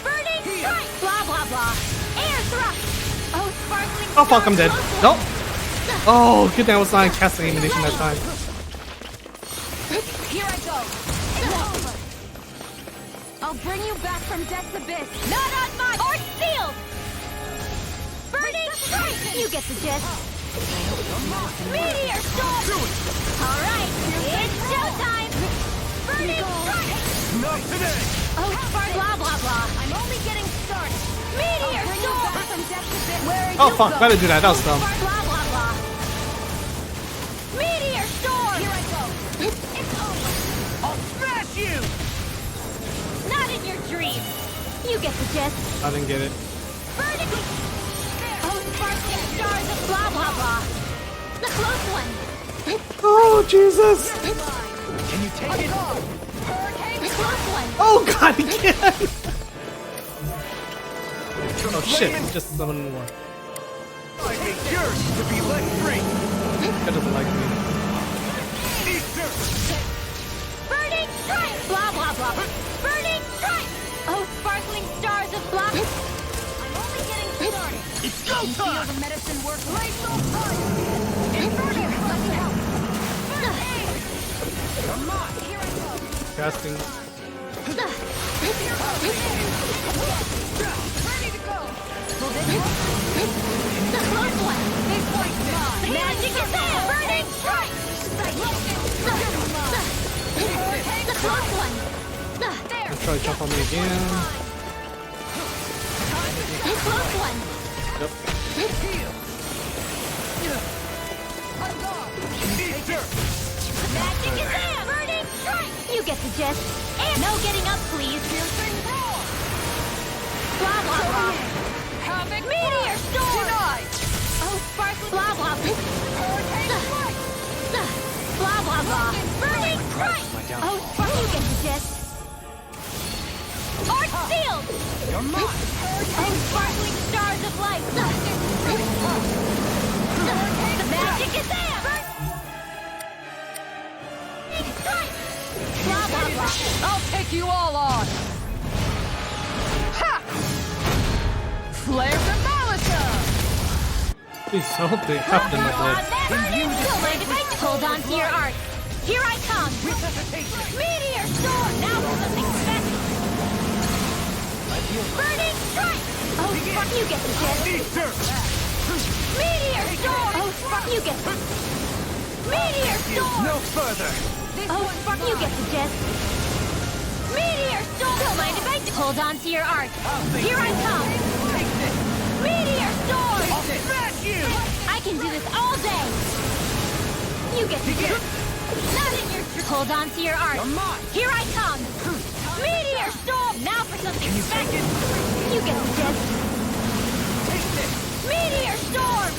Burning strike. Blah, blah, blah. Air thrust. Oh, sparkling Oh fuck, I'm dead. stars. Nope. Oh, good thing I was not casting ammunition that time. Here I go. It's over. I'll bring you back from death's abyss. Not on my... Or sealed. Burning strike. You get the gist. Meteor storm. All right, it's showtime. Burning strike. Not today. Oh, spark. Blah, blah, blah. I'm only getting started. Meteor storm. From death's abyss. Where are Oh you fuck, going? better do that. That was dumb. Spark. Blah, blah, blah. Meteor storm. Here I go. It's over. I'll smash you. Not in your dreams. You get the gist. I didn't get it. Burning. Oh, sparkling stars of blah, blah, blah. The close one. Oh Jesus. Can you take it? The close one. Oh god, again. Oh shit, just summoning more. I hate yours to be let free. That doesn't like me. Easter. Burning strike. Blah, blah, blah. Burning strike. Oh, sparkling stars of blah. I'm only getting started. It's go time. Feel the medicine work. Glacial fire. Inverter. Let me help. Come on. Here I go. Casting. Ready to go. Will this work? The close one. This one's mine. Magic is there. Burning strike. The close one. There. Let's try to jump on me again. The close one. Yep. Easter. Magic is there. Burning strike. You get the gist. And no getting up, please. Piercing roar. Blah, blah, blah. Havoc. Meteor storm. Denied. Oh, sparkling. Blah, blah, blah. Blah, blah, blah. Burning strike. Oh, you get the gist. Art sealed. Come on. Oh, sparkling stars of light. The magic is there. Blah, blah, blah. I'll take you all on! Ha! Flare Demolitor! Please, I hope they have them Don't like that. mind if I hold on to your art. Here I come. Meteor storm. Now for something special. Burning strike. Oh, fuck, you get the gist. Easter. Meteor storm. Oh, fuck, you get the... Meteor storm. No further. Oh, fuck, you get the gist. Meteor storm! Don't mind if I do. Hold on to your art. Here I come! Meteor storm! I'll smash you! I can do this all day! You get to get not in your hold on to your art. You're mine. Here I come! Meteor storm! Now for something special! You get the gist. Take this! Meteor storm!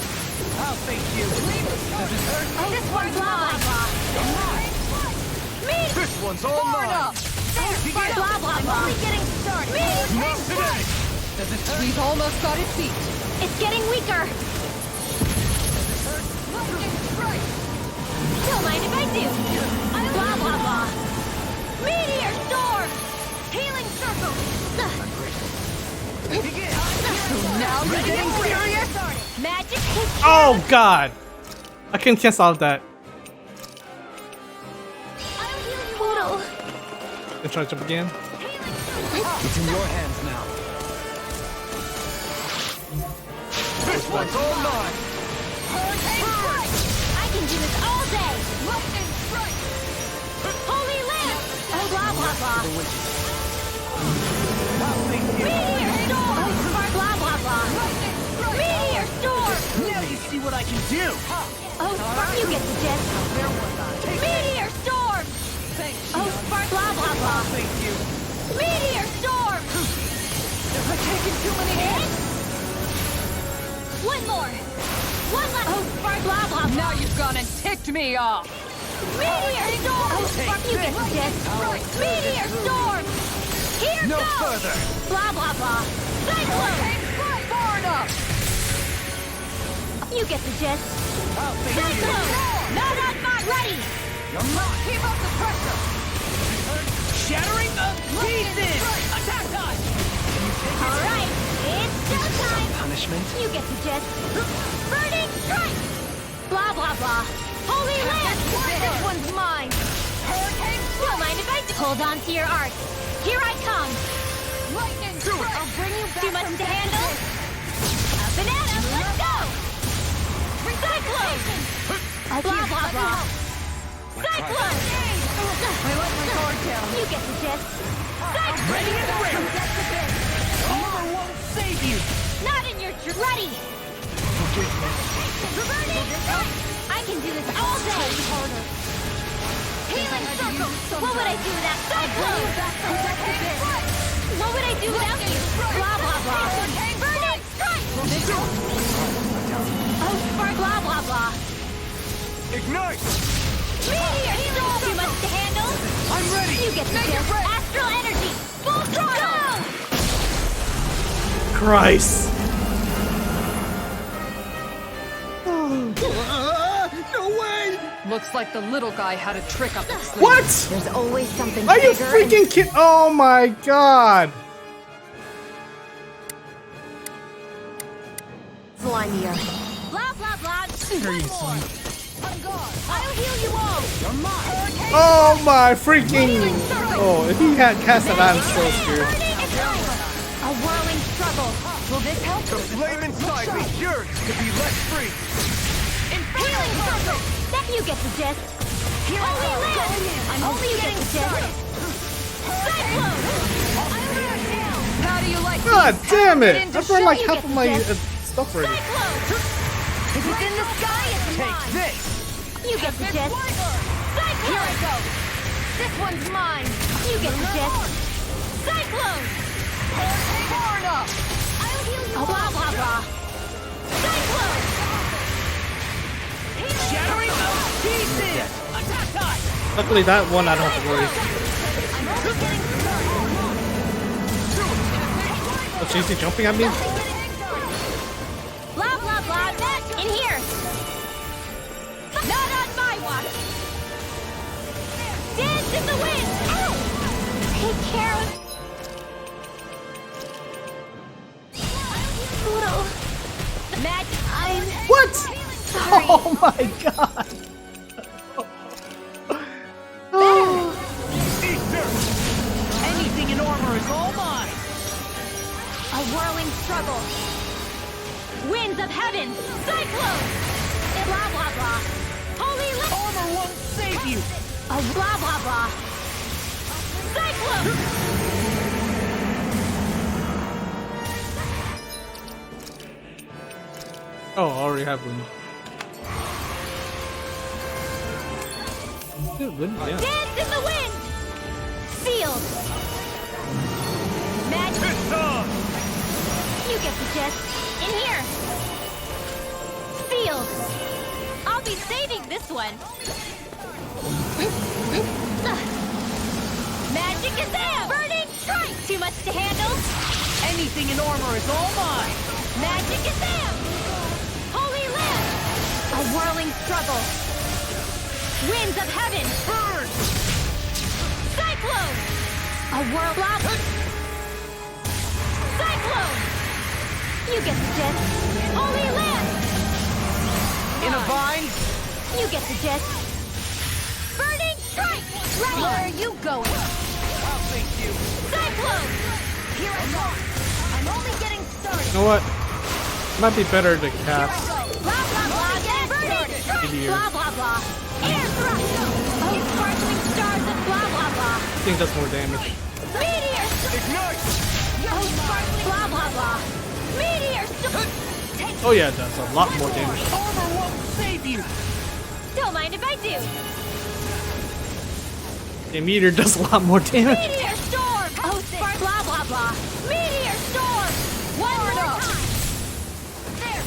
I'll face you. Does this hurt? Oh, this one's blah blah blah. This one's all mine. Blah blah blah. Only getting started. Not today. Does this hurt? We've almost got his feet. It's getting weaker. Don't mind if I do. Blah blah blah. Meteor storm. Healing circle. Now you're getting serious? Magic hit. Oh god! I can't cancel that. Poodle. Gonna try to jump again. It's in your hands now. This one's all mine. I can do this all day. Holy lamp. Blah blah blah. Meteor storm. Blah blah blah. Meteor storm. Now you see what I can do. Oh, Spark, you get the gist. Meteor storm. Oh, Spark, blah blah blah. Thank you. Meteor storm. Have I taken too many hits? One more. One left. Oh, Spark, blah blah blah. Now you've gone and ticked me off. Meteor storm. Oh, Spark, you get the gist. Meteor storm. Here No goes. further. Blah blah blah. Cyclone. Far enough. You get the gist. I'll face you. Cyclone. Not on my ready. You're mine. Keep up the pressure. Shattering the pieces. Attack time. All right. It's showtime. Punishment? You get the gist. Burning strike. Blah blah blah. Holy land. This one's mine. Hurricane. Don't mind if I do. Hold on to your art. Here I come. Lightning. I'll bring you back. Too much to handle? A banana, let's go! Cyclone! Blah, blah, blah. Cyclone! I let my guard down. You get the gist. Cyclone! Ready and ready. Armor won't save you. Not in your ready! Burning strike! I can do this all day! Healing circle! What would I do without Cyclone? What would I do without you? Blah, blah, blah. Burning strike! Oh, Spark, blah, blah, blah. Ignite. Meteor storm! Too much to handle? I'm ready. You get the gist. Astral energy! Full throttle! Christ! No way. Looks like the little guy had a trick up his sleeve. What? There's always something Are you bigger freaking kidding? Oh my god! slimier. Blah, blah, blah. One more. I'm gone. I'll heal you all. You're mine. Oh my freaking! Oh, if he had cast that, I'm so scared. A whirling struggle. Will this help? The flame inside me yearns to be let free. Healing circle. That you get the gist. Holy land. I'm only getting the gist. Cyclone. How do you like God these? damn it! Into I've run like you half get of the my gist. stuff already. Cyclone. If it's in the sky, it's Take mine. this. You get the gist. Cyclone. Here I go. This one's mine. You get the gist. Cyclone. Far enough. I'll heal you. Blah blah blah. Cyclone. Shattering the pieces. Attack time. Luckily, that one I don't have to worry. I'm only getting Oh, she's jumping at me? blah blah blah. In here. Not on my watch. Dance in the wind. Ow! Take care of. Poodle. Magic. What? Sorry. Oh my god! Oh. Eat dirt. Anything in armor is all mine. A whirling struggle. Winds of heaven. Cyclone. Blah blah blah. Holy light. Armor won't save you. A blah blah blah. Cyclone! Oh, I already have wind. Dude, wind, yeah. Dance in the wind! Sealed! Magic! You get the gist. In here! Sealed! I'll be saving this one! Magic is there! Burning strike! Too much to handle? Anything in armor is all mine! Magic is there! Holy Lamp! A whirling struggle! Winds of heaven! Burn! Cyclone! A whirl block! Cyclone! You get the gist! Holy Lamp! In a vine? You get the gist! Burning strike! Right! Where are you going? I'll thank you. Cyclone! Here I go! I'm only getting started! You know what? Might be better to cast. Blah blah blah! Get burning strike! Meteor. Blah blah blah! Air thrust! Oh, sparkling stars of blah blah blah! I think that's more damage. Meteor! Ignite! Oh, sparkling blah blah blah! Meteor! Take Oh yeah, it does a lot more damage. Armor won't save you! Don't mind if I do! A meteor does a lot more damage. Meteor storm! Oh, spark blah blah blah! Meteor storm! One more time! There!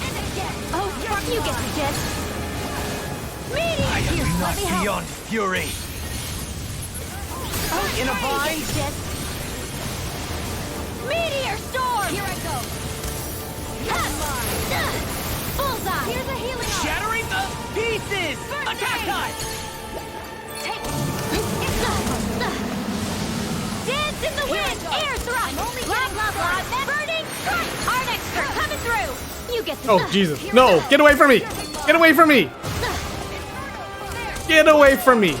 And again! Oh, spark, you get the gist! Meteor! Here, let me help! Beyond fury. Oh, In a spark, you vine? get the gist! Meteor storm! Here I go! Bullseye! Here's a healing arm! Shattering the pieces! Attack time! Take Dance in the wind! Air thrust! Blah blah blah! Burning strike! Art expert coming through! You get the Oh Jesus! No! Get away from me! Get away from me! Get away from me!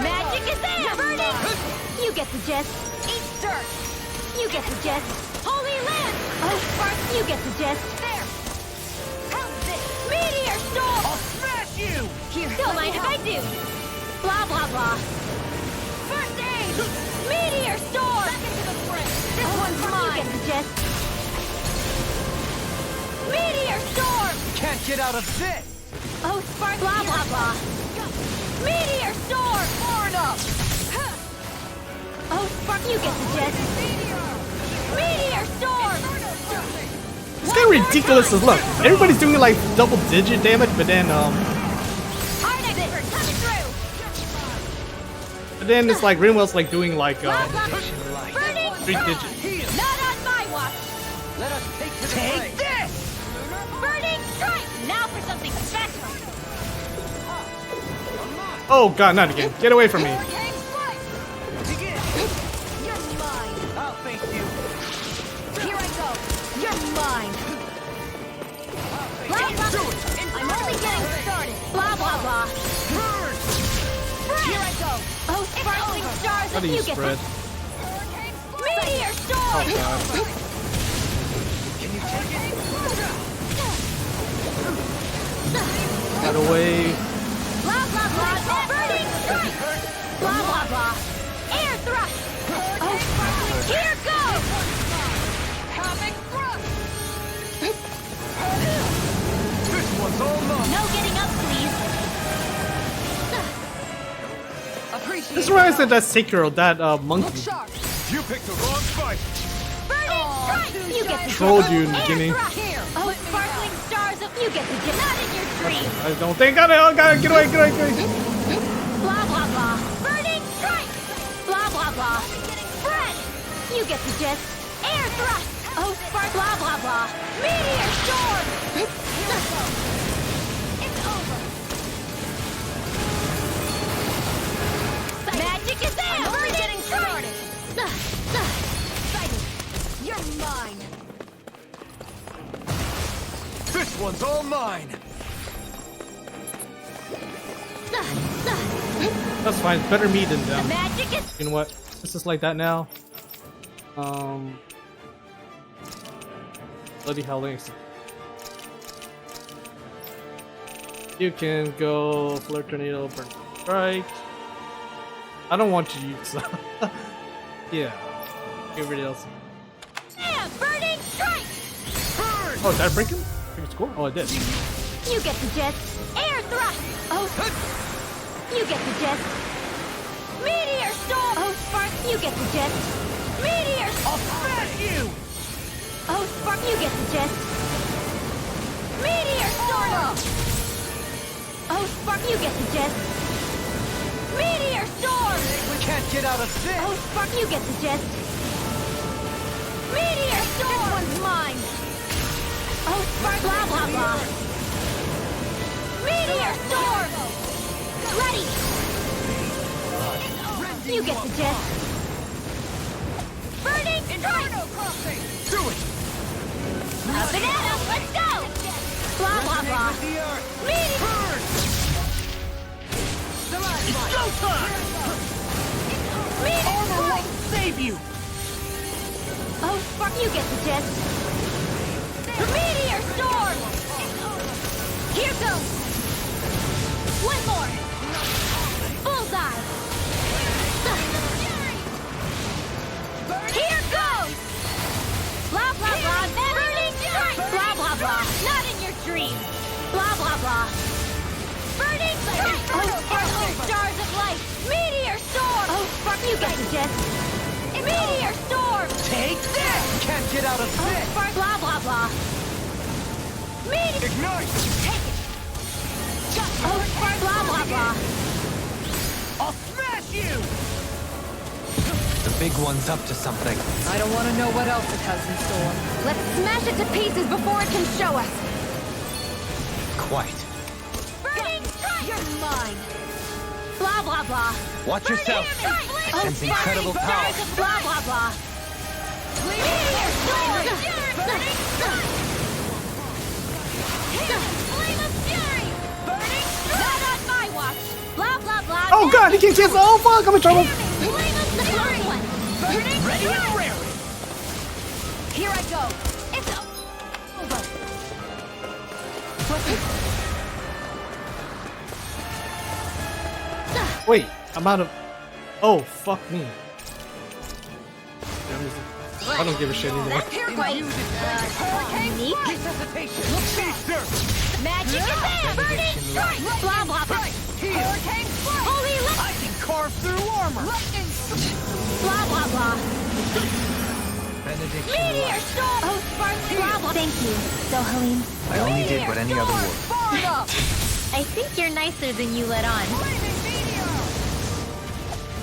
Magic is there! Burning! You get the gist! Eat dirt! You get the gist! Holy Lamp! Oh, sparks! You get the gist! There! How's this? Meteor storm! I'll smash you! Here, don't mind if I do! Blah blah blah! First aid! Meteor storm! Back into the fray! This one's mine! You get the gist! Meteor storm! Can't get out of this! Oh, spark! Blah blah blah! Meteor storm! Far enough! Oh, spark! You get the gist! Meteor storm! It's kind of ridiculous as look. Everybody's doing like double-digit damage, but then Art expert coming through! it's like Rinwell's like doing like Blah blah blah! Burning 3 digits. Not on my watch! Let us take to the fray. This! Burning strike! Now for something special! Oh god, not again! Get away from me! Hurricane strike! Begin! You're mine! I'll thank you. Here I go! You're mine! Blah blah blah! I'm only getting started! Blah blah blah! Burn! Here I go! Oh, sparkling stars How if do you you get spread? Meteor storm! Oh god. Can you take it? Get away. Blah blah blah! Burning strike! Blah blah blah! Air thrust! Oh, here goes! Havoc thrust! This one's all mine! No getting up, please! Appreciate This reminds me of that Sekiro, that monkey. You picked the wrong fight! Burning strike! You get the Trolled you in the Air beginning. thrust. Oh, sparkling stars of you get the not in your dreams! I don't think I know. Get away, get away, get away. Blah blah blah! Burning strike! Blah blah blah! Spread! You get the gist! Air thrust! Oh, spark! Blah blah blah! Meteor storm! Here we go! It's over! Magic is there! I'm only getting started! You're mine! This one's all mine! That's fine. Better me than them. Magic is... You know what? This is like that now. Bloody hell, Links. You can go Flare Tornado, burn. Right. I don't want you to use that. Yeah. Everybody else. Bam! Burning strike! Oh, did I break him? I think it's cool. Oh, I did. You get the gist. Air thrust! Oh, you get the gist. Meteor storm! Oh, Spark, you get the gist. Meteor storm! I'll smash you! Oh, Spark, you get the gist. Meteor storm! Oh, Spark, you get the gist. Meteor storm! We can't get out of this! Oh, Spark, you get the gist. Meteor storm! This one's mine! Oh, Spark, blah, blah, blah. Meteor storm! Ready! You get the gist. Burning strike! Do it! Up and at 'em, let's go! Blah, blah, blah. Meteor! It's go time! Meteor Armor strike! won't save you! Oh, Spark, you get the gist. Meteor storm! Here goes! One more! Bullseye! Here goes! Blah, blah, blah! Burning strike! Blah, blah, blah! Not in your dreams! Blah, blah, blah! Burning strike! Oh, Spark, stars of light! Meteor storm! Oh, Spark, you get the gist. Meteor storm! Take this! Can't get out of Oh, this! Spark, blah, blah, blah! Meteor! Ignite! Take it! Oh, Spark, blah, blah, blah! I'll smash you! The big one's up to something. I don't want to know what else it has in store. Let's smash it to pieces before it can show us. Quite. Burning strike! You're mine! Blah, blah, blah! Watch yourself. Oh, Sense incredible power. Blah, blah, blah! Meteor storm! Burning strike! Flame of fury! Burning strike! Not on my watch! Blah, blah, blah! Oh god, he can't cancel. Oh fuck, I'm in trouble. Flame of fury! Burning Ready and strike! raring! Here I go! It's over! Wait, I'm out of. Oh fuck me. I don't give a shit anymore. That's quite unique. Magic is there! Burning strike! Blah, blah, blah! Hurricane strike! Holy light! I can carve through armor! Blah, blah, blah! Benediction Meteor light. storm! Oh, spark! Blah, blah! Thank you, Dohalim. I only did what any other would. I think you're nicer than you let on.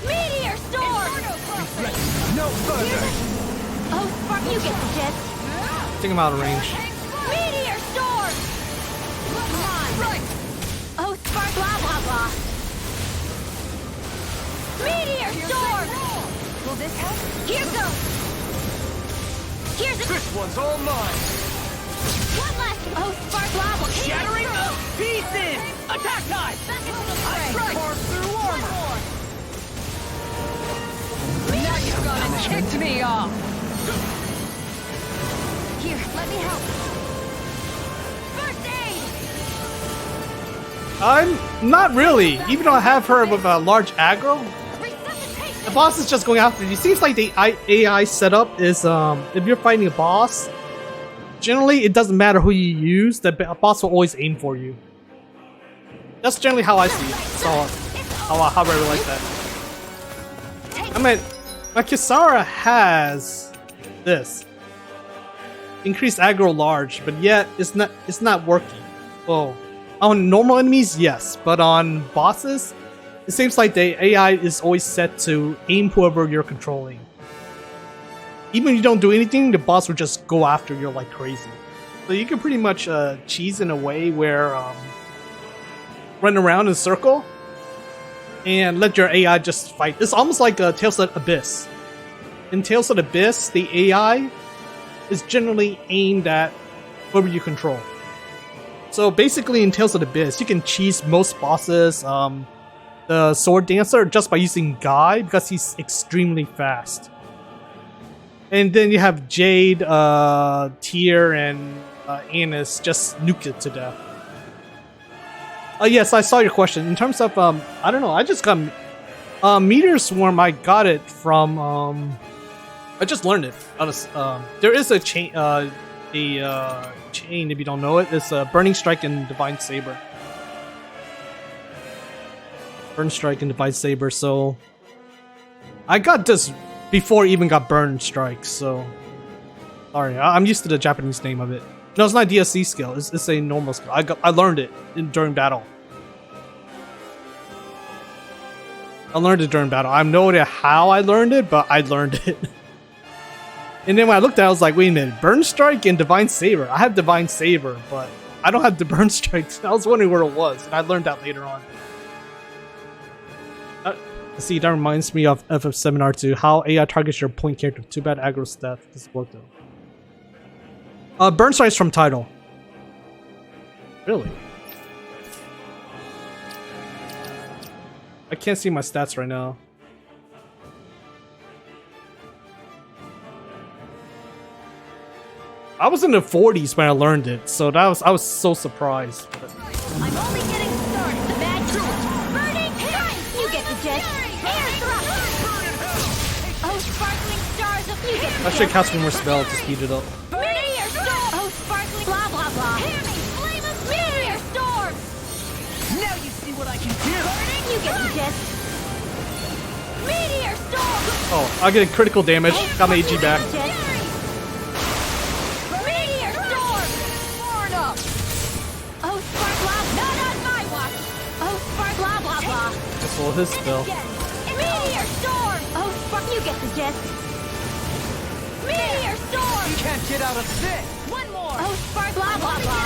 Meteor storm! No further! Oh, Spark, you get the gist. I think I'm out of range. Meteor storm! Come on! Right! Oh, Spark, blah, blah, blah. Meteor storm! Will this help? Here goes! Here's a... This one's all mine! One last... Oh, Spark, blah, blah. Shattering to pieces! Attack time! Back into the I fray. carve through armor! Now you're gonna tick me off! Here, let me help. First aid! I'm not really. Even though I have her with a large aggro, Resuscitation! the boss is just going after you. It seems like the AI setup is if you're fighting a boss, generally it doesn't matter who you use, the boss will always aim for you. That's generally how I see it. So how I really like that. I mean, my Kisara has this increased aggro large, but yet it's not working. Well, on normal enemies, yes, but on bosses, it seems like the AI is always set to aim whoever you're controlling. Even if you don't do anything, the boss will just go after you like crazy. So you can pretty much cheese in a way where run around in a circle and let your AI just fight. It's almost like Tales of the Abyss. In Tales of the Abyss, the AI is generally aimed at whoever you control. So basically in Tales of the Abyss, you can cheese most bosses, the Sword Dancer, just by using Guy, because he's extremely fast. And then you have Jade, Tyr, and Annis just nuke it to death. Yes, I saw your question. In terms of I don't know. I just got Meteor Swarm. I got it from I just learned it. There is a chain. Chain, if you don't know it, it's Burning Strike and Divine Saber. Burn Strike and Divine Saber. So I got this before I even got Burn Strike. So sorry, I'm used to the Japanese name of it. No, it's not DSC skill. It's a normal skill. I learned it during battle. I learned it during battle. I have no idea how I learned it, but I learned it. And then when I looked at it, I was like, wait a minute, Burn Strike and Divine Saber. I have Divine Saber, but I don't have the Burn Strike. I was wondering where it was, and I learned that later on. See, that reminds me of FF7R2, how AI targets your point character. Too bad aggro stat doesn't work though. Burn Strike's from title. Really? I can't see my stats right now. I was in the 40s when I learned it, so I was so surprised. I'm only getting started. The magic burning strike. You get the jet. Air thrust. Oh, sparkling stars of you get the I should cast one more spell to speed it up. Meteor storm. Oh, sparkling blah blah blah. Flame of meteor storm. Now you see what I can do. Burning. You get the jet. Meteor storm. Oh, I get critical damage. Got my AG back. Well, his spell. Meteor storm! Oh, fuck, you get the jet. Meteor storm! You can't get out of this! One more! Oh, spark, blah, blah, blah.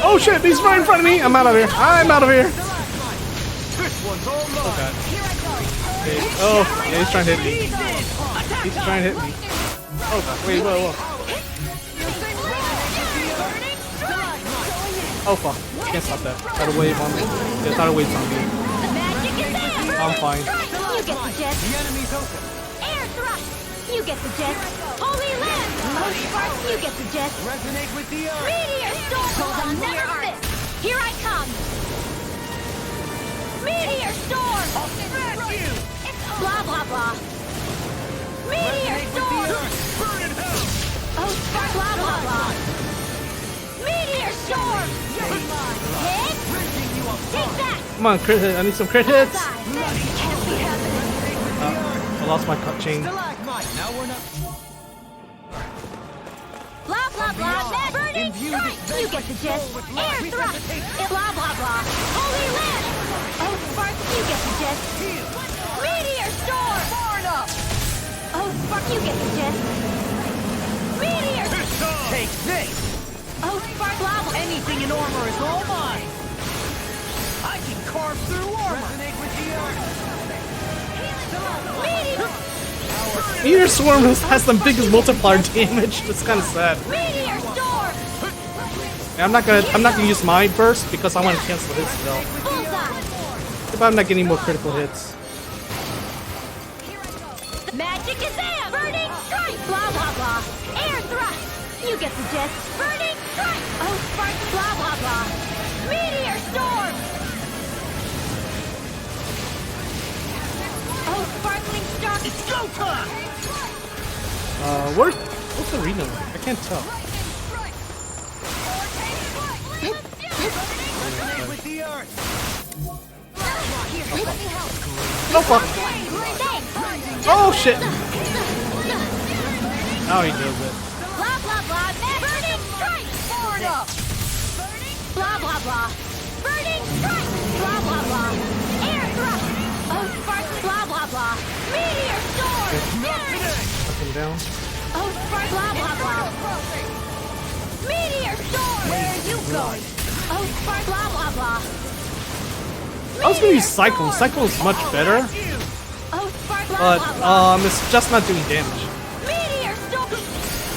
Oh shit, he's right in front of me! I'm out of here. I'm out of here. This one's all mine. Okay. Here I go. Okay. Oh, yeah, he's trying to hit me. He's trying to hit me. Oh, wait, whoa, whoa. Oh fuck. Can't stop that. Got a wave on me. Yeah, got a wave on me. The magic is there! I'm fine. You get the jet. The enemy's open. Air thrust! You get the jet. Holy land! Oh, spark! You get the jet. Resonate with the earth. Meteor storm! I'll never miss! Here I come! Meteor storm! I'll smash you! It's blah blah blah! Meteor Resonate with the storm! earth. Burn in hell. Oh, spark! Blah blah blah! Meteor storm! Hit! Take that! Come on, crit hit. I need some crit hits. Can't be happening. I lost my cut chain. Stalagmite. Now we're not. Blah blah blah! Burning strike! You get the jet. Air thrust! Blah blah blah! Holy land! Oh, spark! You get the jet. Meteor storm! Far enough! Oh, spark! You get the jet. Meteor! Take this! Oh, spark! Blah blah! Anything in armor is all mine! I can carve through armor! Resonate with the earth! Meteor Swarm has the biggest multiplier damage. That's kind of sad. Meteor storm! Yeah, I'm not gonna use mine first because I want to cancel his spell. Bullseye! If I'm not getting more critical hits. Magic is there! Burning strike! Blah blah blah! Air thrust! You get the jet! Burning strike! Oh, spark! Blah blah blah! Meteor storm! Oh, sparkling star! It's go time! What's the arena like? I can't tell. Resonate with the earth! Oh fuck! Oh shit! Now he does it. Blah blah blah! Burning strike! Far enough! Blah blah blah! Burning strike! Blah blah blah! Air thrust! Oh, sparkling! Blah blah blah! Meteor storm! Up and down. Oh, spark! Blah blah blah! Meteor storm! Where you going? Oh, spark! Blah blah blah! I was gonna use Cyclone. Cyclone's much better, Oh, spark! Blah but blah blah! it's just not doing damage. Meteor storm!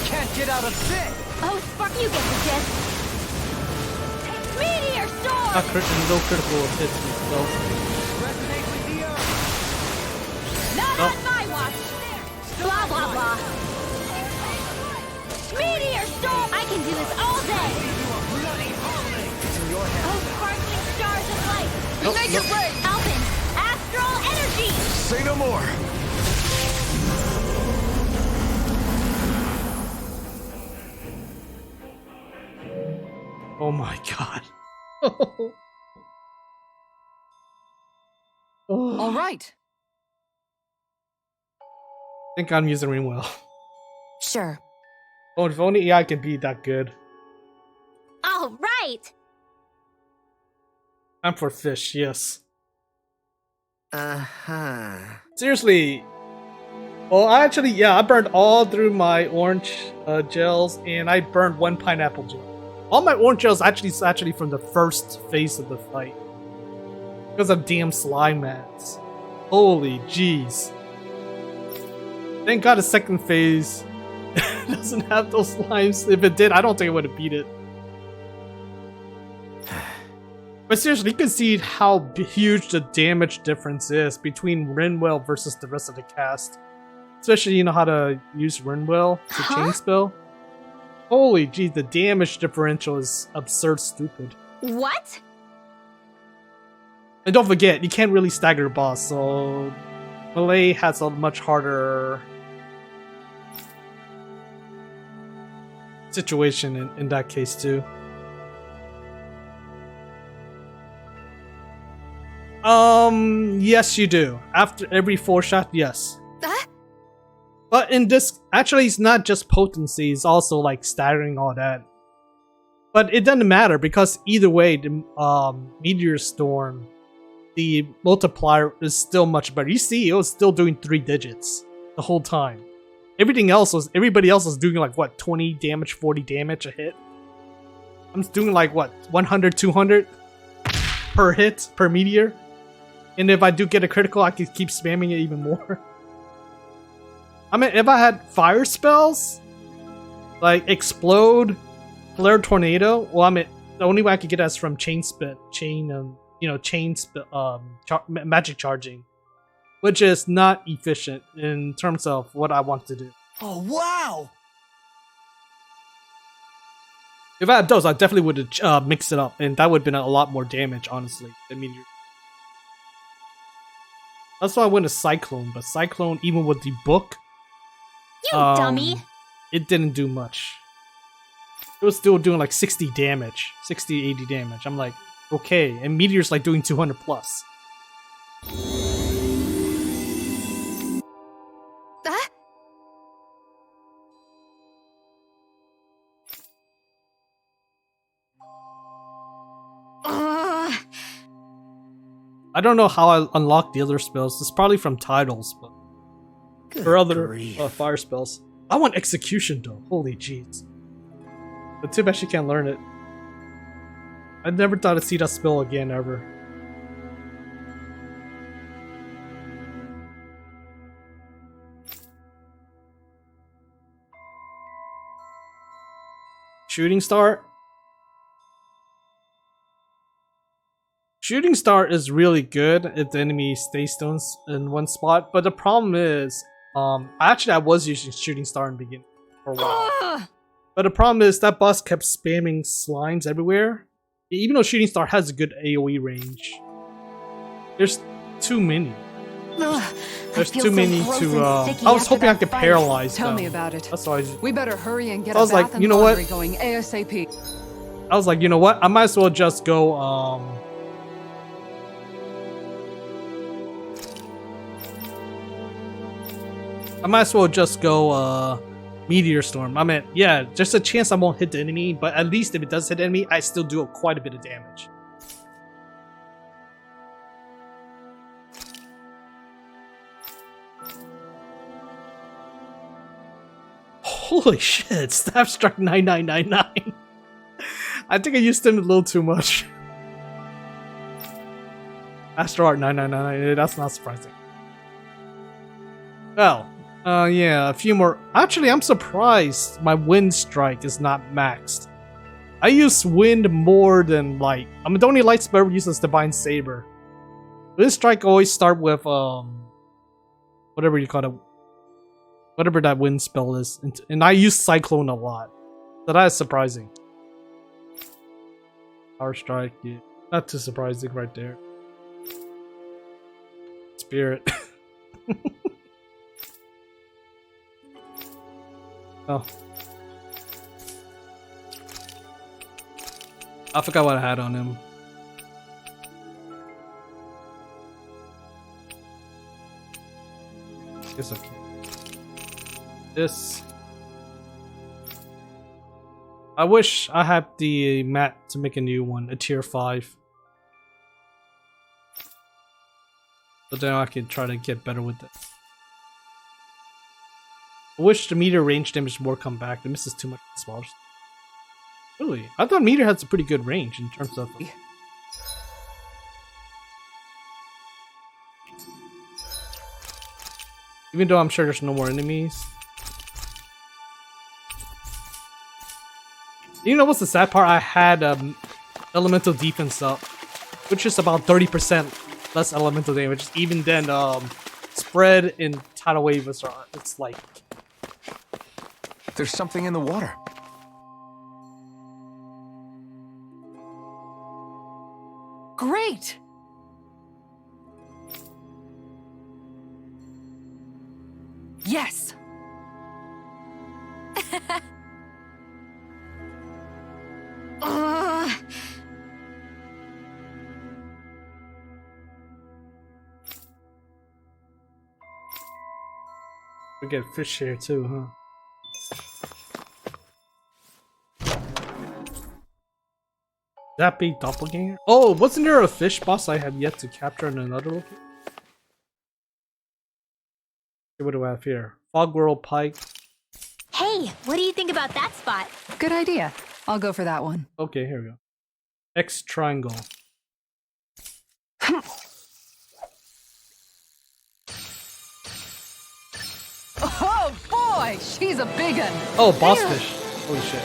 Can't get out of this! Oh, spark! You get the jet! Meteor storm! Not no critical hits though. Resonate with the earth! Not Nope. on my watch! Blah blah blah! Meteor storm! I can do this all day! Make it rain! Alpin, astral energy! Say no more. Oh my god. Oh. All right. I think I'm using Rinwell. Sure. Oh, if only AI can be that good. All right! I'm for fish, yes. Uh-huh. Seriously. Well, actually, I burned all through my orange gels, and I burned one pineapple gel. All my orange gels actually from the first phase of the fight. Because of damn slime mats. Holy jeez. Thank god the second phase doesn't have those slimes. If it did, I don't think it would have beat it. But seriously, you can see how huge the damage difference is between Rinwell versus the rest of the cast. Especially, you know how to use Rinwell to chain spell. Holy geez, the damage differential is absurd stupid. What? And don't forget, you can't really stagger the boss, so Melee has a much harder situation in that case too. Yes you do. After every 4 shot, yes. But in this, actually it's not just potency, it's also like staggering all that. But it doesn't matter because either way, the Meteor Storm, the multiplier is still much better. You see, it was still doing 3 digits the whole time. Everybody else was doing like what, 20 damage, 40 damage a hit. I'm doing like what, 100, 200 per hit, per meteor. And if I do get a critical, I can keep spamming it even more. I mean, if I had fire spells, like Explode, Flare Tornado, well, I mean, the only way I could get that is from magic charging, which is not efficient in terms of what I want to do. Oh, wow! If I had those, I definitely would have mixed it up, and that would have been a lot more damage, honestly. I mean, that's why I went to Cyclone, but Cyclone, even with the book, You dummy! it didn't do much. It was still doing like 60 damage, 60, 80 damage. I'm like, okay, and Meteor's like doing 200 plus. I don't know how I unlocked the other spells. It's probably from titles, but or other fire spells. I want Execution though. Holy jeez. But too bad she can't learn it. I never thought I'd see that spell again ever. Shooting Star? Shooting Star is really good if the enemy stays still in one spot, but the problem is, actually I was using Shooting Star in the beginning for a while. But the problem is that boss kept spamming slimes everywhere. Even though Shooting Star has a good AoE range, there's too many. There's too many to. I was hoping I could paralyze them. Tell me about it. That's why We better hurry and get I was a bath like, and you know what? laundry going ASAP. I was like, you know what? I might as well just go. I might as well just go Meteor Storm. I mean, yeah, there's a chance I won't hit the enemy, but at least if it does hit the enemy, I still do quite a bit of damage. Holy shit, Staff Struck 9999. I think I used him a little too much. Astro Art 9999, that's not surprising. Well, yeah, a few more. Actually, I'm surprised my Wind Strike is not maxed. I use Wind more than Light. I mean, the only Light spell I use is Divine Saber. Wind Strike always start with, whatever you call it. Whatever that Wind spell is. And I use Cyclone a lot. So that is surprising. Power Strike, yeah. Not too surprising right there. spirit. Oh. I forgot what I had on him. It's okay. This. I wish I had the mat to make a new one, a tier 5. But then I can try to get better with it. I wish the meter range damage more come back. The miss is too much small. Really? I thought meter had some pretty good range in terms of. Even though I'm sure there's no more enemies. You know what's the sad part? I had elemental defense up, which is about 30% less elemental damage. Even then, spread in tidal waves are it's like. There's something in the water. Great! Yes! We get fish here too, huh? That big doppelganger? Oh, wasn't there a fish boss I had yet to capture in another location? What do I have here? Fog World Pike. Hey, what do you think about that spot? Good idea. I'll go for that one. Okay, here we go. X triangle. Oh boy, she's a big one. Oh, boss fish. Holy shit.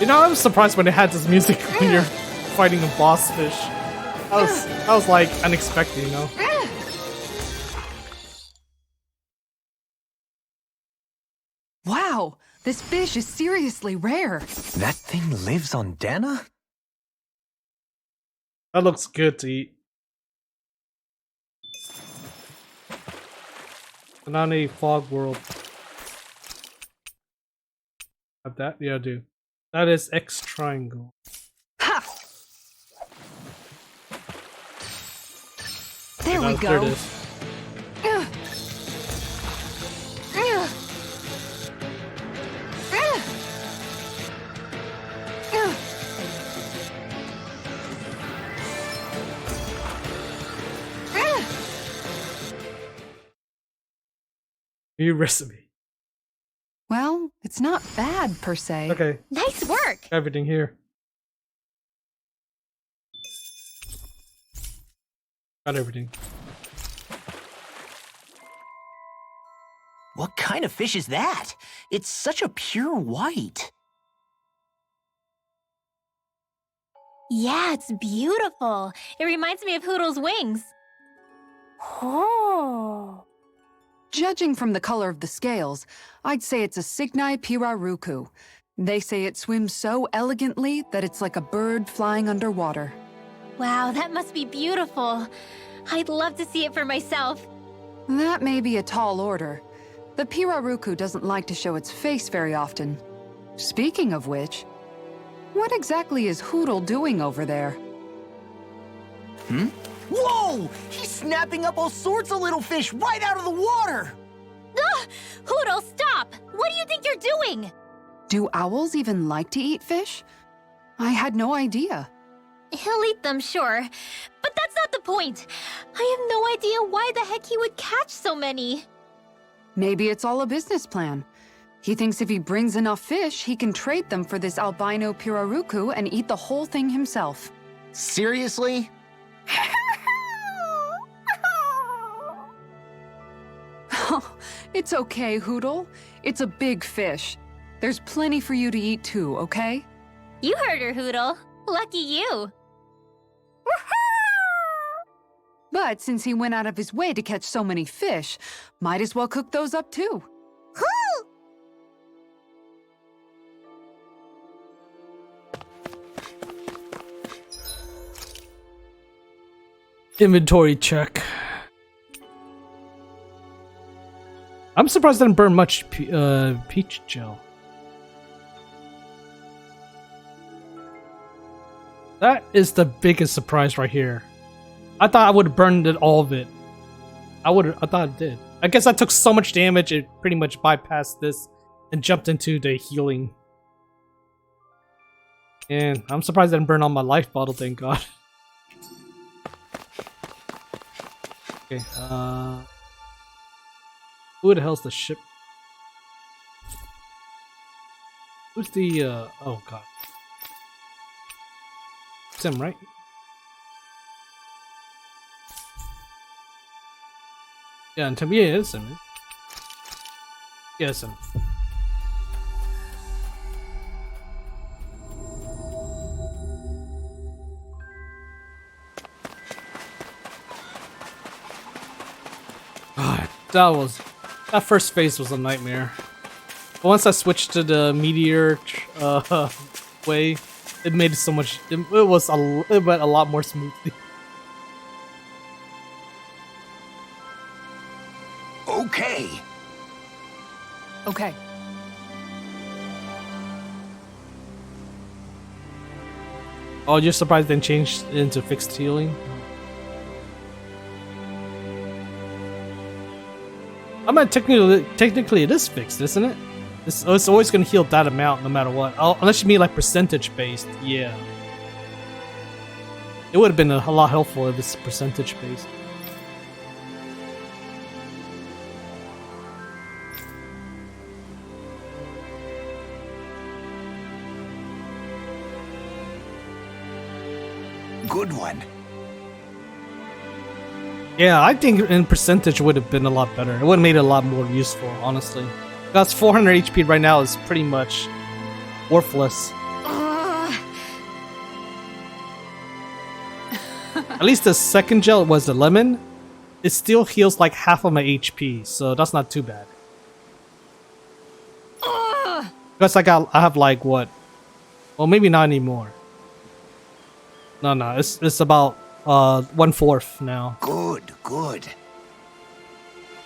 You know, I was surprised when they had this music when you're fighting a boss fish. That was like unexpected, you know? Wow, this fish is seriously rare. That thing lives on Dana? That looks good to eat. Banana Fog World. Have that? Yeah, I do. That is X triangle. Ha! There Okay, we now, go. there it is. New recipe. Well, it's not bad per se. Okay, Nice work! everything here. Got everything. What kind of fish is that? It's such a pure white. Yeah, it's beautiful. It reminds me of Hoodle's wings. Oh. Judging from the color of the scales, I'd say it's a Signai Piraruku. They say it swims so elegantly that it's like a bird flying underwater. Wow, that must be beautiful. I'd love to see it for myself. That may be a tall order. The Piraruku doesn't like to show its face very often. Speaking of which, what exactly is Hoodle doing over there? Whoa! He's snapping up all sorts of little fish right out of the water! Ugh! Hoodle, stop! What do you think you're doing? Do owls even like to eat fish? I had no idea. He'll eat them, sure. But that's not the point. I have no idea why the heck he would catch so many. Maybe it's all a business plan. He thinks if he brings enough fish, he can trade them for this albino Piraruku and eat the whole thing himself. Seriously? It's okay, Hoodle. It's a big fish. There's plenty for you to eat too, okay? You heard her, Hoodle. Lucky you. But since he went out of his way to catch so many fish, might as well cook those up too. Inventory check. I'm surprised I didn't burn much peach gel. That is the biggest surprise right here. I thought I would have burned all of it. I thought I did. I guess I took so much damage it pretty much bypassed this and jumped into the healing. And I'm surprised I didn't burn all my life bottle, thank god. Okay, who the hell's the ship? Who's the, oh god. It's him, right? Yeah, and to me it is him. Yeah, it's him. God, that first phase was a nightmare. But once I switched to the meteor way, it made it so much. It went a lot more smoothly. Okay. Okay. Oh, you're surprised they didn't change into fixed healing? I mean, technically it is fixed, isn't it? It's always going to heal that amount no matter what. Unless you mean like percentage based, yeah. It would have been a lot helpful if it's percentage based. Good one. Yeah, I think in percentage would have been a lot better. It would have made it a lot more useful, honestly. Because 400 HP right now is pretty much worthless. At least the second gel was the lemon. It still heals like half of my HP, so that's not too bad. Because I have like what? Well, maybe not anymore. No, it's about 1/4 now. Good.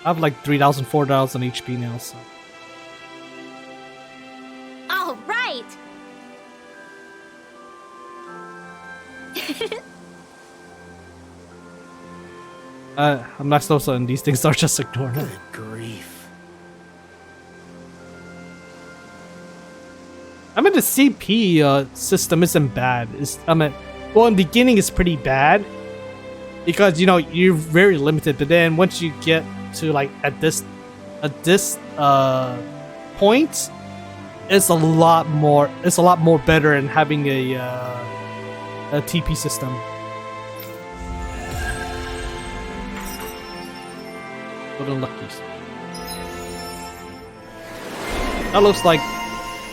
I have like 3,000, 4,000 HP now, so. All right. I'm not so certain these things are just ignoring it. Good grief. I mean, the CP system isn't bad. Well, in the beginning it's pretty bad because you're very limited. But then once you get to like at this point, it's a lot more better in having a TP system. Golden Luckies. That looks like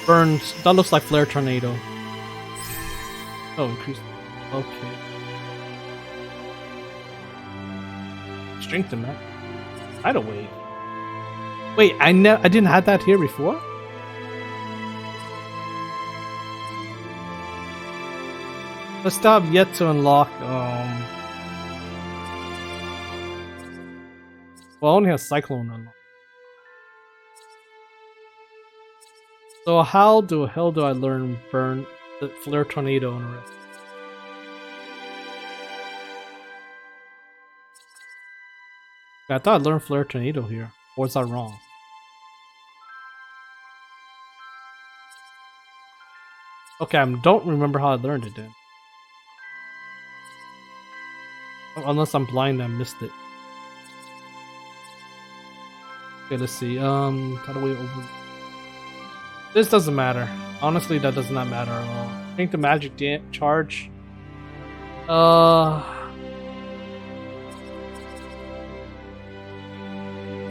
burns. That looks like Flare Tornado. Oh, increased. Okay. Strengthen that. Tidal Wave. Wait, I didn't have that here before? I still have yet to unlock, well, I only have Cyclone unlocked. So how the hell do I learn burn the Flare Tornado on the rest? I thought I learned Flare Tornado here. Or is that wrong? Okay, I don't remember how I learned it then. Unless I'm blind and missed it. Okay, let's see. How do we open? This doesn't matter. Honestly, that does not matter at all. I think the magic charge.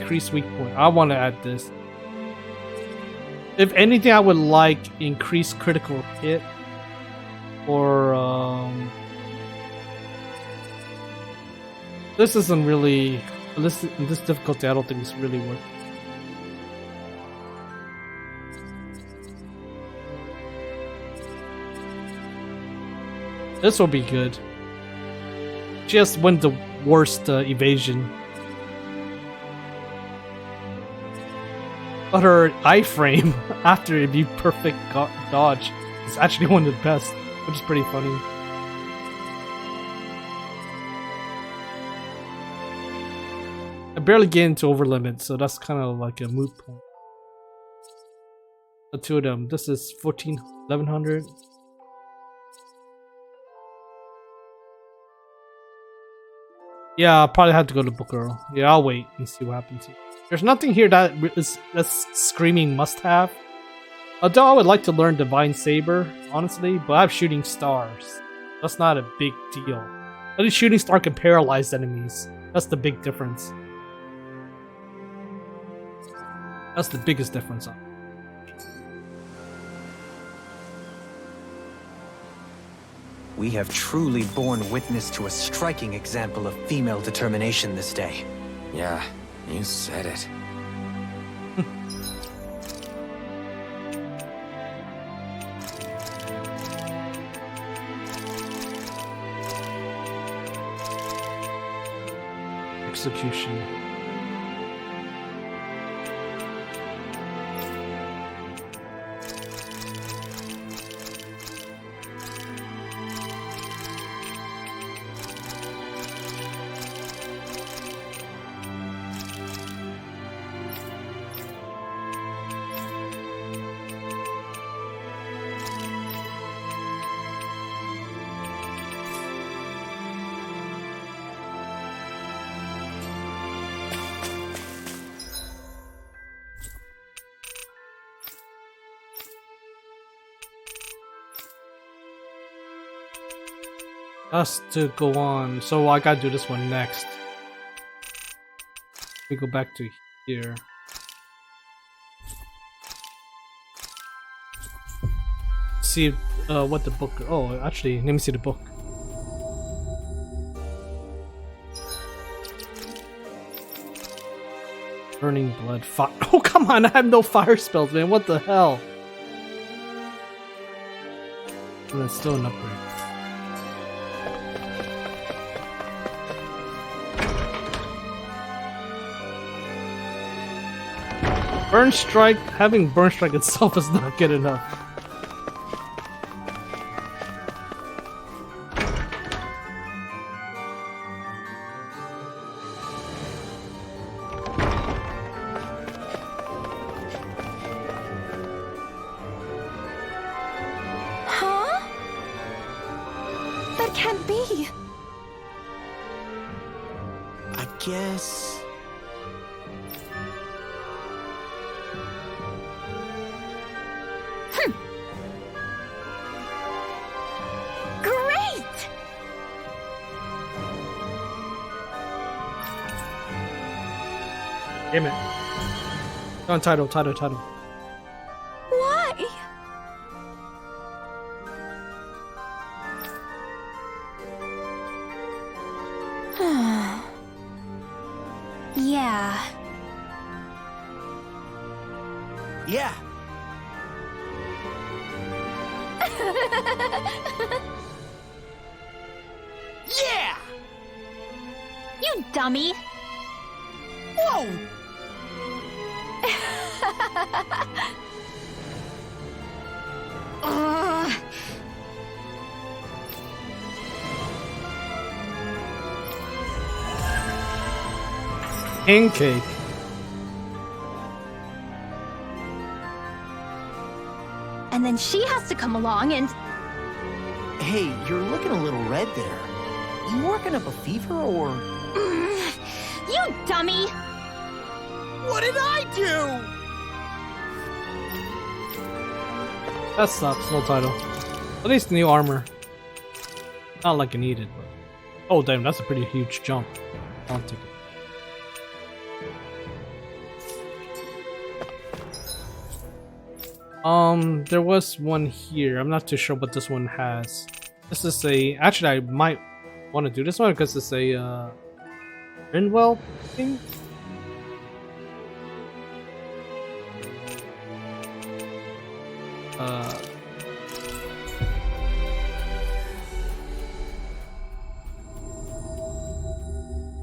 Increase weak point. I want to add this. If anything, I would like increased critical hit or this isn't really this difficulty. I don't think it's really worth it. This will be good. Just win the worst evasion. But her iframe after it'd be perfect dodge is actually one of the best, which is pretty funny. I barely get into over limit, so that's kind of like a moot point. The two of them. This is 1100. Yeah, I'll probably have to go to Book Girl. Yeah, I'll wait and see what happens. There's nothing here that's screaming must-have. Although I would like to learn Divine Saber, honestly, but I have Shooting Stars. That's not a big deal. At least Shooting Star can paralyze enemies. That's the big difference. That's the biggest difference. We have truly borne witness to a striking example of female determination this day. Yeah, you said it. Execution. Us to go on, so I gotta do this one next. We go back to here. See what the book. Oh, actually, let me see the book. Burning blood. Fire. Oh, come on! I have no fire spells, man. What the hell? But it's still an upgrade. Burn Strike, having Burn Strike itself is not good enough. Huh? That can't be. I guess... Damn it. Go on, title. Why? Yeah. Yeah. Yeah! You dummy! Whoa! Pancake. And then she has to come along and... Hey, you're looking a little red there. You working up a fever, or...? You dummy! What did I do? That sucks, no title. At least new armor. Not like I need it, but... Oh damn, that's a pretty huge jump. I'll take it. There was one here. I'm not too sure what this one has. This is a... Actually, I might want to do this one because it's a, Rinwell thing?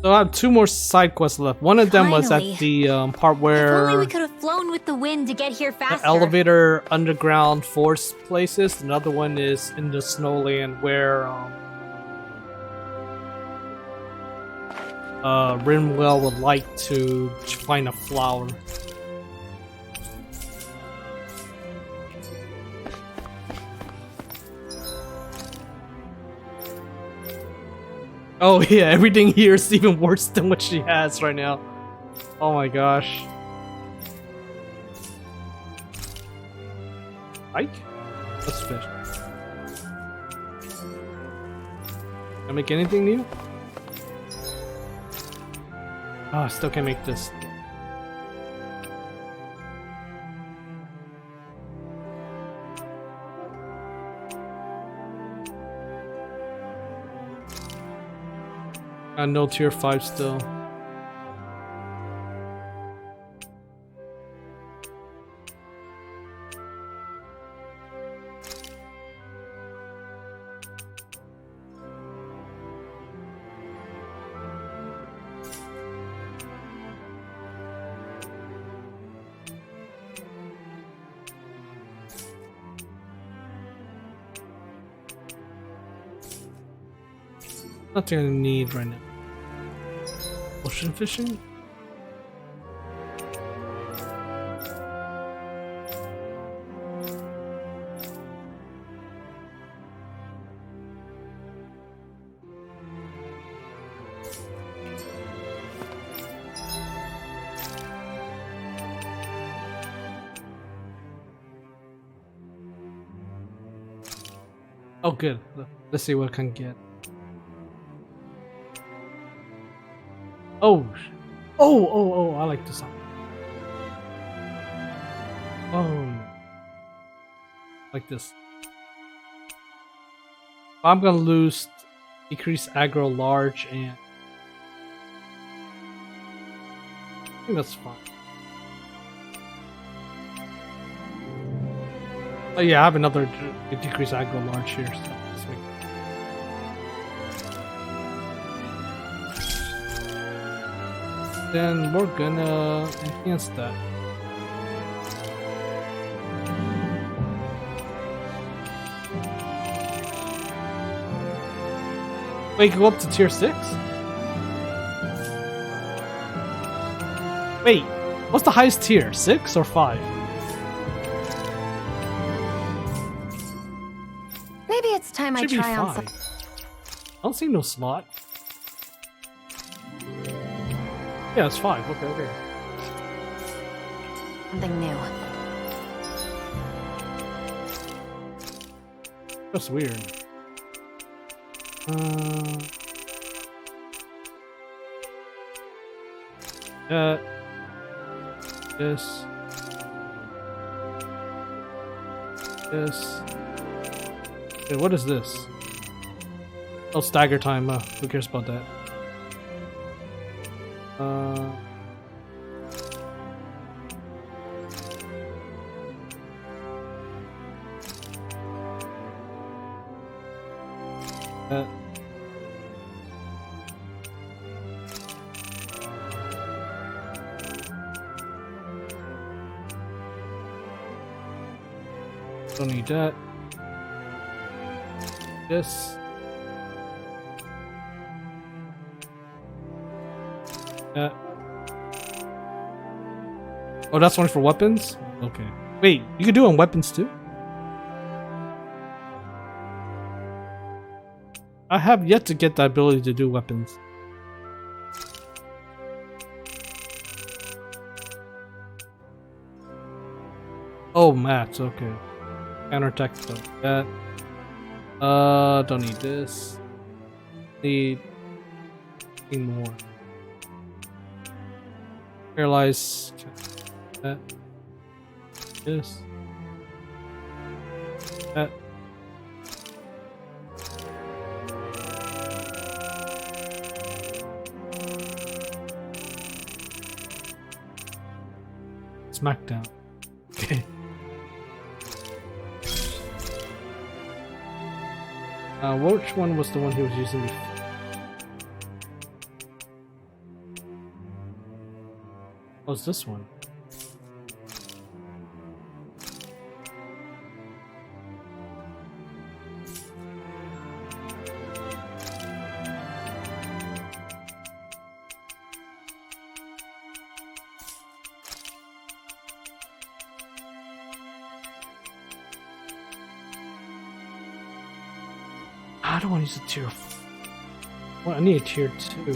So I have 2 more side quests left. One of them was at the part If only where we could have flown with the wind to get here faster. the elevator underground force places. Another one is in the snowland where Rinwell would like to find a flower. Oh yeah, everything here is even worse than what she has right now. Oh my gosh. Ike? Let's fish. Can I make anything new? Oh, I still can't make this. No tier 5 still. Nothing I need right now. Ocean fishing? Oh good. Let's see what I can get. Oh, I like this song. Oh. Like this. I'm gonna lose decrease aggro large and I think that's fine. Oh yeah, I have another decrease aggro large here, so let's make then we're gonna enhance that. Wait, go up to tier 6? Wait, what's the highest tier? 6 or 5? Maybe it's time I try on some. I don't see no slot. Yeah, it's 5. Okay. Something new. That's weird. This. Okay, what is this? Oh, stagger time. Who cares about that? Don't need that. This. That. Oh, that's one for weapons? Okay. Wait, you can do it on weapons too? I have yet to get the ability to do weapons. Oh, mats, okay. Counterattack stuff. That. Don't need this. Need more. Paralyze. That. This. That. Smackdown. Okay. Which one was the one he was using before? Oh, it's this one. I don't want to use a tier 4. Well, I need a tier 2.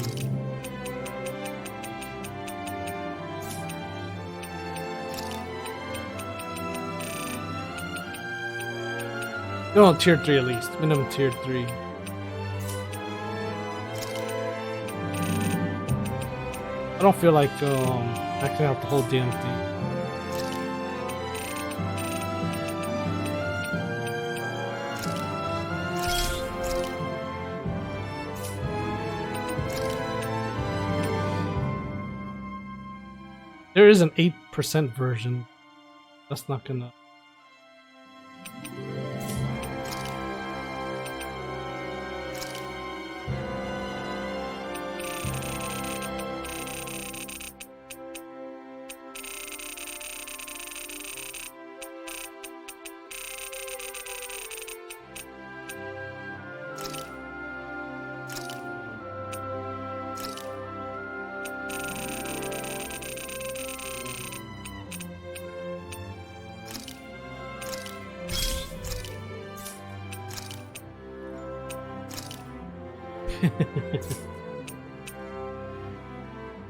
No, tier 3 at least. Minimum tier 3. I don't feel like maxing out the whole damn thing. There is an 8% version. That's not gonna...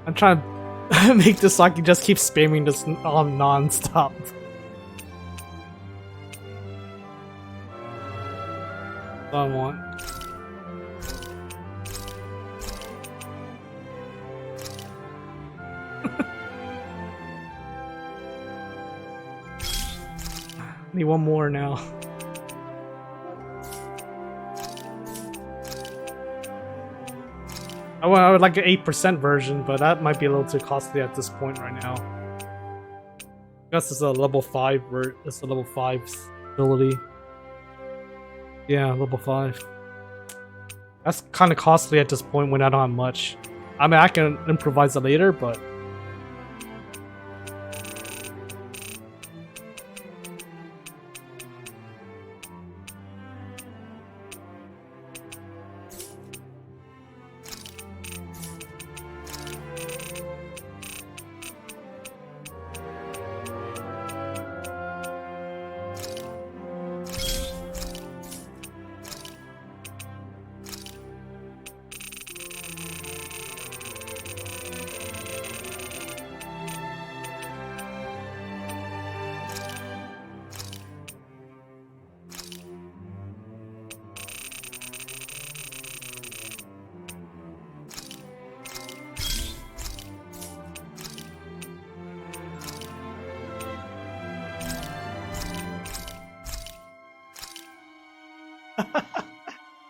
I'm trying to make this so I can just keep spamming this non-stop. That's all I want. Need one more now. I would like an 8% version, but that might be a little too costly at this point right now. I guess it's a level 5 it's a level 5 ability. Yeah, level 5. That's kind of costly at this point when I don't have much. I mean, I can improvise it later, but...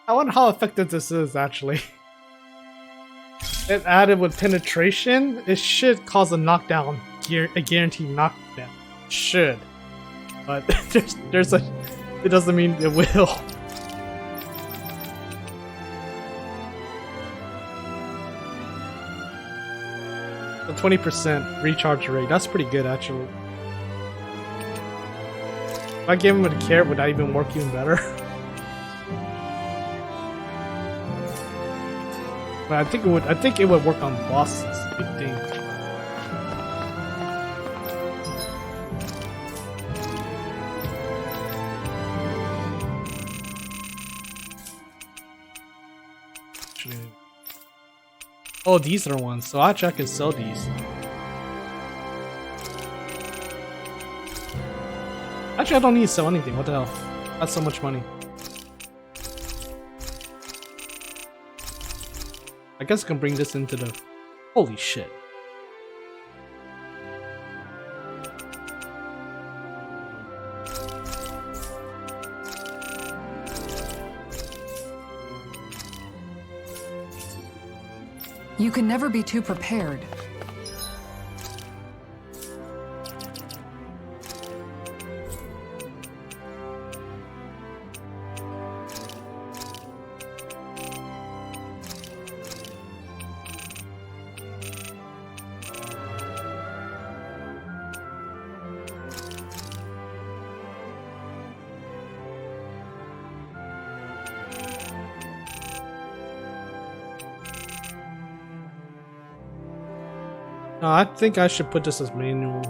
I wonder how effective this is, actually. If added with penetration, it should cause a knockdown, a guaranteed knockdown. Should. But there's a... It doesn't mean it will. A 20% recharge rate, that's pretty good, actually. If I gave him a carrot, would that even work even better? But I think it would work on bosses, I think. Oh, these are ones, so actually I can sell these. Actually, I don't need to sell anything. What the hell? That's so much money. I guess I can bring this into the... Holy shit. You can never be too prepared. No, I think I should put this as manual.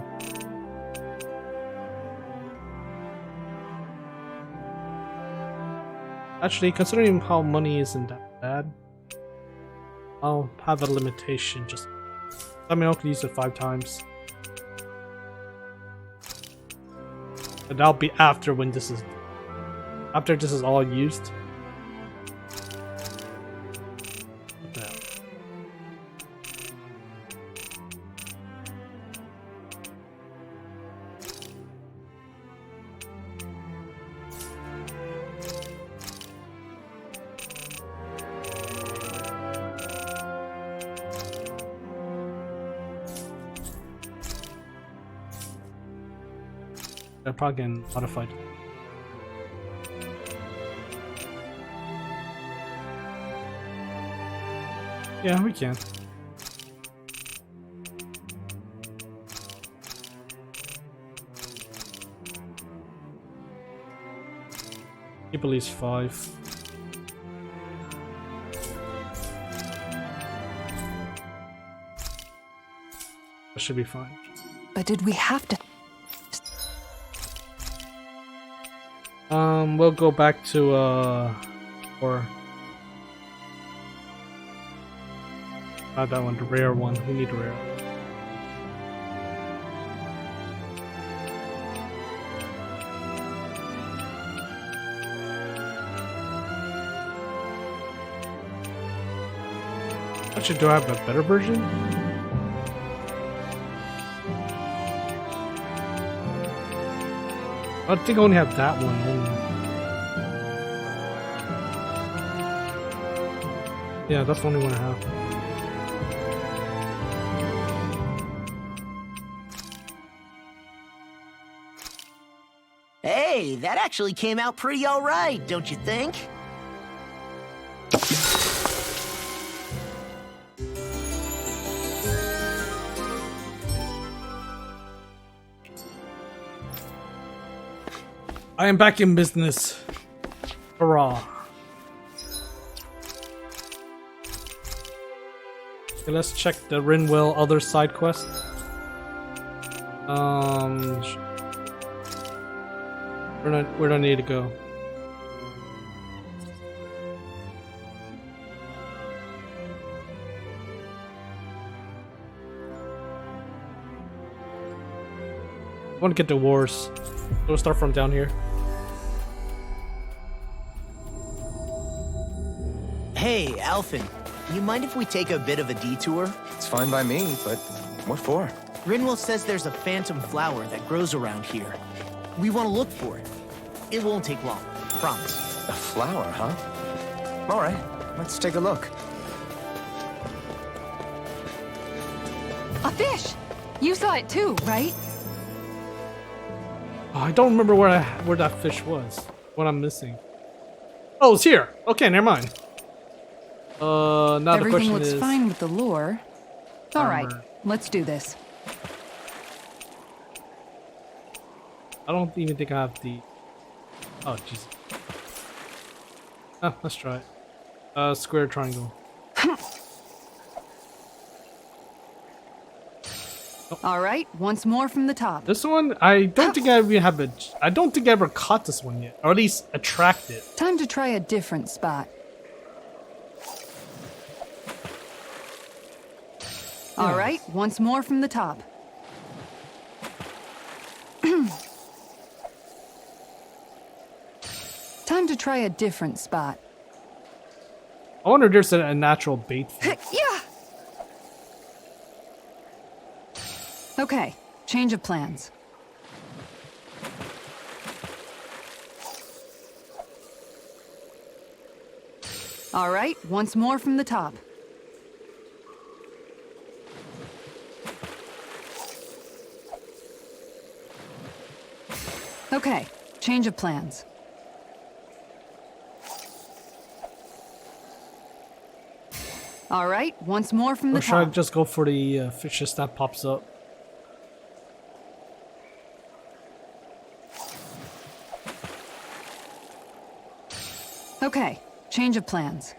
Actually, considering how money isn't that bad, I'll have a limitation. Just, I mean, I can use it 5 times. But that'll be after when this is, after this is all used. They're probably getting modified. Yeah, we can. Keep at least 5. That should be fine. But did we have to? We'll go back to, or... Not that one, the rare one. We need a rare. Actually, do I have a better version? I think I only have that one only. Yeah, that's the only one I have. Hey, that actually came out pretty alright, don't you think? I am back in business. Hurrah. Okay, let's check the Rinwell other side quest. Where do I need to go? I want to get the wars. So we'll start from down here. Hey, Alphen, you mind if we take a bit of a detour? It's fine by me, but what for? Rinwell says there's a phantom flower that grows around here. We want to look for it. It won't take long, promise. A flower, huh? All right, let's take a look. A fish! You saw it too, right? Oh, I don't remember where that fish was. What I'm missing. Oh, it's here. Okay, never mind. Now the Everything question looks is... fine with the lure. All right, Armor. let's do this. I don't even think I have the... Oh, jeez. Ah, let's try it. Square triangle. All right, once more from the top. This one, I don't think I even have it. I don't think I ever caught this one yet, or at least attracted. Time to try a different spot. All right, once more from the top. Time to try a different spot. I wonder if there's a natural bait for it. Yeah. Okay, change of plans. All right, once more from the top. Okay, change of plans. All right, once more from the Or should I top. just go for the fishes that pops up? Okay, change of plans.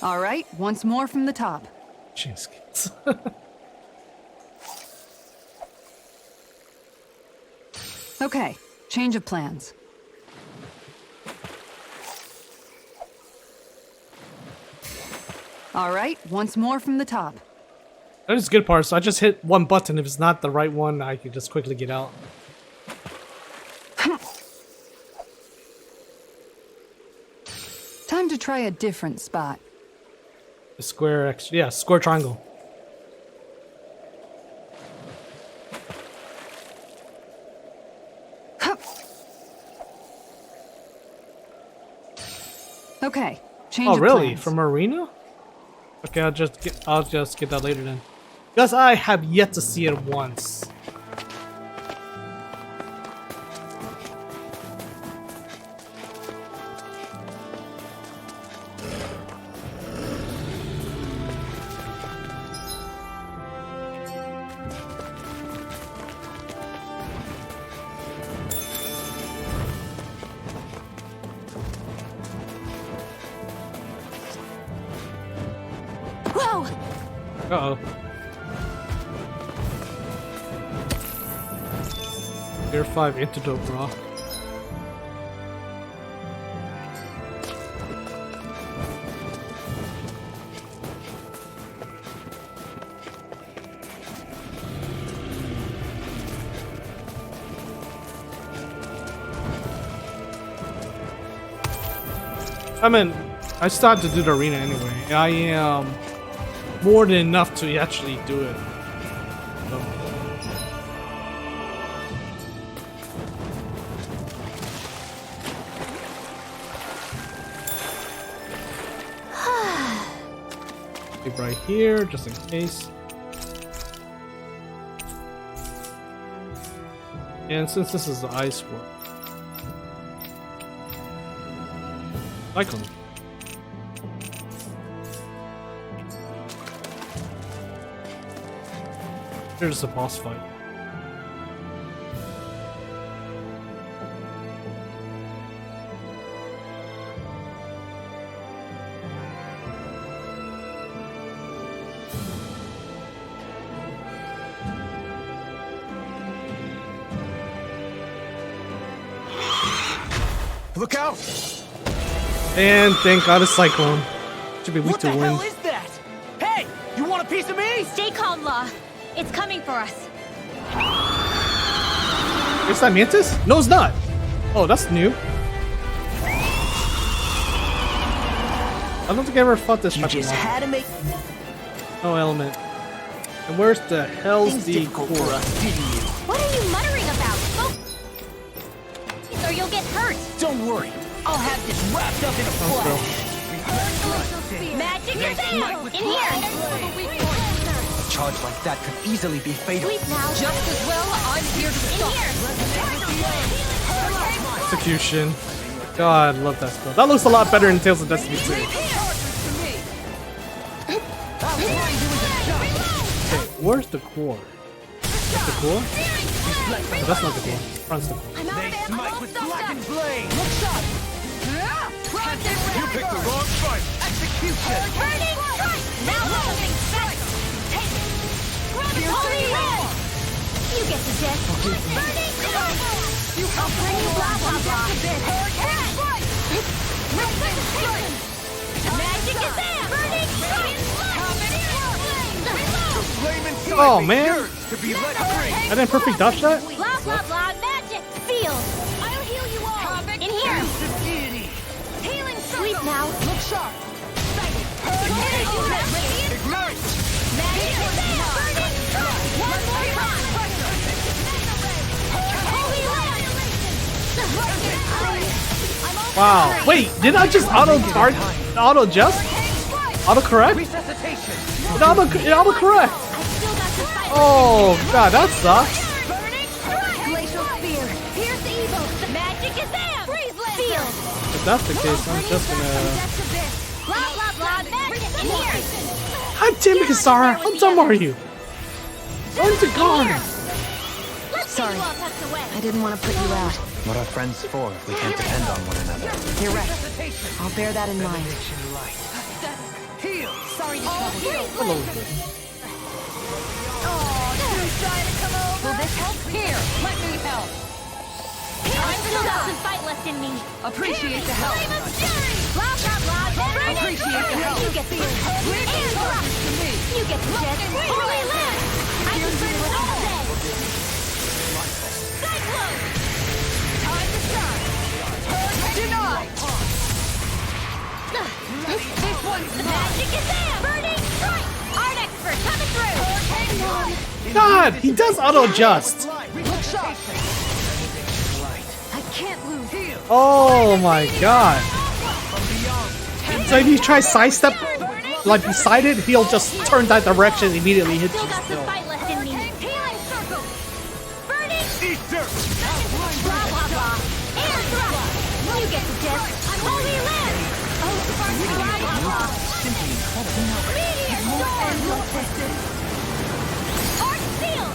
All right, once more from the top. Jeez, kids. Okay, change of plans. All right, once more from the top. That is a good part. So I just hit one button. If it's not the right one, I can just quickly get out. Time to try a different spot. The square X. Yeah, square triangle. Okay, change Oh, of really? plans. From arena? Okay, I'll just get that later then. Because I have yet to see it once. Whoa! Uh-oh. Tier 5 antidote, bro. I mean, I started to do the arena anyway. I am more than enough to actually do it. So. Keep right here, just in case. And since this is the ice world, Cyclone. Here's the boss fight. Look out! And thank God it's Cyclone. Should be weak What to the wind. hell is that? Hey, you want a piece of me? Stay calm, Law. It's coming for us. Is that Mantis? No, it's not. Oh, that's new. I don't think I ever fought this You type of just monster. had to make No element. And where's the hell's things the difficult for core? us, didn't you? What are you muttering about? Oh! Or you'll get hurt. Don't worry, I'll have this wrapped up in a Oh, bro. flash. Magic is out! In here! A charge like that could easily be fatal. Sleep now. Just as well, I'm here to In here! Execution. God, I love that spell. That looks a lot better in Tales of Destiny 2. Okay, where's the core? Is the core? Oh, that's not the core. Front's the core. I'm out of ammo, all stuffed up. blade. Looks up. You picked the wrong fight. Execution. Burning strike! Now rolling strike! Take it! Holy land! You get the death. Burning strike! I'll bring you blah blah blah. Magic is there! Burning strike! Oh man! I didn't perfect dodge that? Blah blah blah magic field. I'll heal you all. In here. Healing sleep now. Look sharp. Ignite! Magic is there. Burning strike. One more time. Holy land. Wow. Wait, did I just auto adjust? Auto correct? It auto correct. Oh god, that sucks. Burning strike. Glacial spear. Pierce evil. Magic is there. Freeze field. If that's the case, I'm just gonna. Blah blah blah magic in here. God damn it, Kisara! How dumb are you? Where's the guard? Sorry. I didn't want to put you out. What are friends for if we can't depend on one another? You're right. I'll bear that in mind. Heal! Sorry to trouble you. Hello. Will this help? Here, let me help. I'm still got some fight left in me. Appreciate the help. Flame of fury. Blah blah blah. Appreciate the help. You get the You get the jet. Holy land. I can bring it all day. Cyclone. Time to shine. Denied! This one's magic is there. Burning strike. Art expert coming through. God, he does auto adjust. Look sharp! I can't lose. Oh my god. So if you try sidestep, like beside it, he'll just turn that direction and immediately hit you Still got some still. fight left in me. Healing circle. Burning. Eat dirt! Blah blah blah. Air thrust. You get the gist. Holy land. Oh, blah blah blah. Meteor storm. Arc seal.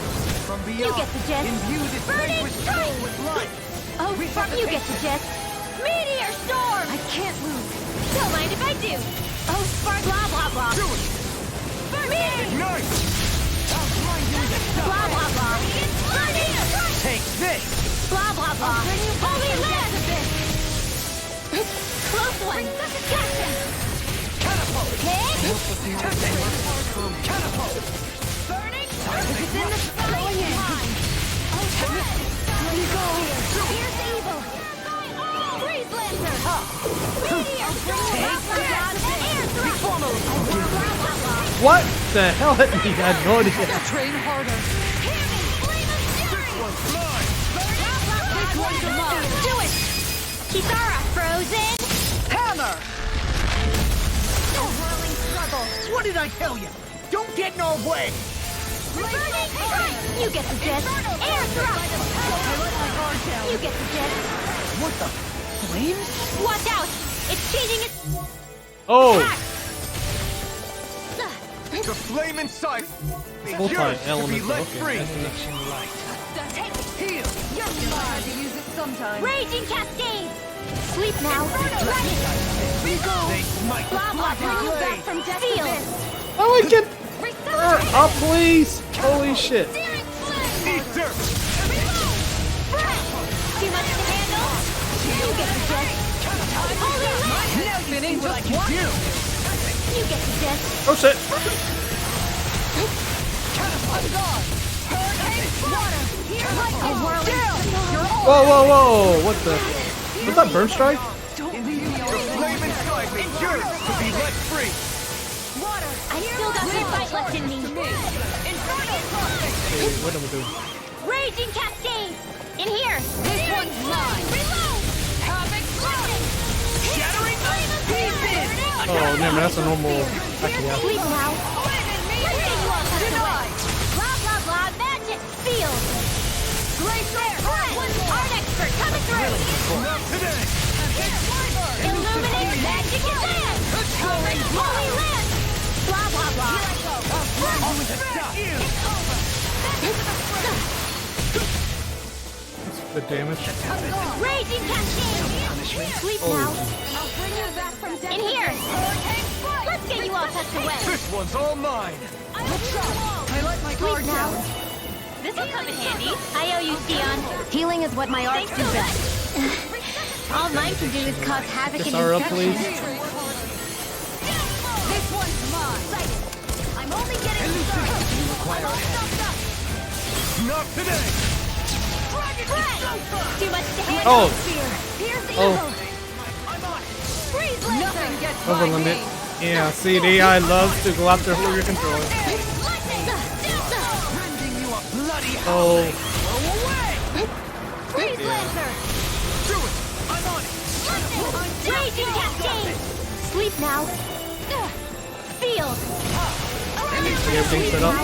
From You beyond, get the gist. imbue this Burning vanquished strike. soul with life. Oh, you get the gist. Meteor storm. I can't lose. Don't mind if I do. Oh, spark. Blah blah blah. Do it! Meteor. Ignite! I'll grind you to dust. Blah blah blah. Burning strike. Take this! Blah blah blah. Holy land. Close one. Gotcha. Catapult! Hit. Catapult! Burning. It's in the sky. Let me go. Fierce evil. Freeze lancer. Meteor storm. Air thrust. Blah blah blah. What the hell hit me? I had no idea. Train harder! Do it! Kisara, frozen! Hammer! A whirling struggle. What did I tell you? Don't get in our way! Burning strike! You get the gist. Air thrust! You get the gist. What the? Flames? Watch out! It's changing its Oh, attack! The flame inside multi to be element. let Okay. free. Heal! You're to use it sometime. Raging cascade! Sleep now. They smite the Blah blah blah. blade. From death to this. Oh, I get her up, please. Holy shit. Eat dirt! Too much to handle? You get the gist. Holy land! Now you see what I can do! You get the gist. Oh shit. Whoa, whoa, whoa. What the? Was that burn strike? The flame inside me yearns to be let free. I still got some fight left in me. Okay, what am I doing? Raging cascade! In here! This one's mine! Reload! Havoc flooding! Shattering pieces! Oh, never mind. That's a normal attack. Yeah. Sleep now! Denied! Blah blah blah magic field! Glacial Art expert coming through! Not today! Illuminate magic advance! Holy land! Blah blah blah! Always a stop! The damage. Raging cascade! Sleep now! I'll bring you back from death. In here! Let's get you all tucked away! This one's all mine. I let my guard now. down! This'll come in handy. I owe you, Shionne. Healing is what my arts do best. All mine can do is cause havoc and Kisara, infection. please. This one's mine. I I'm only getting started. You require I'm all stuffed up. Not today! Too much to handle. Oh. Here's the Oh. evil. Freeze laser. Nothing gets Over limit. Yeah, see, the AI loves to go after your controller. Rending you a bloody Oh, Go away! Freeze laser. Do it! I'm on it! Raging cascade. Sleep now. Feel. see everything set up.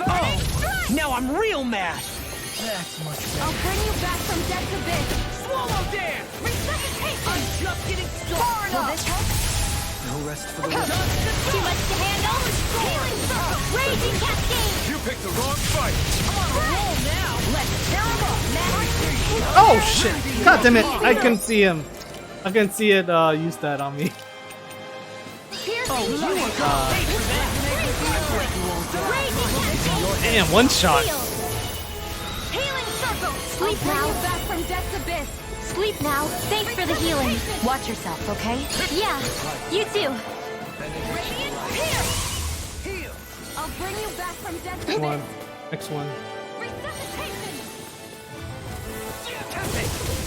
Oh, now I'm real mad. That's much better. I'll bring you back from death's abyss. Swallow dance! Resuscitation. I'm just getting started! Will this help? No rest for the wicked. Too much to handle. Healing circle. Raging cascade. You picked the wrong fight! I'm on a roll now! Let's tear him up! Oh shit! God damn it! I can see him. I can see it use that on me. Damn, one shot. Healing circle. Sleep now. Back from death's abyss. Sleep now. Thanks for the healing. Watch yourself, okay? Yeah. You too. Here. I'll bring you back from death's abyss. One. Next one. Resuscitation.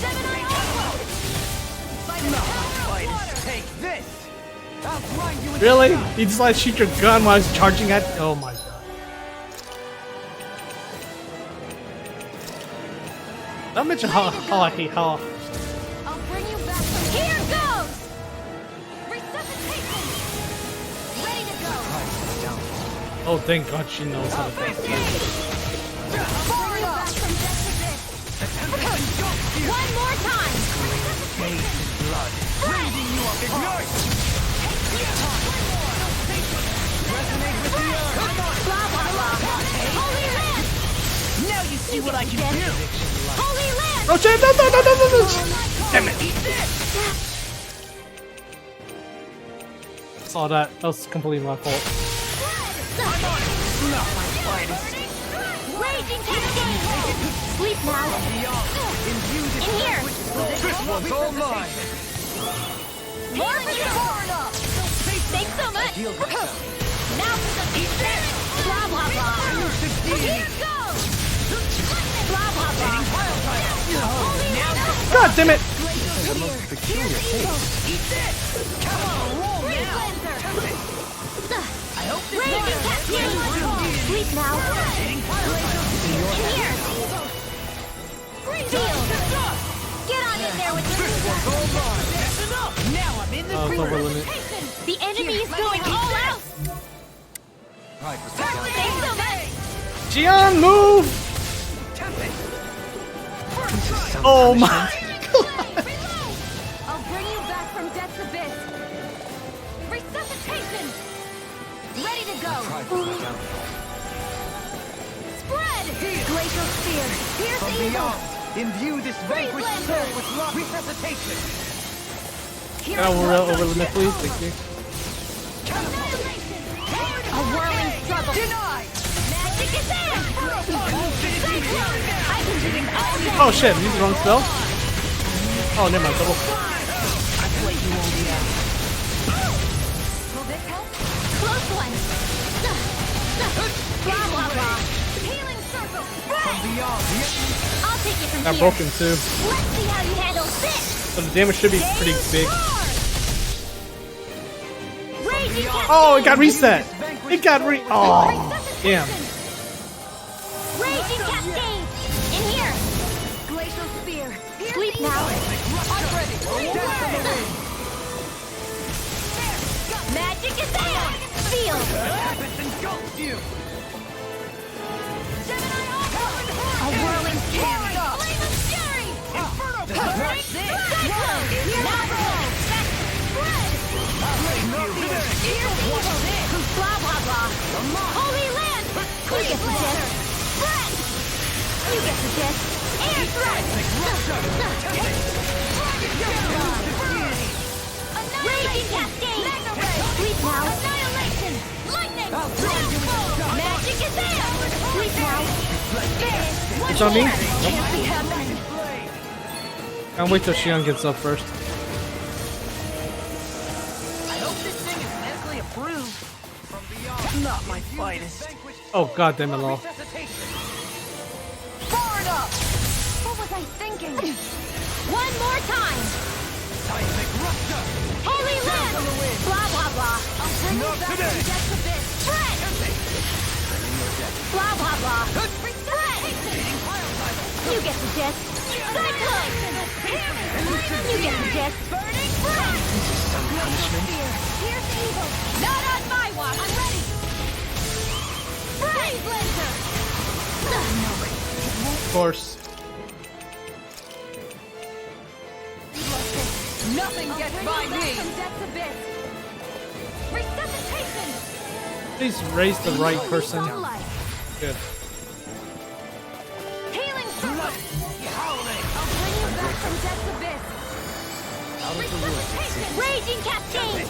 Gemini Alpha. Fighters, take this! I'll grind you in Really? You just like shoot your gun while he's charging at? Oh my god. Not mention how I hate how. I'll bring you back from here goes. Resuscitation. Ready to go. Oh, thank God she knows how to play. Forward back from death's abyss. One more time. blood! Raising you up! Ignite! Resonate with the earth! Blah blah blah. Holy land. Now you see what I can do. Holy land. Oh shit! No! Damn it! Saw that. That was completely my fault. Raging cascade. Sleep now. In here. This one's all mine! Thanks so much. Now for the feature. Blah blah blah. Here goes. Blah blah blah. Holy land. God damn it! Come on, roll now. Raging cascade. Sleep now. In here. Feel. Get on in there with the Now I'm in the Oh, it's over limit. The enemy is going all out. Thanks so much. Shionne, move! Oh my god! I'll bring you back from death's abyss. Resuscitation. Ready to go. Spread. Glacial spear. Here's the evil. Imbue this vanquished soul with love. Resuscitation! Here Can I over limit, please? Thank you. a whirling struggle. Denied! Magic is in. I can do it all day. Oh shit! Use the wrong spell. Oh, never mind. Double. Will this help? Close one. Blah blah blah. Healing circle. From beyond the I'll take it from Got here. broken too. Let's see how you handle this. So the damage should be pretty big. Raging Oh, it got reset. It got Oh, damn. Raging cascade. In here. Glacial spear. Sleep now. I'm ready! Magic is there. Feel. Tempest engulfs you! A whirling fury. Flame of fury. Inferno! Cyclone. Now roll. Spread. Here's the evil. Blah blah blah. Holy land. You get the gist. Spread. You get the gist. Air thrust. Raging cascade. Sleep now. Annihilation. Lightning. Magic is there. Sleep now. It's on me? Nope. Can't be happening. I'll wait till Shionne gets up first. improve. Not my finest. Oh god damn it, lol. What was I thinking? One more time. Holy land. Blah blah blah. I'll bring you back from death's abyss. Friend. Blah blah blah. Friend. You get the gist. Cyclone. You get the gist. Burning friend. Here's evil. Not on my watch. I'm ready. Brave Blazer. Of course. Nothing gets by me. From death's abyss. Resuscitation. Please raise the right person. Good. Healing circle. I'll bring you back from death's abyss. Resuscitation. Raging cascade.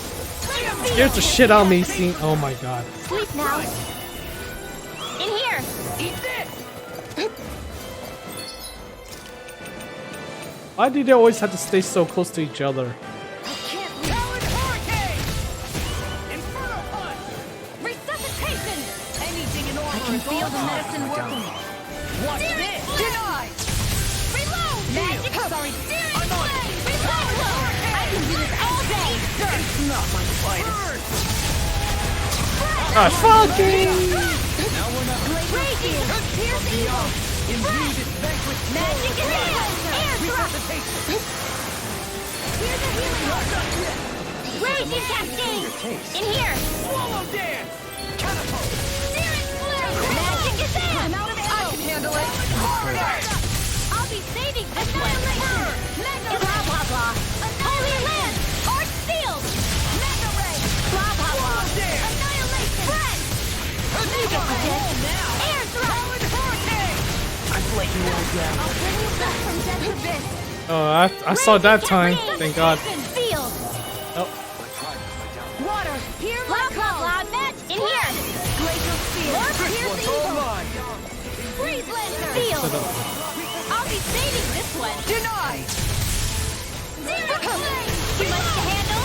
Scared the shit out of me seeing. Oh my god. Sleep now. In here. Eat this. Why do they always have to stay so close to each other? Resuscitation. Anything in order. I can feel the medicine working. What's this? Denied. Reload. Magic. Sorry. I'm on it. Reload. I can do this all day. It's not my finest. Ah, fucking! Raging. Pierce evil. Indeed, it's vanquished. Magic is air thrust. Here's a healing orb. Raging cascade. In here. Swallow dance. Catapult. Searing flare. Magic is air. I'm out of ammo. I can handle it. I'll be saving this one. Blah blah blah. Holy land. Arch sealed. Mega ray. Blah blah blah. Annihilation. Friend. You get the gist. Air thrust. I'm letting you all down. I'll bring you back from death's abyss. Oh, I saw that time. Thank God. Sealed. Oh, Water. Here, blah blah blah. Match in here. Glacial spear. Pierce evil. Freeze laser. Sealed. I'll be saving this one. Denied. Searing flame. Too much to handle.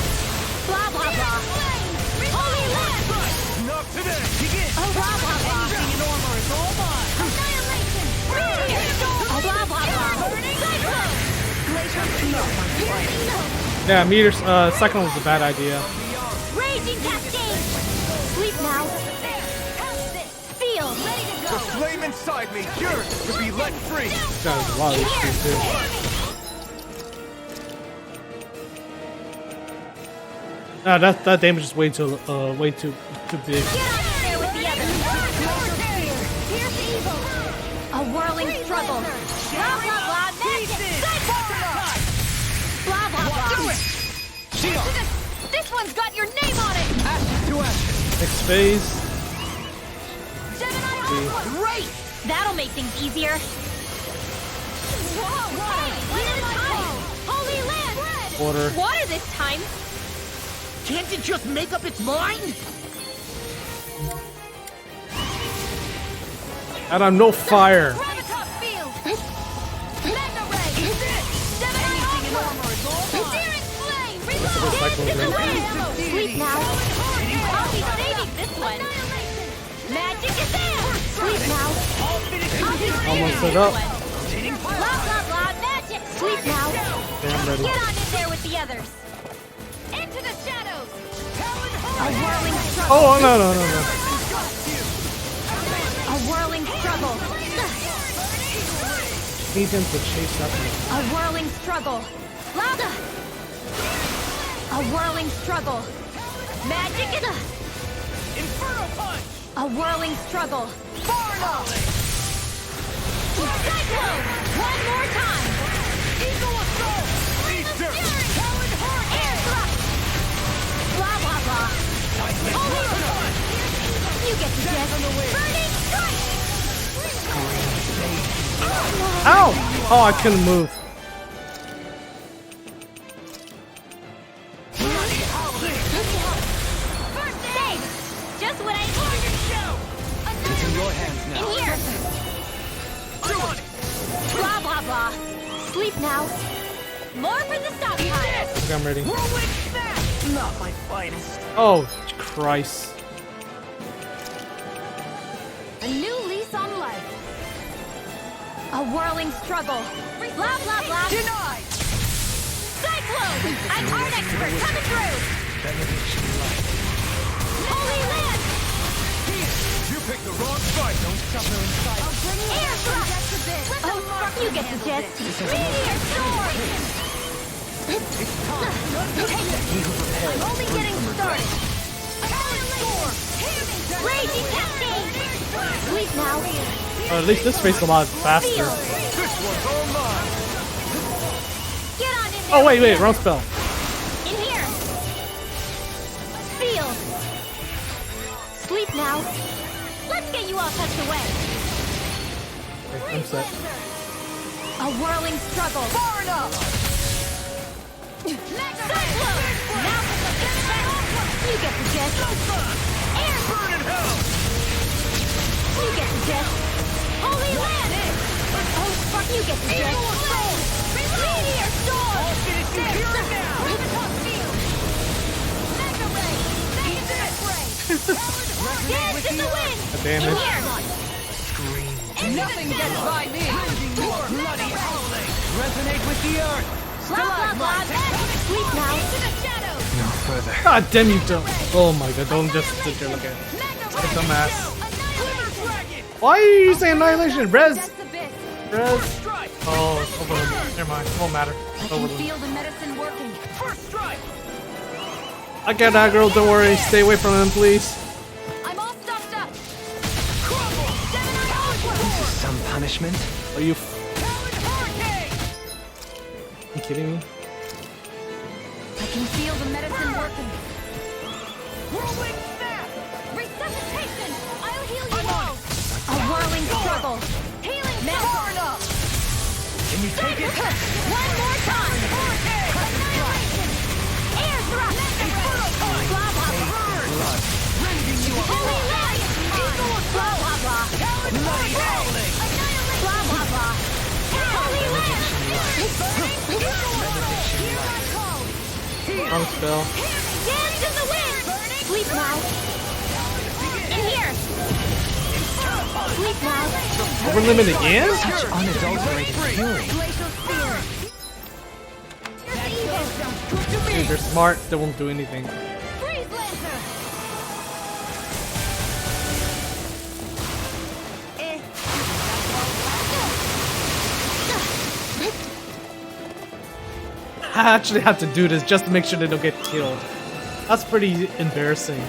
Blah blah blah. Holy land. Not today. Begin. Oh, blah blah blah. Anything in armor is all mine. Annihilation. Oh, blah blah blah. Cyclone. Glacial spear. yeah, meters. Second was a bad idea. Raging cascade. Sleep now. Feel. Ready to go. The flame inside me yearns to be let free. Got a lot of issues too. Nah, that damage is way too big. Get on there with the others. Pierce evil. A whirling struggle. Blah blah blah. Magic. Blah blah blah. This one's got your name on it. Next phase. Great. That'll make things easier. Whoa, whoa. One at a time. Holy land. Water. Water this time. Can't it just make up its mind? And I'm no fire. Gravitas field. Mega ray. Gemini armor. Searing flame. Sleep now. I'll be saving this one. Magic is there. Sleep now. I'll be Almost saving set up. this one. Blah blah blah. Magic. Sleep now. Okay, I'm ready. Get on in there with the others. Into the shadows. A whirling struggle. Oh no. A whirling struggle. Need him to chase up me. A whirling struggle. Louder. A whirling struggle. Magic is Inferno punch. a whirling struggle. Cyclone. One more time. Eagle assault. Air thrust. Blah blah blah. You get the gist. Burning strike. Ow! Oh, I couldn't move. First aid. Just what I needed. It's in your hands now. In here. Blah blah blah. Sleep now. More for the stop time. Okay, I'm ready. Whirlwind smash. Not my finest. Oh, Christ. A new lease on life. A whirling struggle. Blah, blah, blah. Denied! Cyclone! I'm art expert coming through! Holy Land! You picked the wrong fight. Don't suffer inside. Air thrust! Oh, fuck, you get the gist. Meteor storm! I'm only getting started. Raging cascade! Sleep now. Or at least this race a lot faster. This one's all mine. Get on in there. Oh wait, wrong spell. In here. Field. Sleep now. Let's get you all tucked away. Okay, I'm set. A whirling struggle. Far enough. Cyclone. Now you get the gist. Air. Burn in hell. You get the gist. Holy Land. Oh fuck, you get the gist. Meteor storm. I'll finish you here and now. Mega ray. Dance in the wind. The damage. In here. Nothing gets by me. Your bloody howling. Resonate with the earth. Blah blah blah. Sleep now. Into the shadows. No further. God damn you don't. Oh my god, don't just sit there looking. Get some ass. Why are you using Annihilation? Res! Res! Oh, it's over. Never mind. It won't matter. It's over. Feel the medicine working. First strike. I got that girl, don't worry. Stay away from him, please. I'm all stuffed up. Some punishment? Are you kidding me? I can feel the medicine working. Whirling snap. Resuscitation. I'll heal you all. A whirling struggle. Healing mantle. Can you take it? One more time. Annihilation. Air thrust. Blah blah blah. Holy Land. Blah blah blah. Blah blah blah. Holy Land. Wrong spell. Dance in the wind. Sleep now. In here. Sleep now. Over limit again? Such unadulterated fury. Glacial spear. Dude, they're smart. They won't do anything. Freeze lancer. I actually have to do this just to make sure they don't get killed. That's pretty embarrassing.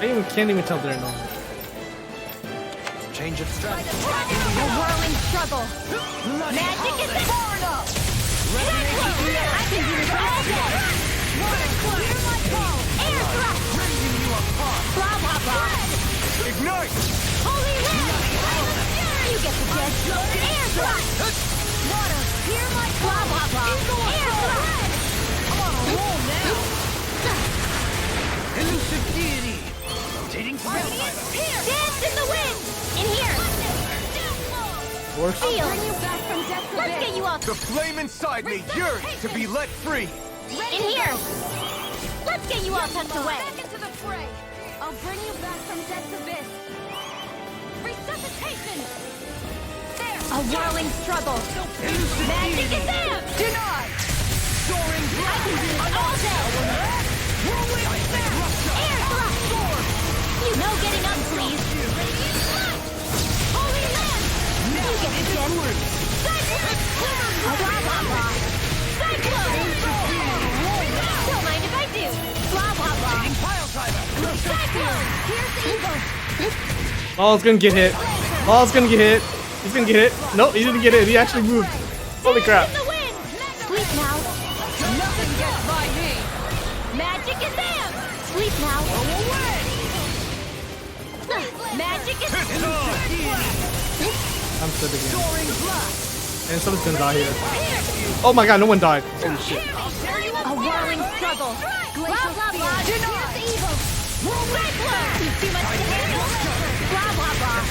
I can't even tell they're normal. Change of strategy. A whirling struggle. Magic is far enough. I can do this all day. Hear my call. Air thrust. Blah blah blah. Ignite. Holy Land. You get the gist. Air thrust. Water. Hear my call. Blah blah blah. Air thrust. I'm on a roll now. Elusive deity. Rotating spell. Dance in the wind. In here. Worse. Feel. Let's get you all The flame inside me yearns to be let free. in here. Let's get you all tucked away. Back into the fray. I'll bring you back from death's abyss. Resuscitation. There. A whirling struggle. Magic is there. Denied. Soaring I can do this all day. whirling snap. Air thrust. You know getting up, please. Holy Land. You get the gist. Cyclone. Blah blah blah. Cyclone. Don't mind if I do. Blah blah blah. Pile driver. Cyclone. Here's the eagle. Oh, it's gonna get hit. Oh, it's gonna get hit. He's gonna get hit. Nope, he didn't get hit. He actually moved. Holy crap. In the wind. Sleep now. Nothing gets by me. Magic is there. Sleep now. Magic is I'm set again. And someone's gonna die here. Oh my god, no one died. Holy shit. a whirling struggle. Blah blah blah. Here's the evil. Cyclone. Too much to handle. Blah blah blah.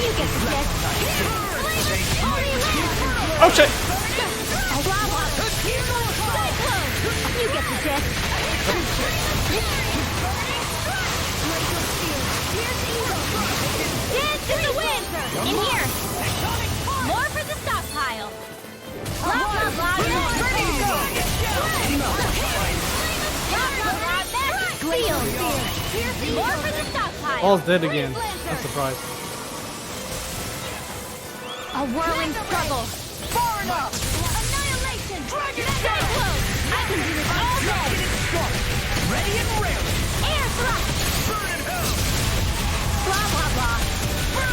You get get the gist. Holy land! Oh shit! Cyclone! You get the gist. Dance in the wind! In here! More for the stockpile! Blah blah blah! Ready to go! Blah blah blah! Magic field! More for the stockpile! All's dead again. I'm surprised. A whirling struggle! Far enough! Annihilation! Dragon Cyclone! I can do this all day! Ready and ready! Air thrust! Burn in hell! Blah blah blah!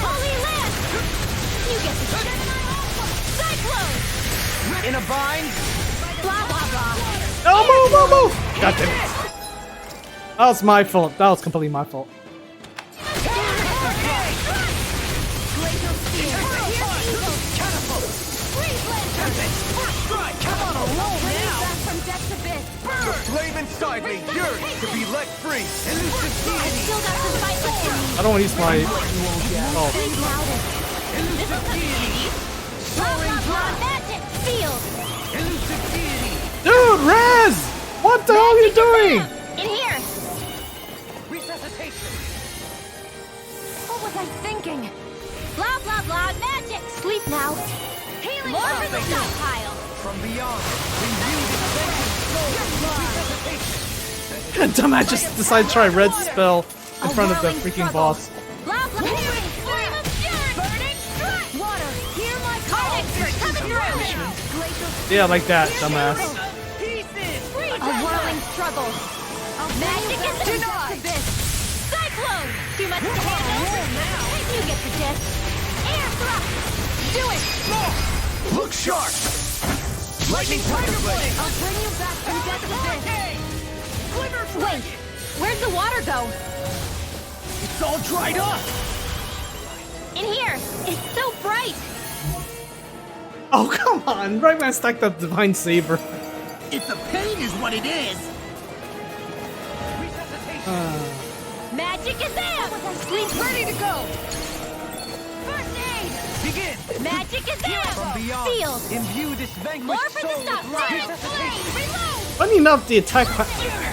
Holy land! You get the Cyclone! In a bind? Blah blah blah! No, move! God damn it. That was my fault. That was completely my fault. Glacial Spear! Catapult! Freeze Lantern! First strike! Come on a roll now! Back from Death's Abyss! The flame inside me yearns to be let free! Elusive I still got some fight left in me! I don't want to use my. Oh, Speak loudest! This will come in handy! Blah blah blah! Magic field! Elusive deity! dude, Rez! What the hell are you doing? In here! Resuscitation! What was I thinking? Blah blah blah! Magic! Sleep now! Healing more for the stockpile! From beyond, renew the vengeance soul! Resuscitation! Dumbass just decided to try Red's spell in front of the freaking boss. Blah blah blah! Flame of fury! Burning strike! Water! Hear my call! Expert coming through! Glacial Yeah, like that, dumbass. A whirling struggle! Magic is denied! Cyclone! Too much to handle? You get the gist! Air thrust! Do it! Look sharp! Lightning Tiger Blade! I'll bring you back from Death's Abyss! Wait! Where'd the water go? It's all dried up! In here! It's so bright! Oh, come on. Right when I stacked up Divine Saber. It's a pain is what it is! Magic is there! Sleep ready to go! First aid! Begin! Magic is there! From beyond, Field! imbue this vanquished More for soul the with life! stockpile! Flame! Reload! Funny enough, the attack.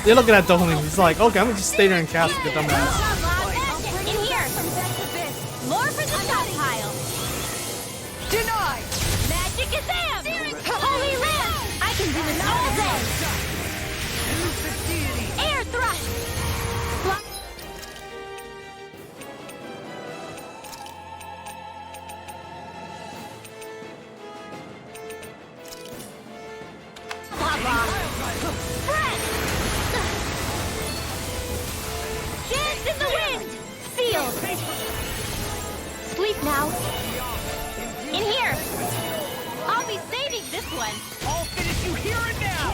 You're looking at Dolan. He's like, okay, I'm gonna just stay there and cast the dumbass. Magic in here! More for the stockpile! Denied! Magic is there! Holy land! I can do this all day! Elusive deity! Air thrust! Blah blah! Spread! Dance in the wind! Field! Sleep now! In here! I'll be saving this one! I'll finish you here and now!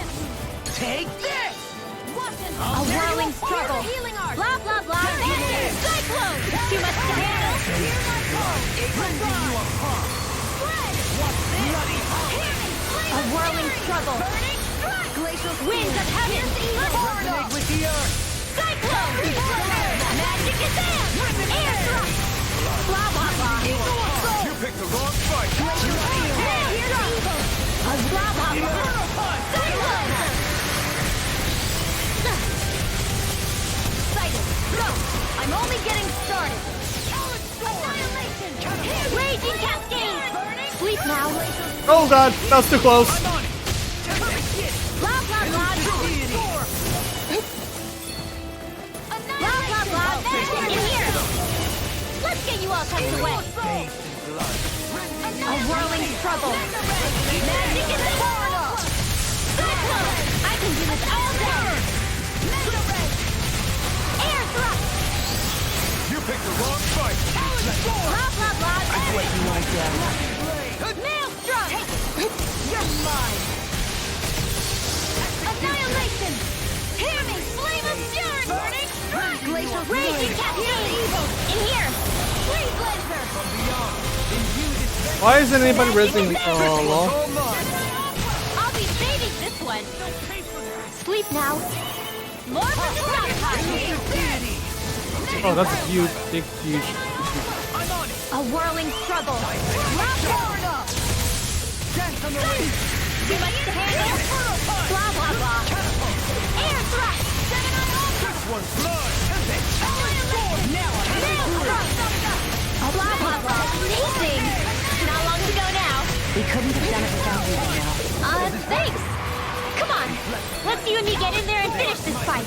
Take this! A whirling struggle! Blah blah blah! Magic! Cyclone! Too much to handle? A whirling struggle! Glacial winds of heaven! Resonate with the earth! Cyclone! Magic is there! Air thrust! Blah blah blah! You picked the wrong fight! A blah blah blah! Cyclone! Sighted! Go! I'm only getting started! Annihilation! Raging cascade! Sleep now! Oh god, that was too close. Blah blah blah! Blah blah blah! Magic in here! Let's get you all tucked away! A whirling struggle! Magic is in! Cyclone! I can do this all day! Air thrust! You picked the wrong fight! Blah blah blah! What you like that? Maelstrom! You're mine! Annihilation! Hear me! Flame of fury! Burning strike! Glacial raging cascade! In here! Freeze laser! Why isn't anybody resing? Oh, lol. I'll be saving this one! Sleep now! More for the stockpile! Oh, that's a huge, big, huge. A whirling struggle. Dance on the wind. Too much to handle. Blah blah blah. Air thrust. This one's mine. Now I Blah blah blah. Amazing. Not long to go now. We couldn't have done it without you right now. Thanks. Come on. Let's you and me get in there and finish this fight.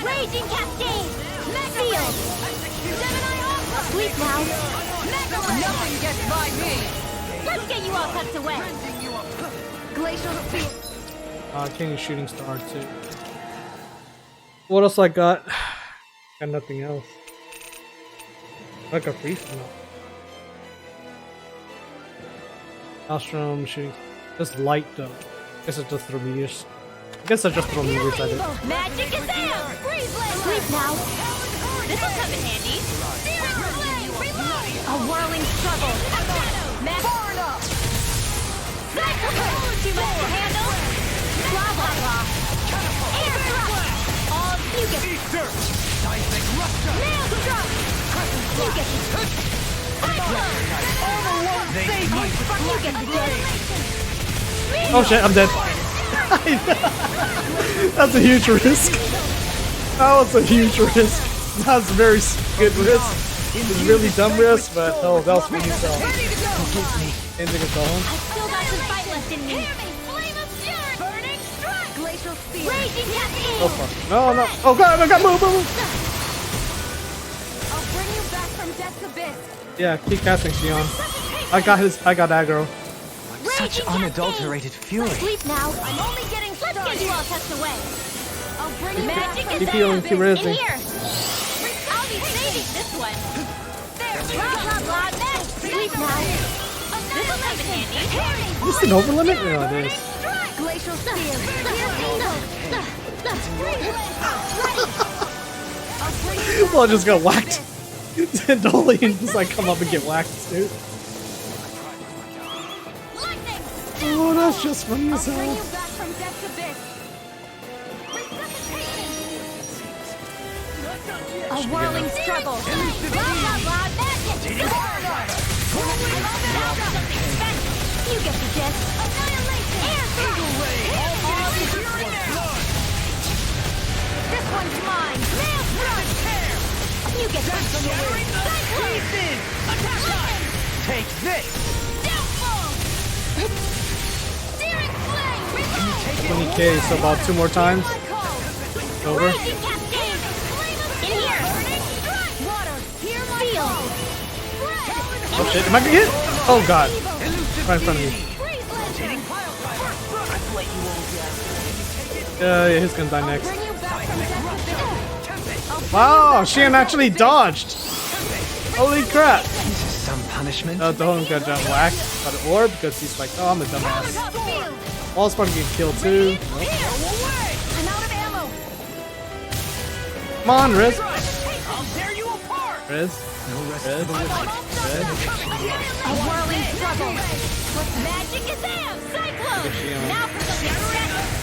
Raging Cascade. Field. Sleep now. Nothing gets by me. Let's get you all tucked away. Glacial field. Can't use shooting star too. What else I got? Got nothing else. I got free from that. Maelstrom shooting. Just light though. I guess I just throw meteors. I guess I just throw meteors at it. Magic is there. Sleep now. This will come in handy. A whirling struggle. Too much to handle. Blah blah blah. Air thrust. All you get. Nail struck. You get it. You get the dead. Oh shit, I'm dead. That's a huge risk. That was a huge risk. That's a very good risk. It was really dumb risk, but oh, that was really tough. Anything to go home? I still got some fight left in me. Flame of fury. Burning strike. Glacial spear. Raging cascade. Oh fuck. No, no. Oh god, I got move. I'll bring you back from death's abyss. Yeah, keep casting Shionne. I got aggro. Such unadulterated fury. Sleep now. I'm only getting started. Let's get you all tucked away. I'll bring you back Magic from is Keep there. healing, keep In resing. here. I'll be saving this one. There. Blah blah blah. Magic. Sleep now. This will come in handy. Is this an over limit? Yeah, it is. glacial spear. Well, I just got whacked. Dolian just like come up and get whacked, dude. Oh, that's just funny as Bring you hell. back from death's abyss. A whirling struggle. Blah blah blah. Magic. You get the gist. Annihilation. Air thrust. All is this one's mine. Nail thrust. You get the gist. Take this. Downfall. Searing flame. 20k, so about 2 more times. Over. Raging cascade. In here. Water. Hear my call. Oh shit, am I gonna get? Oh god. Right in front of me. Yeah, he's gonna die next. Bring you back from death's abyss. Wow, Shionne actually dodged. Holy crap. This is some punishment. Dolan got jump whacked by the orb because he's like, oh, I'm a dumbass. Wall's about to get killed too. I'm out of ammo. Come on, Riz. I'll tear you apart. Riz. Riz. A whirling struggle. Magic is there. Cyclone. Now for the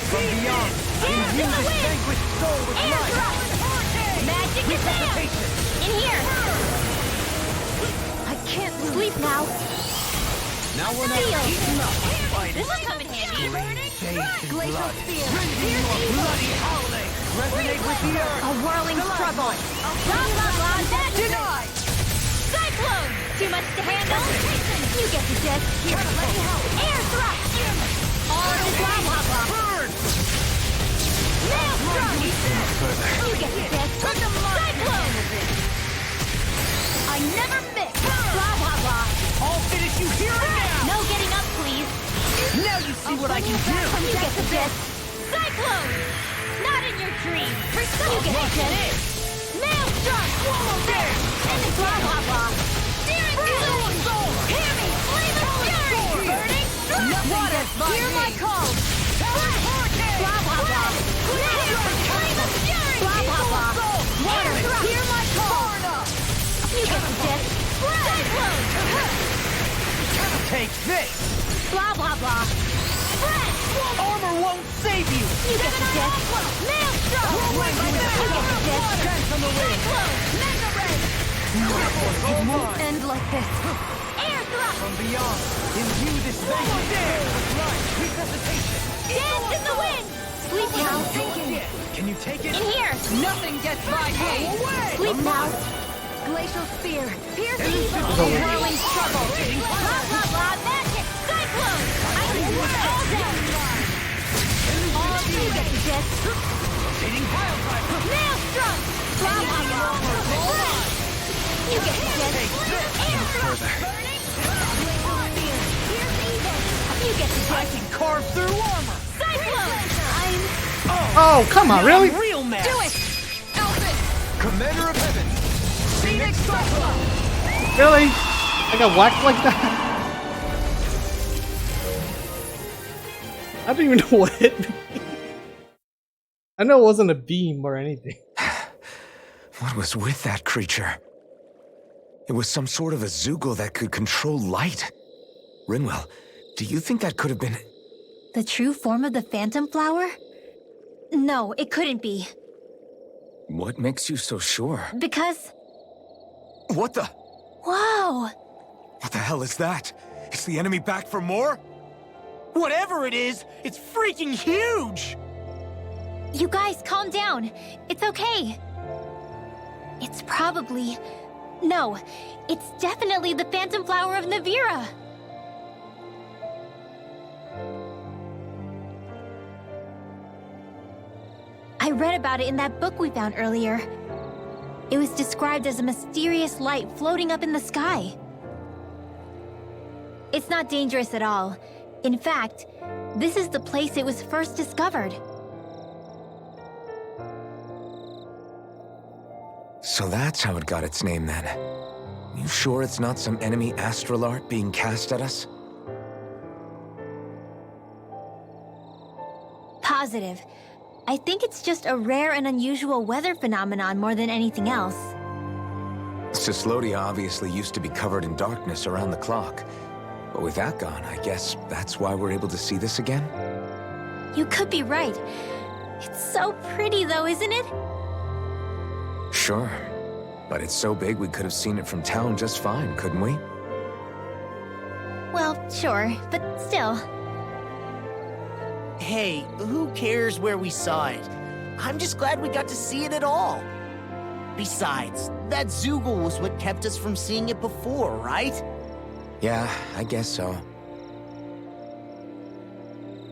From beyond, Dance in the wind. vanquished soul with Air life. thrust. Magic is there. In here. I can't sleep now. Now we're not Feel. eating up. This will come in handy. Glacial spear. Bloody howling. Resonate with the earth. A whirling struggle. Blah blah blah. That's Denied. Cyclone. Too much to handle. You get the gist. Air thrust. All is blah blah blah. Burn. Nail thrust. You get the gist. Cyclone. I never miss. Blah blah blah. I'll finish you here and now. No getting up, please. Now you see what I can do. You get the gist. Cyclone. Not in your dream. You get the gist. Nail thrust. There. Blah blah blah. Hear me. Flame of fury. Burning. Water. Hear my call. Blah blah blah. Flame of fury. Blah blah blah. Water. Hear my call. You get the gist. Cyclone. Take this. Blah blah blah. Spread. Armor won't save you. You get the gist. Nail struck. You get the gist. Dance on the wind. Cyclone. Mega red. It won't end like this. Air thrust! From beyond, imbue this vengeance with light, resuscitation. Dance in the wind! Sleep now. Can you take it? In here! Nothing gets by me. Sleep now. Glacial spear. Pierce evil. Whirling struggle. Blah blah blah, magic! Cyclone! I can do it all day! All of you get the gist. Maelstrom! Blah blah blah. You get the gist. Air thrust! Glacial spear. Pierce evil. You get the I gist. can carve through armor. Cyclone! Oh, come on, really? Real mess. Do it. Elfin. Commander of Heaven! Phoenix Cyclone. Really? I got whacked like that? I don't even know what hit me. I know it wasn't a beam or anything. What was with that creature? It was some sort of a Zoogle that could control light. Rinwell, do you think that could have been... The true form of the phantom flower? No, it couldn't be. What makes you so sure? Because... What the... Whoa! What the hell is that? Is the enemy back for more? Whatever it is, it's freaking huge. You guys, calm down. It's okay. It's probably... No, it's definitely the phantom flower of Navira. I read about it in that book we found earlier. It was described as a mysterious light floating up in the sky. It's not dangerous at all. In fact, this is the place it was first discovered. So that's how it got its name then. You sure it's not some enemy astral art being cast at us? Positive. I think it's just a rare and unusual weather phenomenon more than anything else. Cislodia obviously used to be covered in darkness around the clock. But with that gone, I guess that's why we're able to see this again? You could be right. It's so pretty though, isn't it? Sure. But it's so big we could have seen it from town just fine, couldn't we? Well, sure, but still. Hey, who cares where we saw it? I'm just glad we got to see it at all. Besides, that Zoogle was what kept us from seeing it before, right? Yeah, I guess so.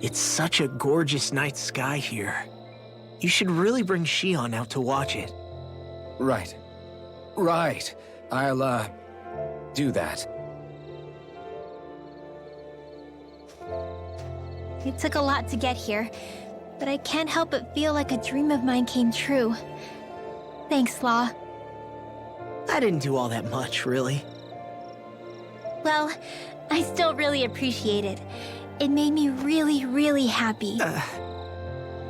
It's such a gorgeous night sky here. You should really bring Shionne out to watch it. Right. Right. I'll, do that. It took a lot to get here, but I can't help but feel like a dream of mine came true. Thanks, Law. I didn't do all that much, really. Well, I still really appreciate it. It made me really, really happy.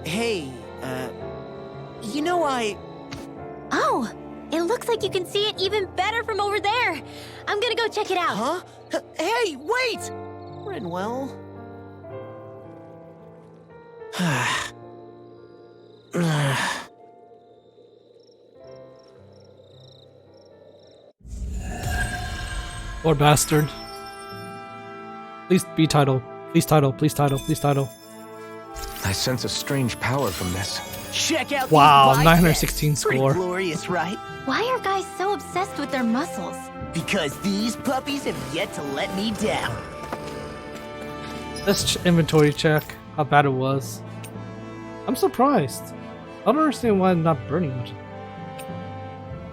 Hey, you know Oh, it looks like you can see it even better from over there. I'm gonna go check it out. Huh? Hey, wait! Rinwell. Poor bastard. Please be title. Please title. Please title. Please title. I sense a strange power from this. Check out Wow, these 916 biceps. Pretty score. glorious, right? Why are guys so obsessed with their muscles? Because these puppies have yet to let me down. Let's inventory check how bad it was. I'm surprised. I don't understand why I'm not burning much.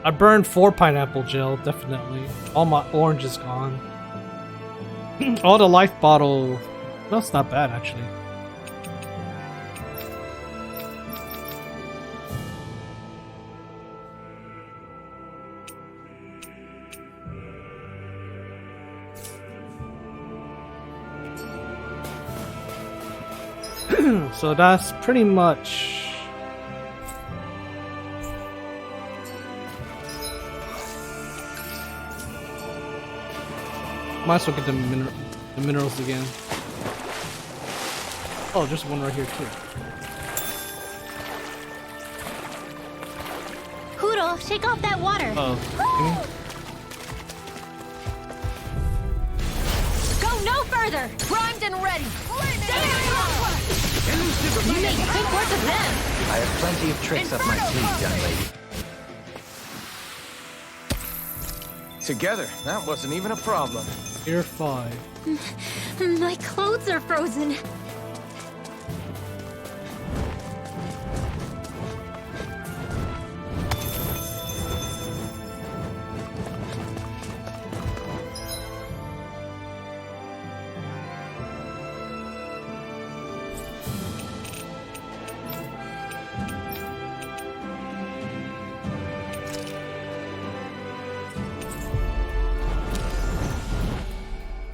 I burned 4 pineapple gel, definitely. All my orange is gone. All the life bottle. That's not bad, actually. So that's pretty much. Might as well get the minerals again. Oh, there's one right here too. Poodle, shake off that water. Oh, hither! Primed and ready! You make quick work of them! I have plenty of tricks up my sleeve, young lady. Together, that wasn't even a problem. Tier 5. My clothes are frozen.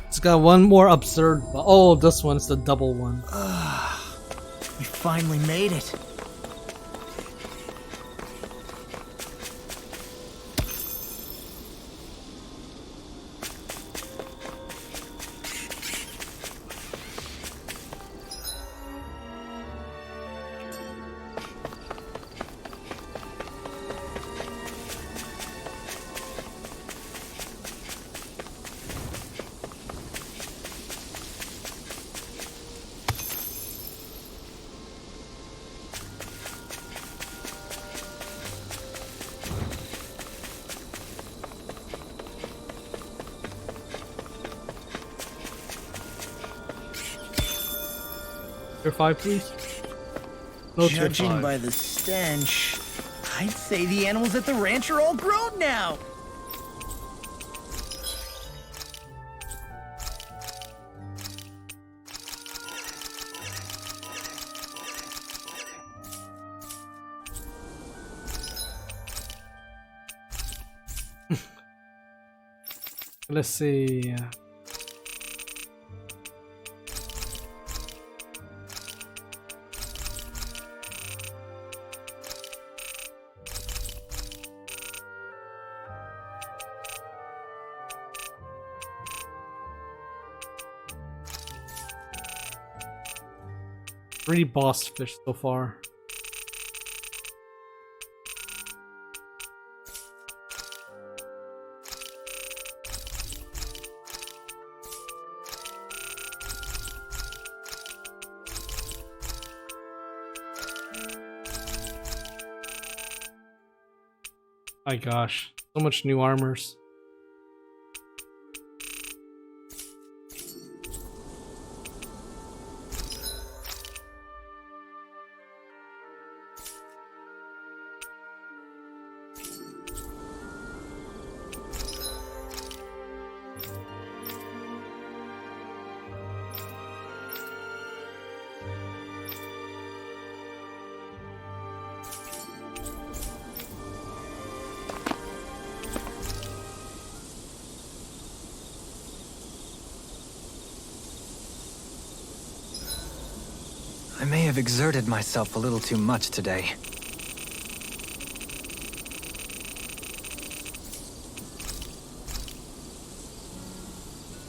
It's got one more absurd. Oh, this one's the double one. We finally made it. Tier 5, please. No tier Judging 5. by the stench, I'd say the animals at the ranch are all grown now. Let's see. Three boss fish so far. My gosh, so much new armors. I may have exerted myself a little too much today.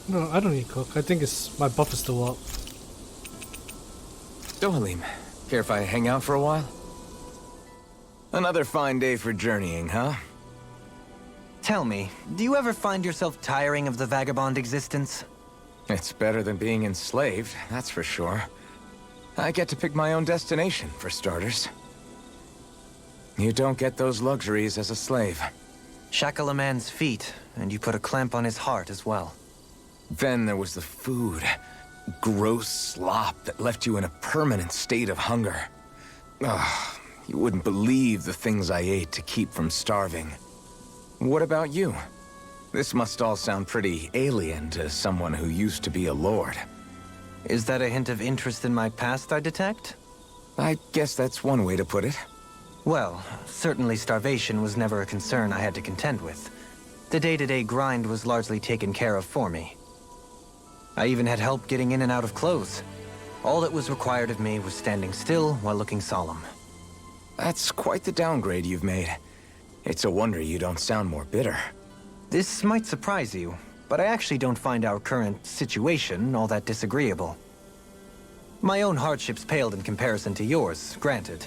No, I don't need to cook. I think it's my buff is still up. Dohalim, care if I hang out for a while? Another fine day for journeying, huh? Tell me, do you ever find yourself tiring of the vagabond existence? It's better than being enslaved, that's for sure. I get to pick my own destination, for starters. You don't get those luxuries as a slave. Shackle a man's feet, and you put a clamp on his heart as well. Then there was the food. Gross slop that left you in a permanent state of hunger. Ugh, you wouldn't believe the things I ate to keep from starving. What about you? This must all sound pretty alien to someone who used to be a lord. Is that a hint of interest in my past I detect? I guess that's one way to put it. Well, certainly starvation was never a concern I had to contend with. The day-to-day grind was largely taken care of for me. I even had help getting in and out of clothes. All that was required of me was standing still while looking solemn. That's quite the downgrade you've made. It's a wonder you don't sound more bitter. This might surprise you, but I actually don't find our current situation all that disagreeable. My own hardships paled in comparison to yours, granted.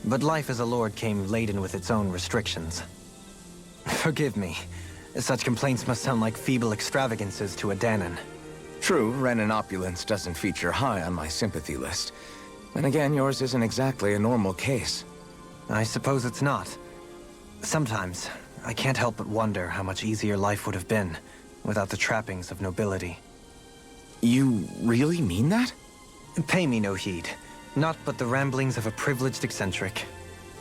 But life as a lord came laden with its own restrictions. Forgive me. Such complaints must sound like feeble extravagances to a Danon. True, Renin opulence doesn't feature high on my sympathy list. And again, yours isn't exactly a normal case. I suppose it's not. Sometimes, I can't help but wonder how much easier life would have been without the trappings of nobility. You really mean that? Pay me no heed. Not but the ramblings of a privileged eccentric.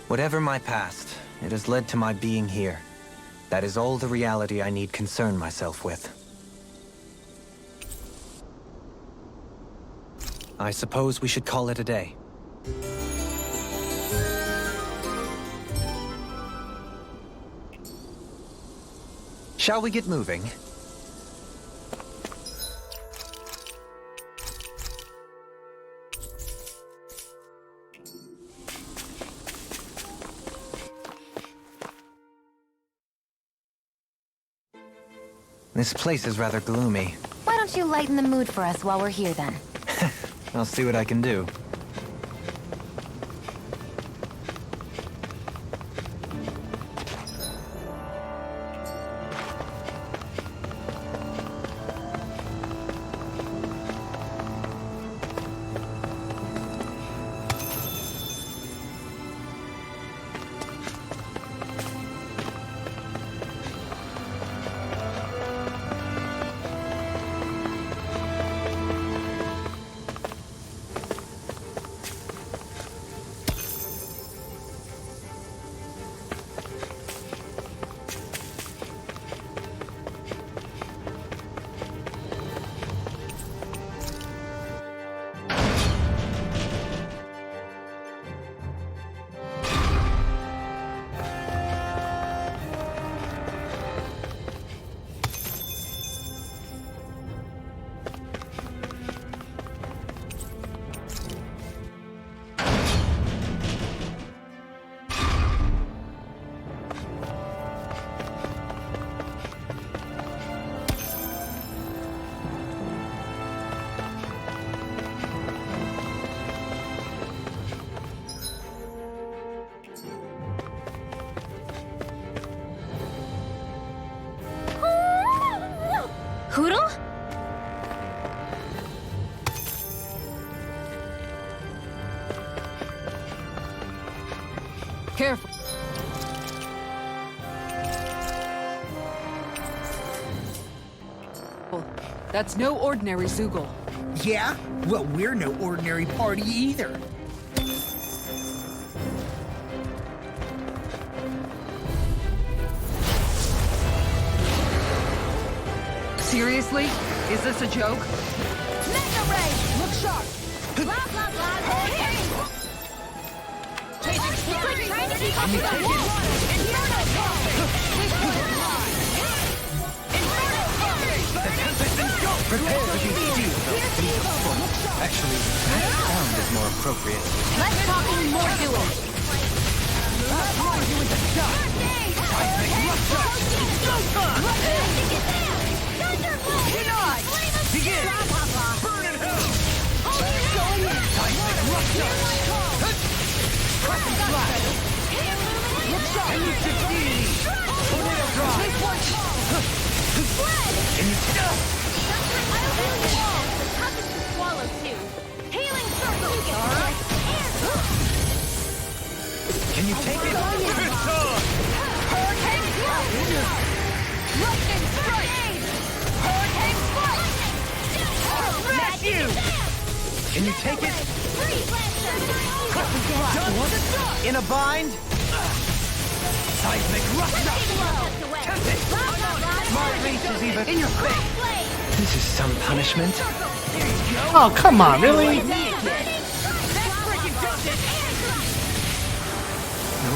Whatever my past, it has led to my being here. That is all the reality I need concern myself with. I suppose we should call it a day. Shall we get moving? This place is rather gloomy. Why don't you lighten the mood for us while we're here then? I'll see what I can do. Hoodle? Careful. That's no ordinary Zoogle. Yeah? Well, we're no ordinary party either. Seriously? Is this a joke? Mega Ray! Look sharp! Blah, blah, blah, hey! It's like trying to keep up with the wall! Inferno Bomb! Inferno Bomb! The tempest and go! Prepare to be sealed. Actually, that sound is more appropriate. Less talking, more doing. I'll blow you into dust! Seismic Begin! Burn in hell! Seismic Crescent Slash! Elusive Deity! Tornado Drop! Swallow too. Healing circle. Can you take it? Hurricane Strike. Lightning Strike. Hurricane Strike. Smash you. Can you take it? Crescent Slash. In a bind? Seismic Tempest! My reach is even in your face! This is some punishment. Oh, come on, really? No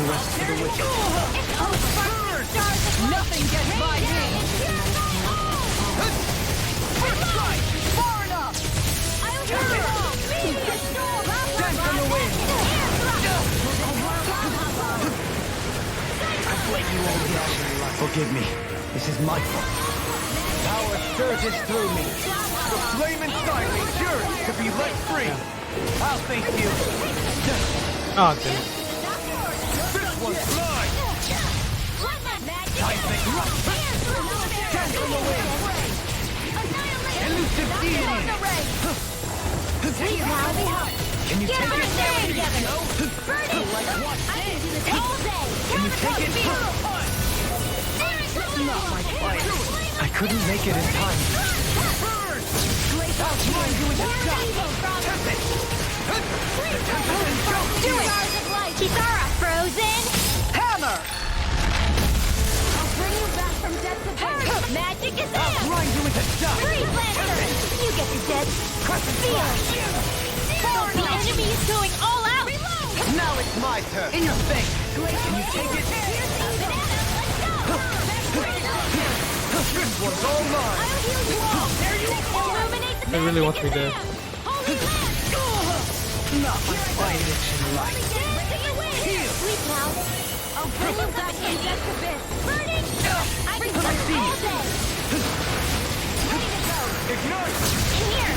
rest for the wicked. Nothing gets by me! First strike! Far enough! Dance on the wind! I've let you all down. Forgive me. This is my fault. Power surges through me. The flame inside me yearns to be let free. I'll thank you. Oh, damn. This one's mine! Seismic Rush! Dance on the wind! Elusive Deity! Please now. Can you Get take right it? there together. Burning. I can do this all day. Can you take it? I couldn't make it in time. Do it! Kisara, frozen! Hammer! I'll bring you back from death to birth! Magic is in! Grind you into dust! Freeze Lancer! You get the dead! Feel! The enemy is going all out! Now it's my turn! In your face! Can you take it? This one's all mine! I'll heal you all! There you go! Illuminate the They really want me dead. Holy Land! Not my fight! Sleep now. I'll bring you back from death abyss. Burning! I can do it all day. Ready to go. Ignite! In here.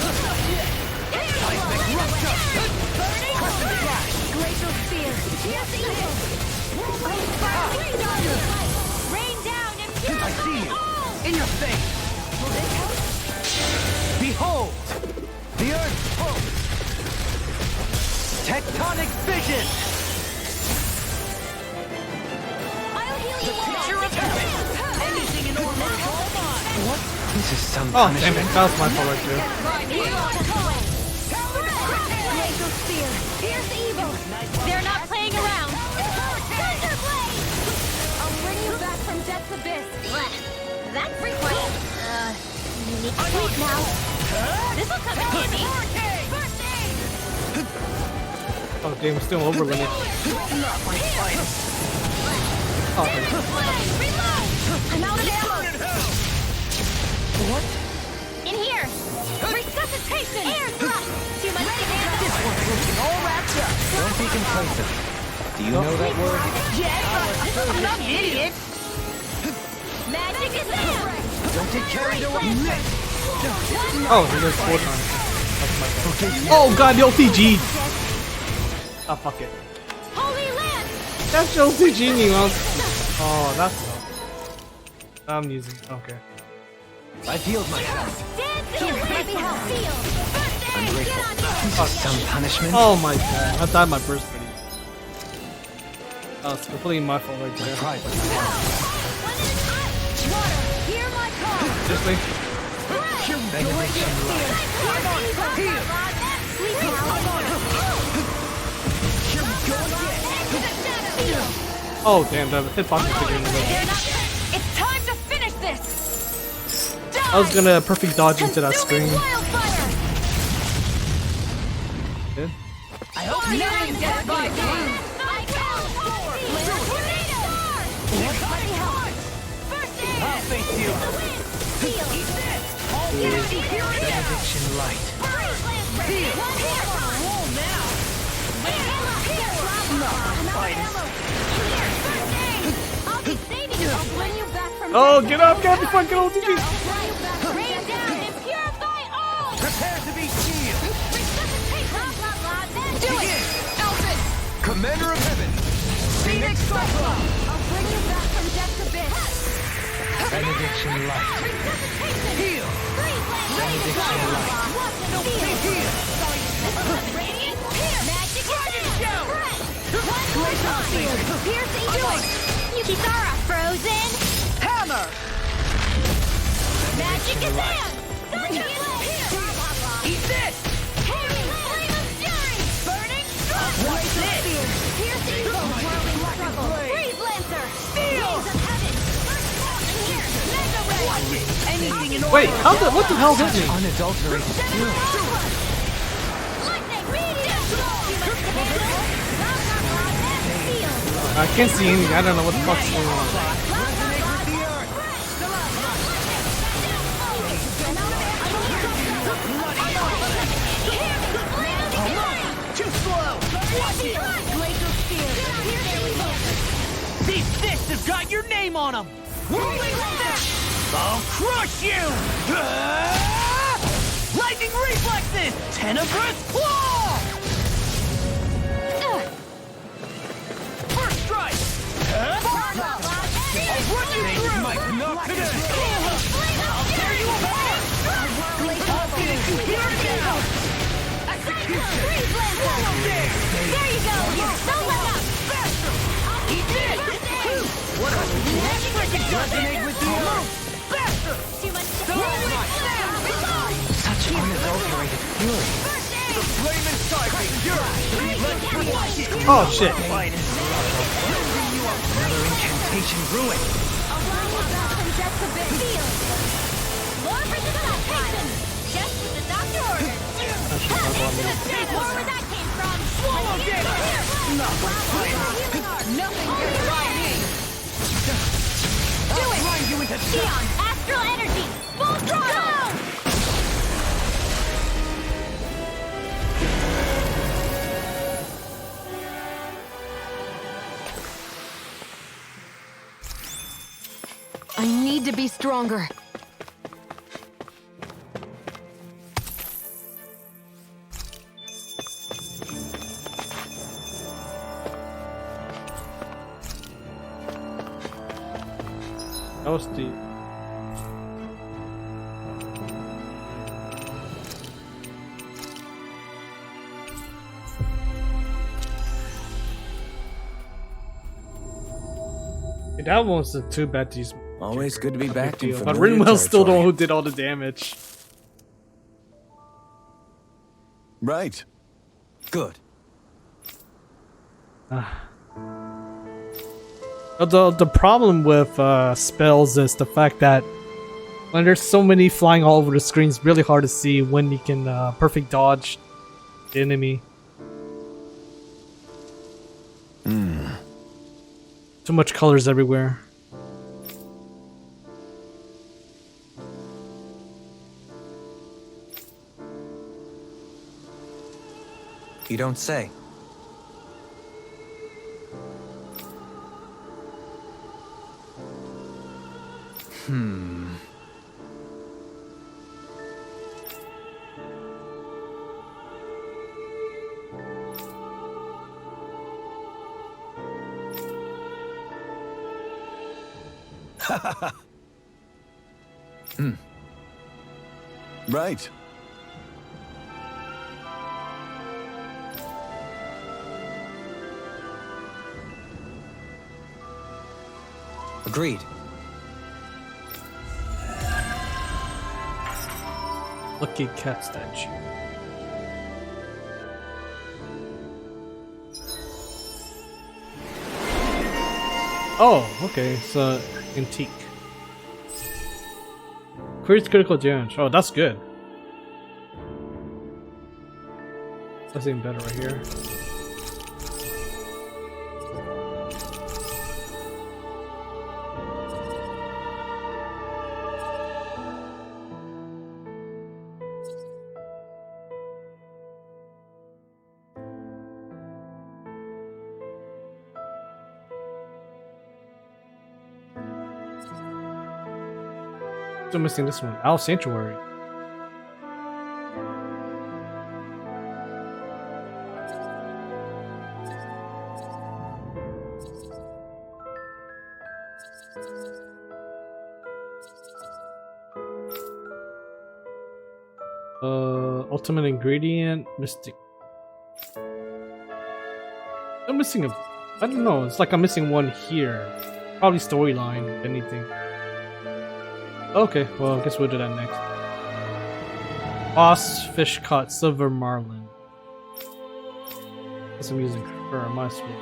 Burning! Glacial spear. Pierce evil. Rain down and purify I see you! all. In your face! Will this help? Behold! The Earth pulse! Tectonic vision! I'll heal you all. Picture of heaven! Anything in order is all mine! This is some Oh, punishment. damn it. That was my fault right there. Glacial spear. Pierce evil. They're not playing around. Thunder blade. I'll bring you back from death's abyss. That's frequent. You need to sleep now. This'll come in handy. Oh, damn, we're still over limit. Not my fight! Oh, okay. Reload. I'm out of ammo. What? In here. Resuscitation. Air thrust. Too much to handle. This one's looking all wrapped up! Don't be complacent. Do you know that word? Yes, but I'm not an idiot! Magic is there. Don't get carried away! Oh, he does 4 times. That's my fault. Oh god, the OTG! Ah, fuck it. Holy Land. That's the OTG me, man. Oh, that's... I'm using... Okay. I've healed myself. Dance in the wind. Feel. First aid. Get on This is some punishment. Oh my god, I died my burst already. Oh, it's completely my fault right there. Pride was Water, hear my call. Seriously? benediction light. Sleep now. Oh damn, the hitbox is bigger than the They're not. It's time to finish this. I was gonna perfect dodge into that screen. Wildfire. Yeah. I hope nothing gets by me! I'll face you! Benediction light. Oh, get up, get the fucking OTG! Rain down and purify all! Prepare to be sealed! Do it! Elfin! Commander of Heaven! Phoenix Cyclone! I'll bring you back from death's abyss! Benediction light. Heal! Benediction light. Radiant pierce! Magic is in! Piercing joint! Kisara, frozen! Hammer! Magic is in! Eat this! Flame of fury! Burning strike! Spear! Piercing bolt! Whirling struggle! Freeze Lancer! Gaze of heaven! Here! Mega ray! Anything in order! Wait, how the, what the hell hit me? Unadulterated skill. Lightning! I can't see anything, I don't know what the fuck's going on. Too slow! These fists have got your name on them! Whirling fist! I'll crush you! Lightning reflexes! Tenebrous claw! First strike! I'll run you through! Not today! I'll tear you apart! I'll finish you here now! Resonate with the earth! Faster! Too much Such unadulterated fury. The flame inside me! Oh shit! Another incantation ruined. just a bit. Feel it. More precipitation! Just what the doctor ordered. More where that came from. Swallow it! Nothing gets by me. Do it! Grind you into Shionne, astral energy! Full throttle! I need to be stronger. That was the. Hey, that wasn't too bad. These Always good to be back in but familiar Rinwell still the one territory. who did all the damage. Right. Good. The problem with spells is the fact that when there's so many flying all over the screen, it's really hard to see when you can perfect dodge the enemy. Too much colors everywhere. You don't say. Right. Agreed. Lucky cat statue. Oh, okay, so antique. Increased critical damage. Oh, that's good. That's even better right here. Still missing this one. Owl Sanctuary. Ultimate ingredient, mystic. I'm missing a. I don't know. It's like I'm missing one here. Probably storyline, if anything. Okay, well, I guess we'll do that next. Boss fish caught silver marlin. Guess I'm using her. I might as well.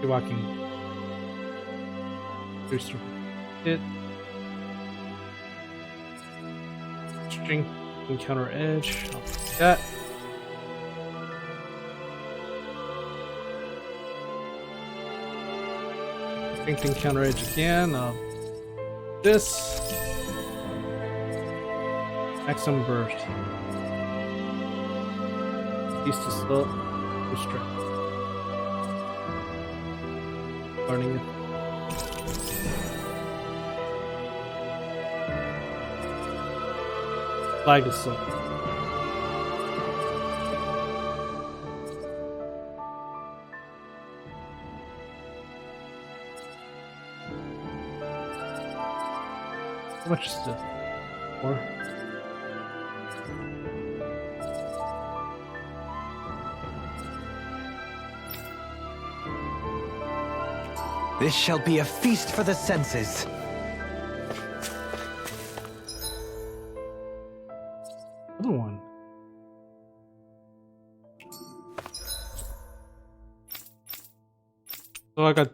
See what I can do. Hit. Strength encounter edge. I'll take that. Strength encounter edge again. This maximum burst. East to slow. Restrict. Learning it. Flag is slow. How much is this? 4? This shall be a feast for the senses. Other one. So I got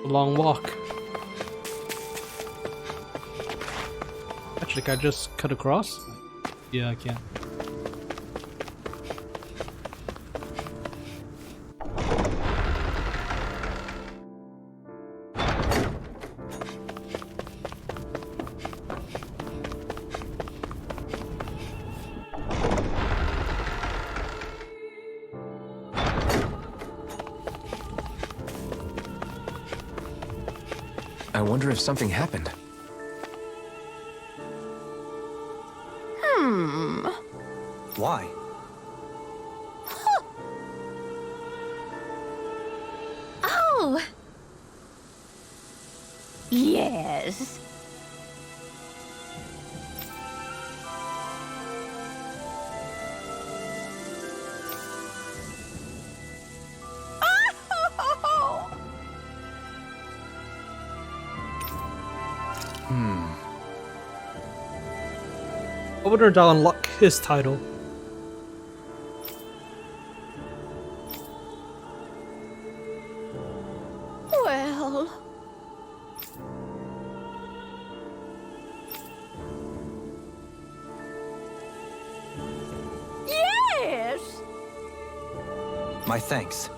a long walk. Actually, can I just cut across? Yeah, I can. I wonder if something happened. Why? Oh! Yes. I wonder if I'll unlock his title. Well... Yes! My thanks.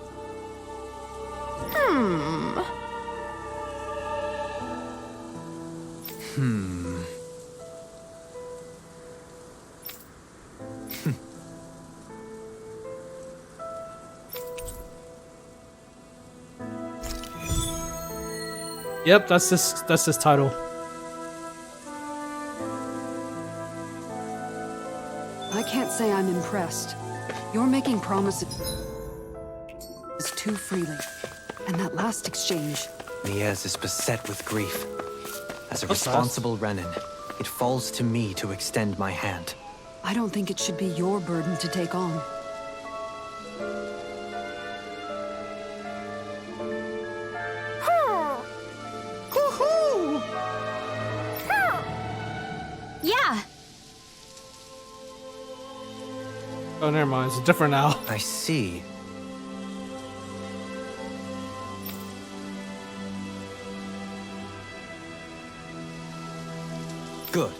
Yep, that's his title. I can't say I'm impressed. You're making promises too freely. And that last exchange. Miez is beset with grief. As a That's responsible Renin, it falls to me to extend my hand. I don't think it should be your burden to take on. Yeah, Oh, never mind. It's different now. I see. Good.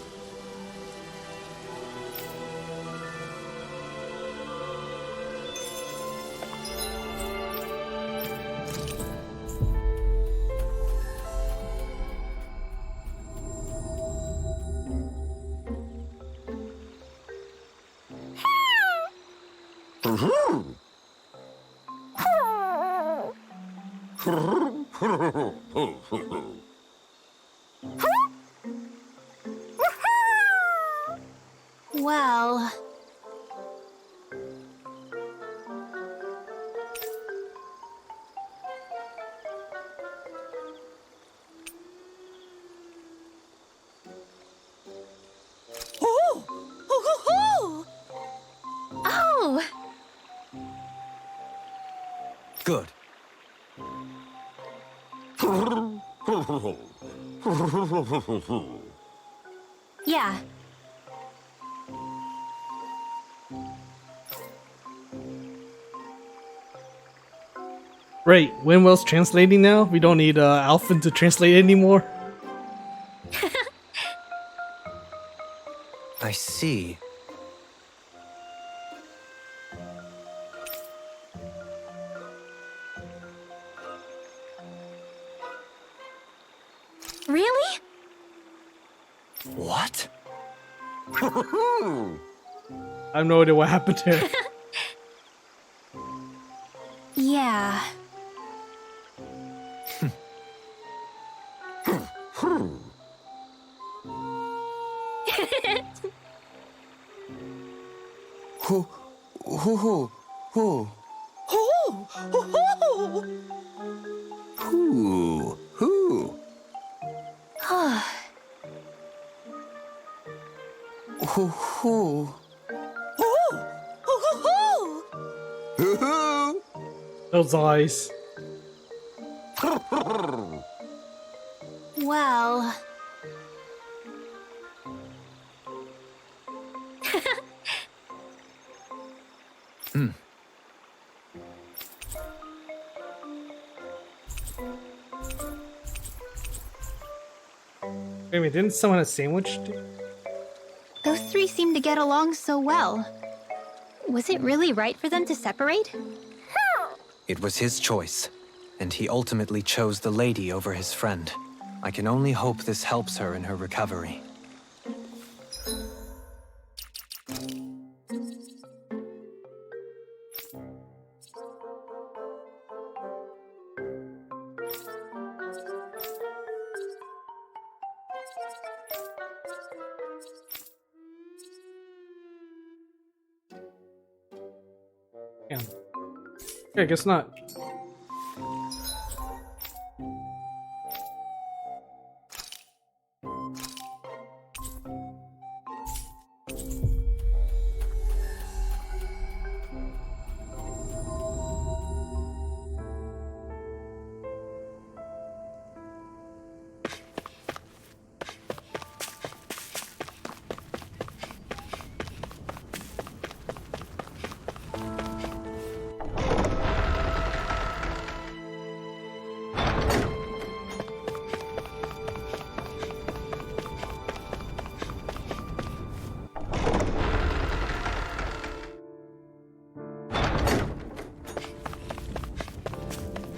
well... Oh! Good. Yeah. Right, Rinwell's translating now. We don't need Alphen to translate anymore. I see. Really? What? I have no idea what happened here. Yeah. Who? Who? Who? Those eyes. Well... Wait a minute, didn't someone have sandwich? Those three seem to get along so well. Was it really right for them to separate? It was his choice, and he ultimately chose the lady over his friend. I can only hope this helps her in her recovery. Yeah. Yeah, I guess not.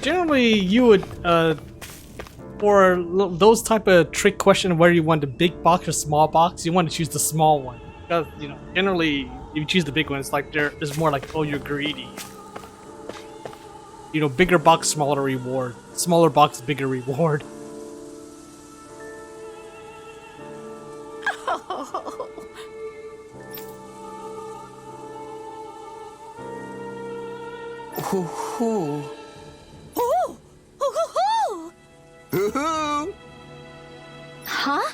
Generally, you would, for those type of trick question where you want the big box or small box, you want to choose the small one. Because, you know, generally, if you choose the big one, it's like it's more like, oh, you're greedy. You know, bigger box, smaller reward. Smaller box, bigger reward. Hoo-hoo. Ooh! Hoo-hoo-hoo! Hoo-hoo. Huh?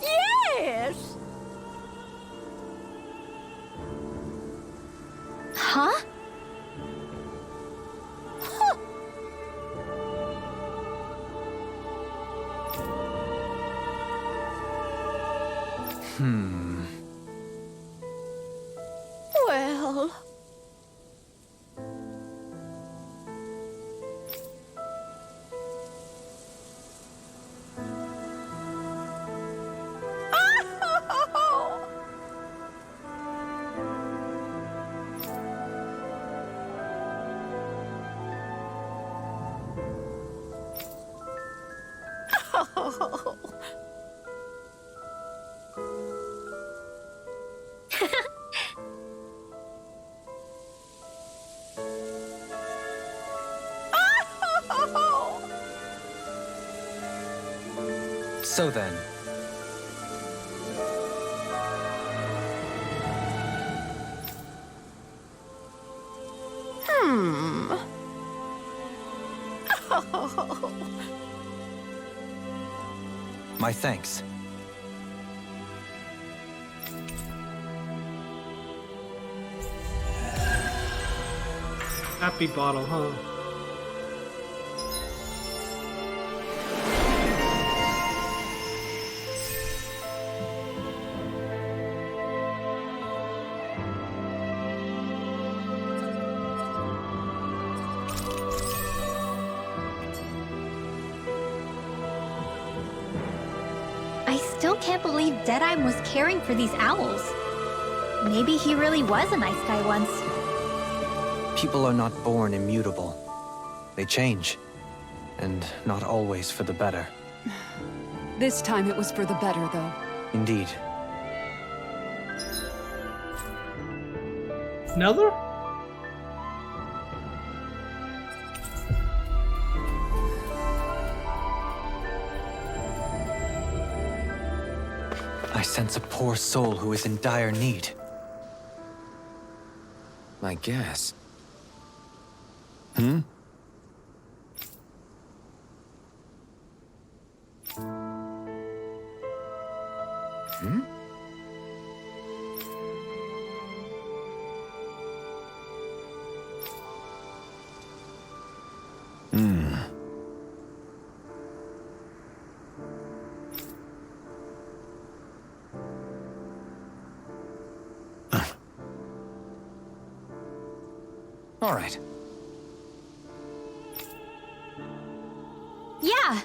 Yes! Huh? Huh. Well... So then, my thanks. Happy bottle, huh? I still can't believe Deadeye was caring for these owls. Maybe he really was a nice guy once. People are not born immutable. They change, and not always for the better. This time it was for the better, though. Indeed. Another? I sense a poor soul who is in dire need. I guess. All right. Yeah.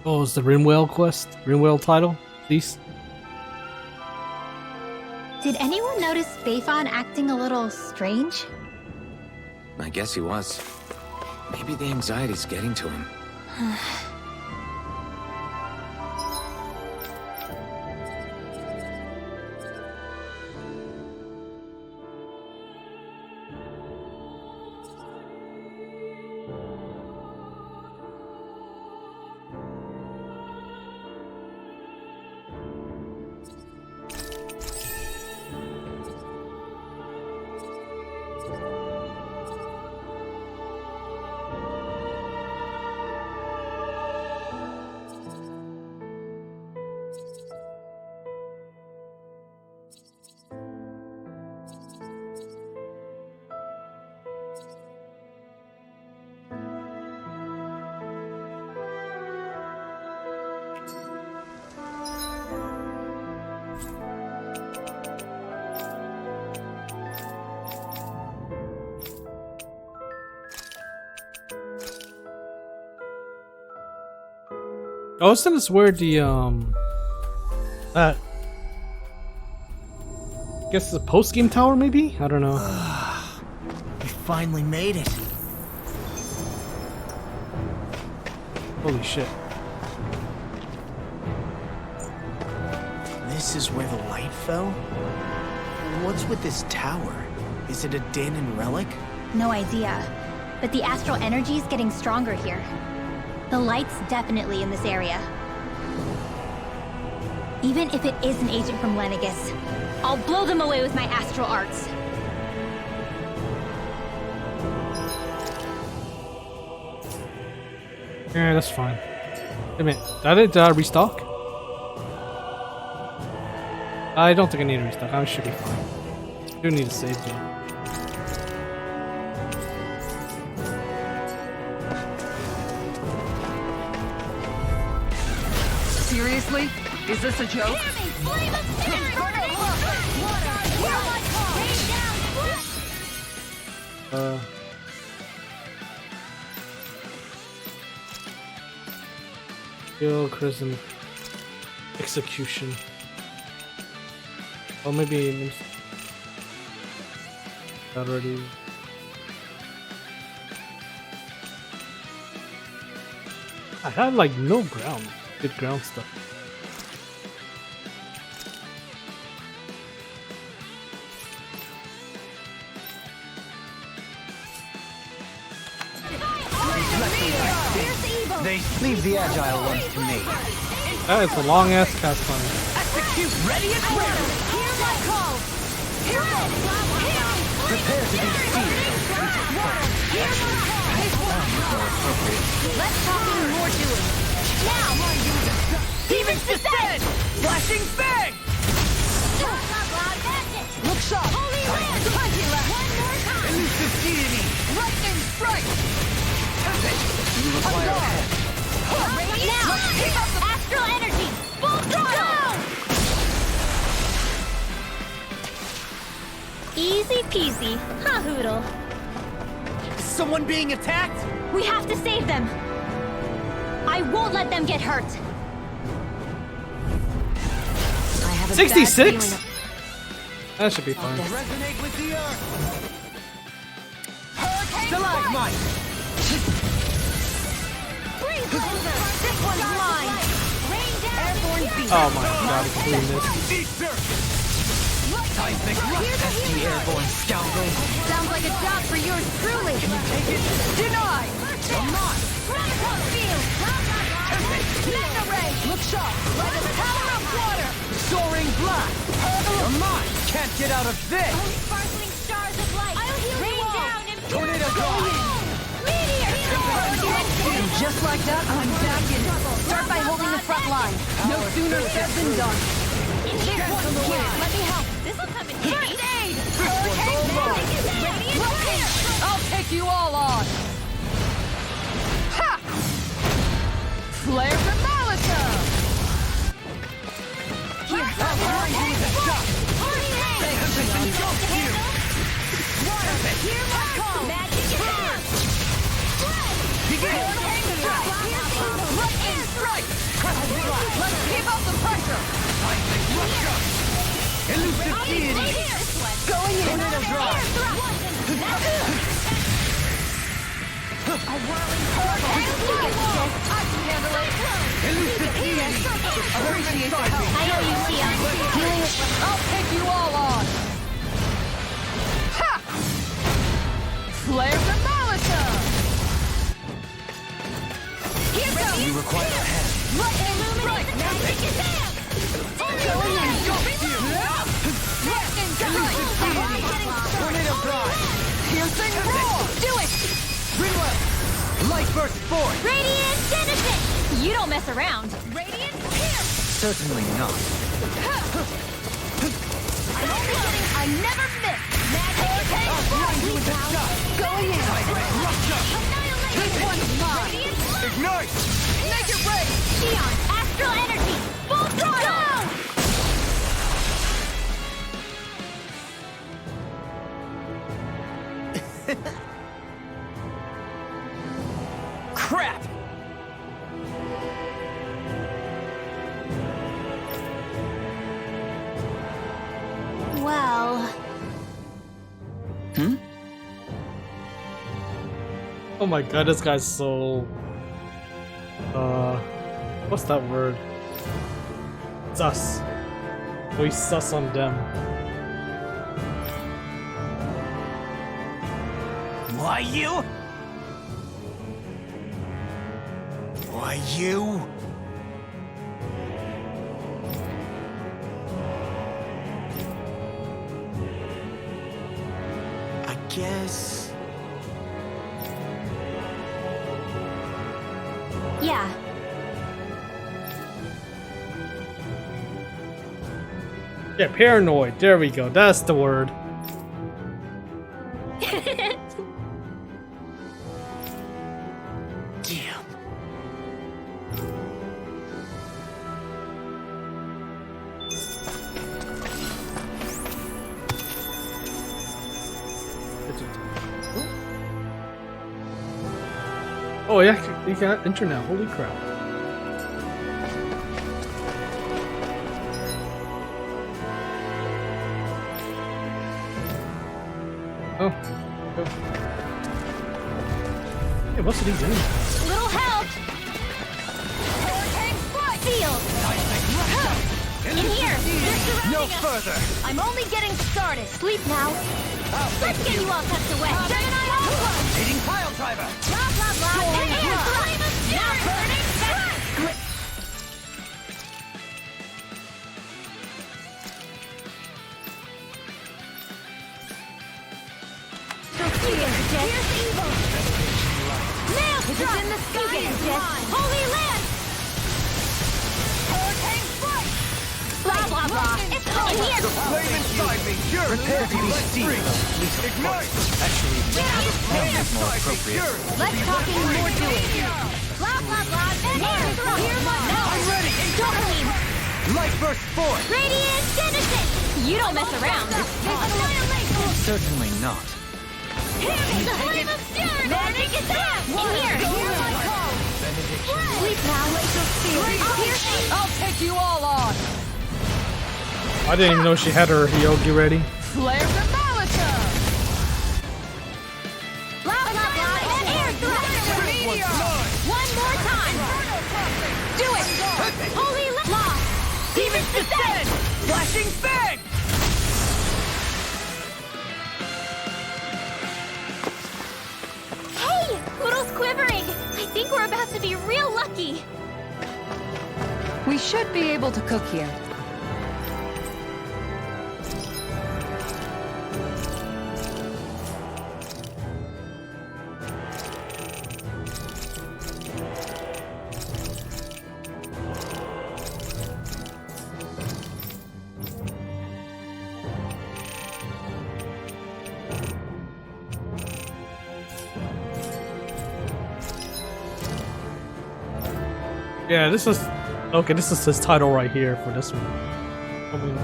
Oh, it's the Rinwell quest? Rinwell title? Please? Did anyone notice Beifan acting a little strange? I guess he was. Maybe the anxiety's getting to him. Oh, isn't this where the I guess the post-game tower, maybe? I don't know. We finally made it. Holy shit. This is where the light fell? What's with this tower? Is it a Danon relic? No idea. But the astral energy is getting stronger here. The light's definitely in this area. Even if it is an agent from Lenegus, I'll blow them away with my astral arts. Yeah, that's fine. Wait a minute, did I restock? I don't think I need to restock. I should be fine. I do need to save though. Seriously? Is this a joke? Kill, Chrism, execution. Oh, maybe already. I have like no ground, good ground stuff. They leave the agile ones to me. That is a long ass cast time. Execute ready and ready! Hear my call! Hear it! Prepare to be sealed. Let's talk more doing. Now! Demons descend! Flashing fang! Look sharp! Holy Land! One more time! Elusive deity! Lightning strike! Now! Astral energy! Full throttle! Easy peasy, ha hoodle. Is someone being attacked? We have to save them. I won't let them get hurt. I have a 66? That should be fine. Resonate with the earth! Hurricane stalagmite! Breathe closer. This one's mine. Rain down. Airborne beast. Oh my god, I completely missed. Seismic rust, SD airborne scoundrel. Sounds like a job for yours truly. Deny! Come on! Magna ray. Look sharp! Like a tower of water! Soaring blast! Come on! Can't get out of this! Sparkling stars of light. I'll heal Rain you all. down And Tornado drop! meteor. And just like that, I'm back in. Start by holding the front line. No sooner said than done. Here, let me help. This'll come in handy. First aid. Radiant. I'll take you all on. Ha! Flare the Molotov! Here, hear my call. Magic is out. Let's keep up the pressure! Elusive deity! Going in! Tornado drop! A whirling hurricane. I can handle it! Elusive deity! Appreciate the help! I owe you, Shionne. I'll take you all on! Ha! Flare the Molotov! Here goes. You require a hand. Lightning strike! Magic is out. Going in! Lightning strike! Tornado drive! Piercing roar! Do it. Rinwell! Light burst forth! Radiant Genesis. You don't mess around. Radiant Pierce. Certainly not. I never miss. Magic is out. Going in! This one's mine! Ignite! Make it rain! Shionne, astral energy. Full throttle. Crap! Well, Oh my god, this guy's so... what's that word? Sus. We sus on them. Why you? Why you? I guess... yeah. Yeah, paranoid. There we go. That's the word. Damn. Oh yeah, you got internet. Holy crap. Oh. Hey, what's with these enemies? Little help. Hurricane strike. Sealed. In here. They're surrounding No us. further! I'm only getting started. Sleep now. Let's get you all tucked away. Gemini Alpha. Hitting pile driver! Blah blah blah. And air flame of now burning fast. Here's evil. Nail strike. In the sky. Holy land. Hurricane strike. Blah blah blah. It's in here. Flame inside me! Yours! Prepare to be steamed. Ignite! Actually, Flame is more inside me! appropriate. Yours! Let's talk in more doing. Blah blah blah. Hear my I'm ready! Dohalim. Light burst forth! Radiant Genesis. You don't mess around. Annihilation. Certainly not. Here's the flame of fury. Magic is out. In here. Hear my call. Sleep now. I'll take you all on! I didn't even know she had her Hyogi ready. Flare the Molotov! Blah blah blah. Air thrust. One more time! Do it! Holy Law! Demon's Descent! Flashing Fang! Hey! Poodle's quivering! I think we're about to be real lucky! We should be able to cook here. Yeah, this is okay. This is his title right here for this one. I mean,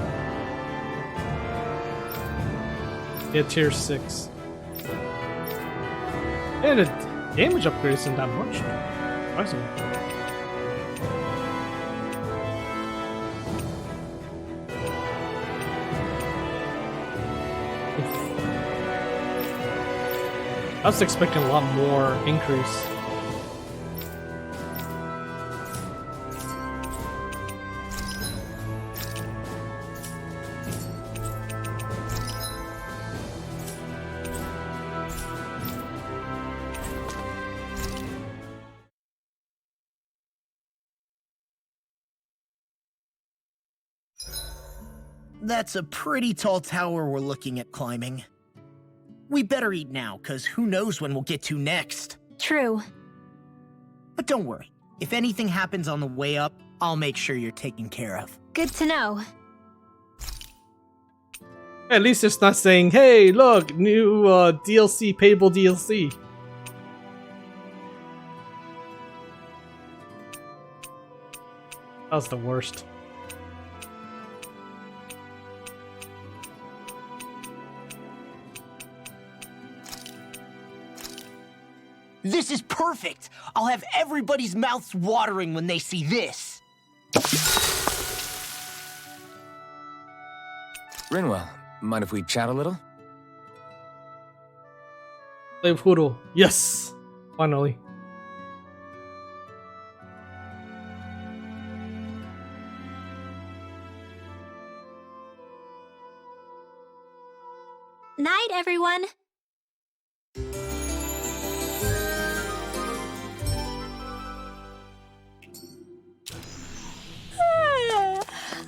yeah, tier 6. And the damage upgrade isn't that much. Surprisingly. I was expecting a lot more increase. That's a pretty tall tower we're looking at climbing. We better eat now, cause who knows when we'll get to next. True. But don't worry, if anything happens on the way up, I'll make sure you're taken care of. Good to know. At least it's not saying, hey, look, new DLC, payable DLC. That was the worst. This is perfect! I'll have everybody's mouths watering when they see this! Rinwell, mind if we chat a little? Play Poodle. Yes! Finally. Night, everyone.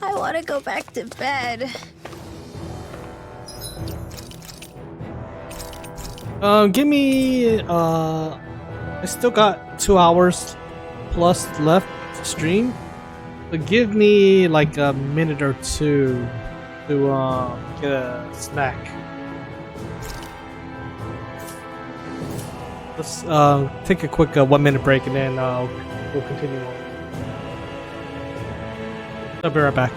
I want to go back to bed. Give me, I still got 2 hours plus left to stream. But give me like a minute or two to, get a snack. Let's, take a quick 1 minute break and then, we'll continue on. I'll be right back.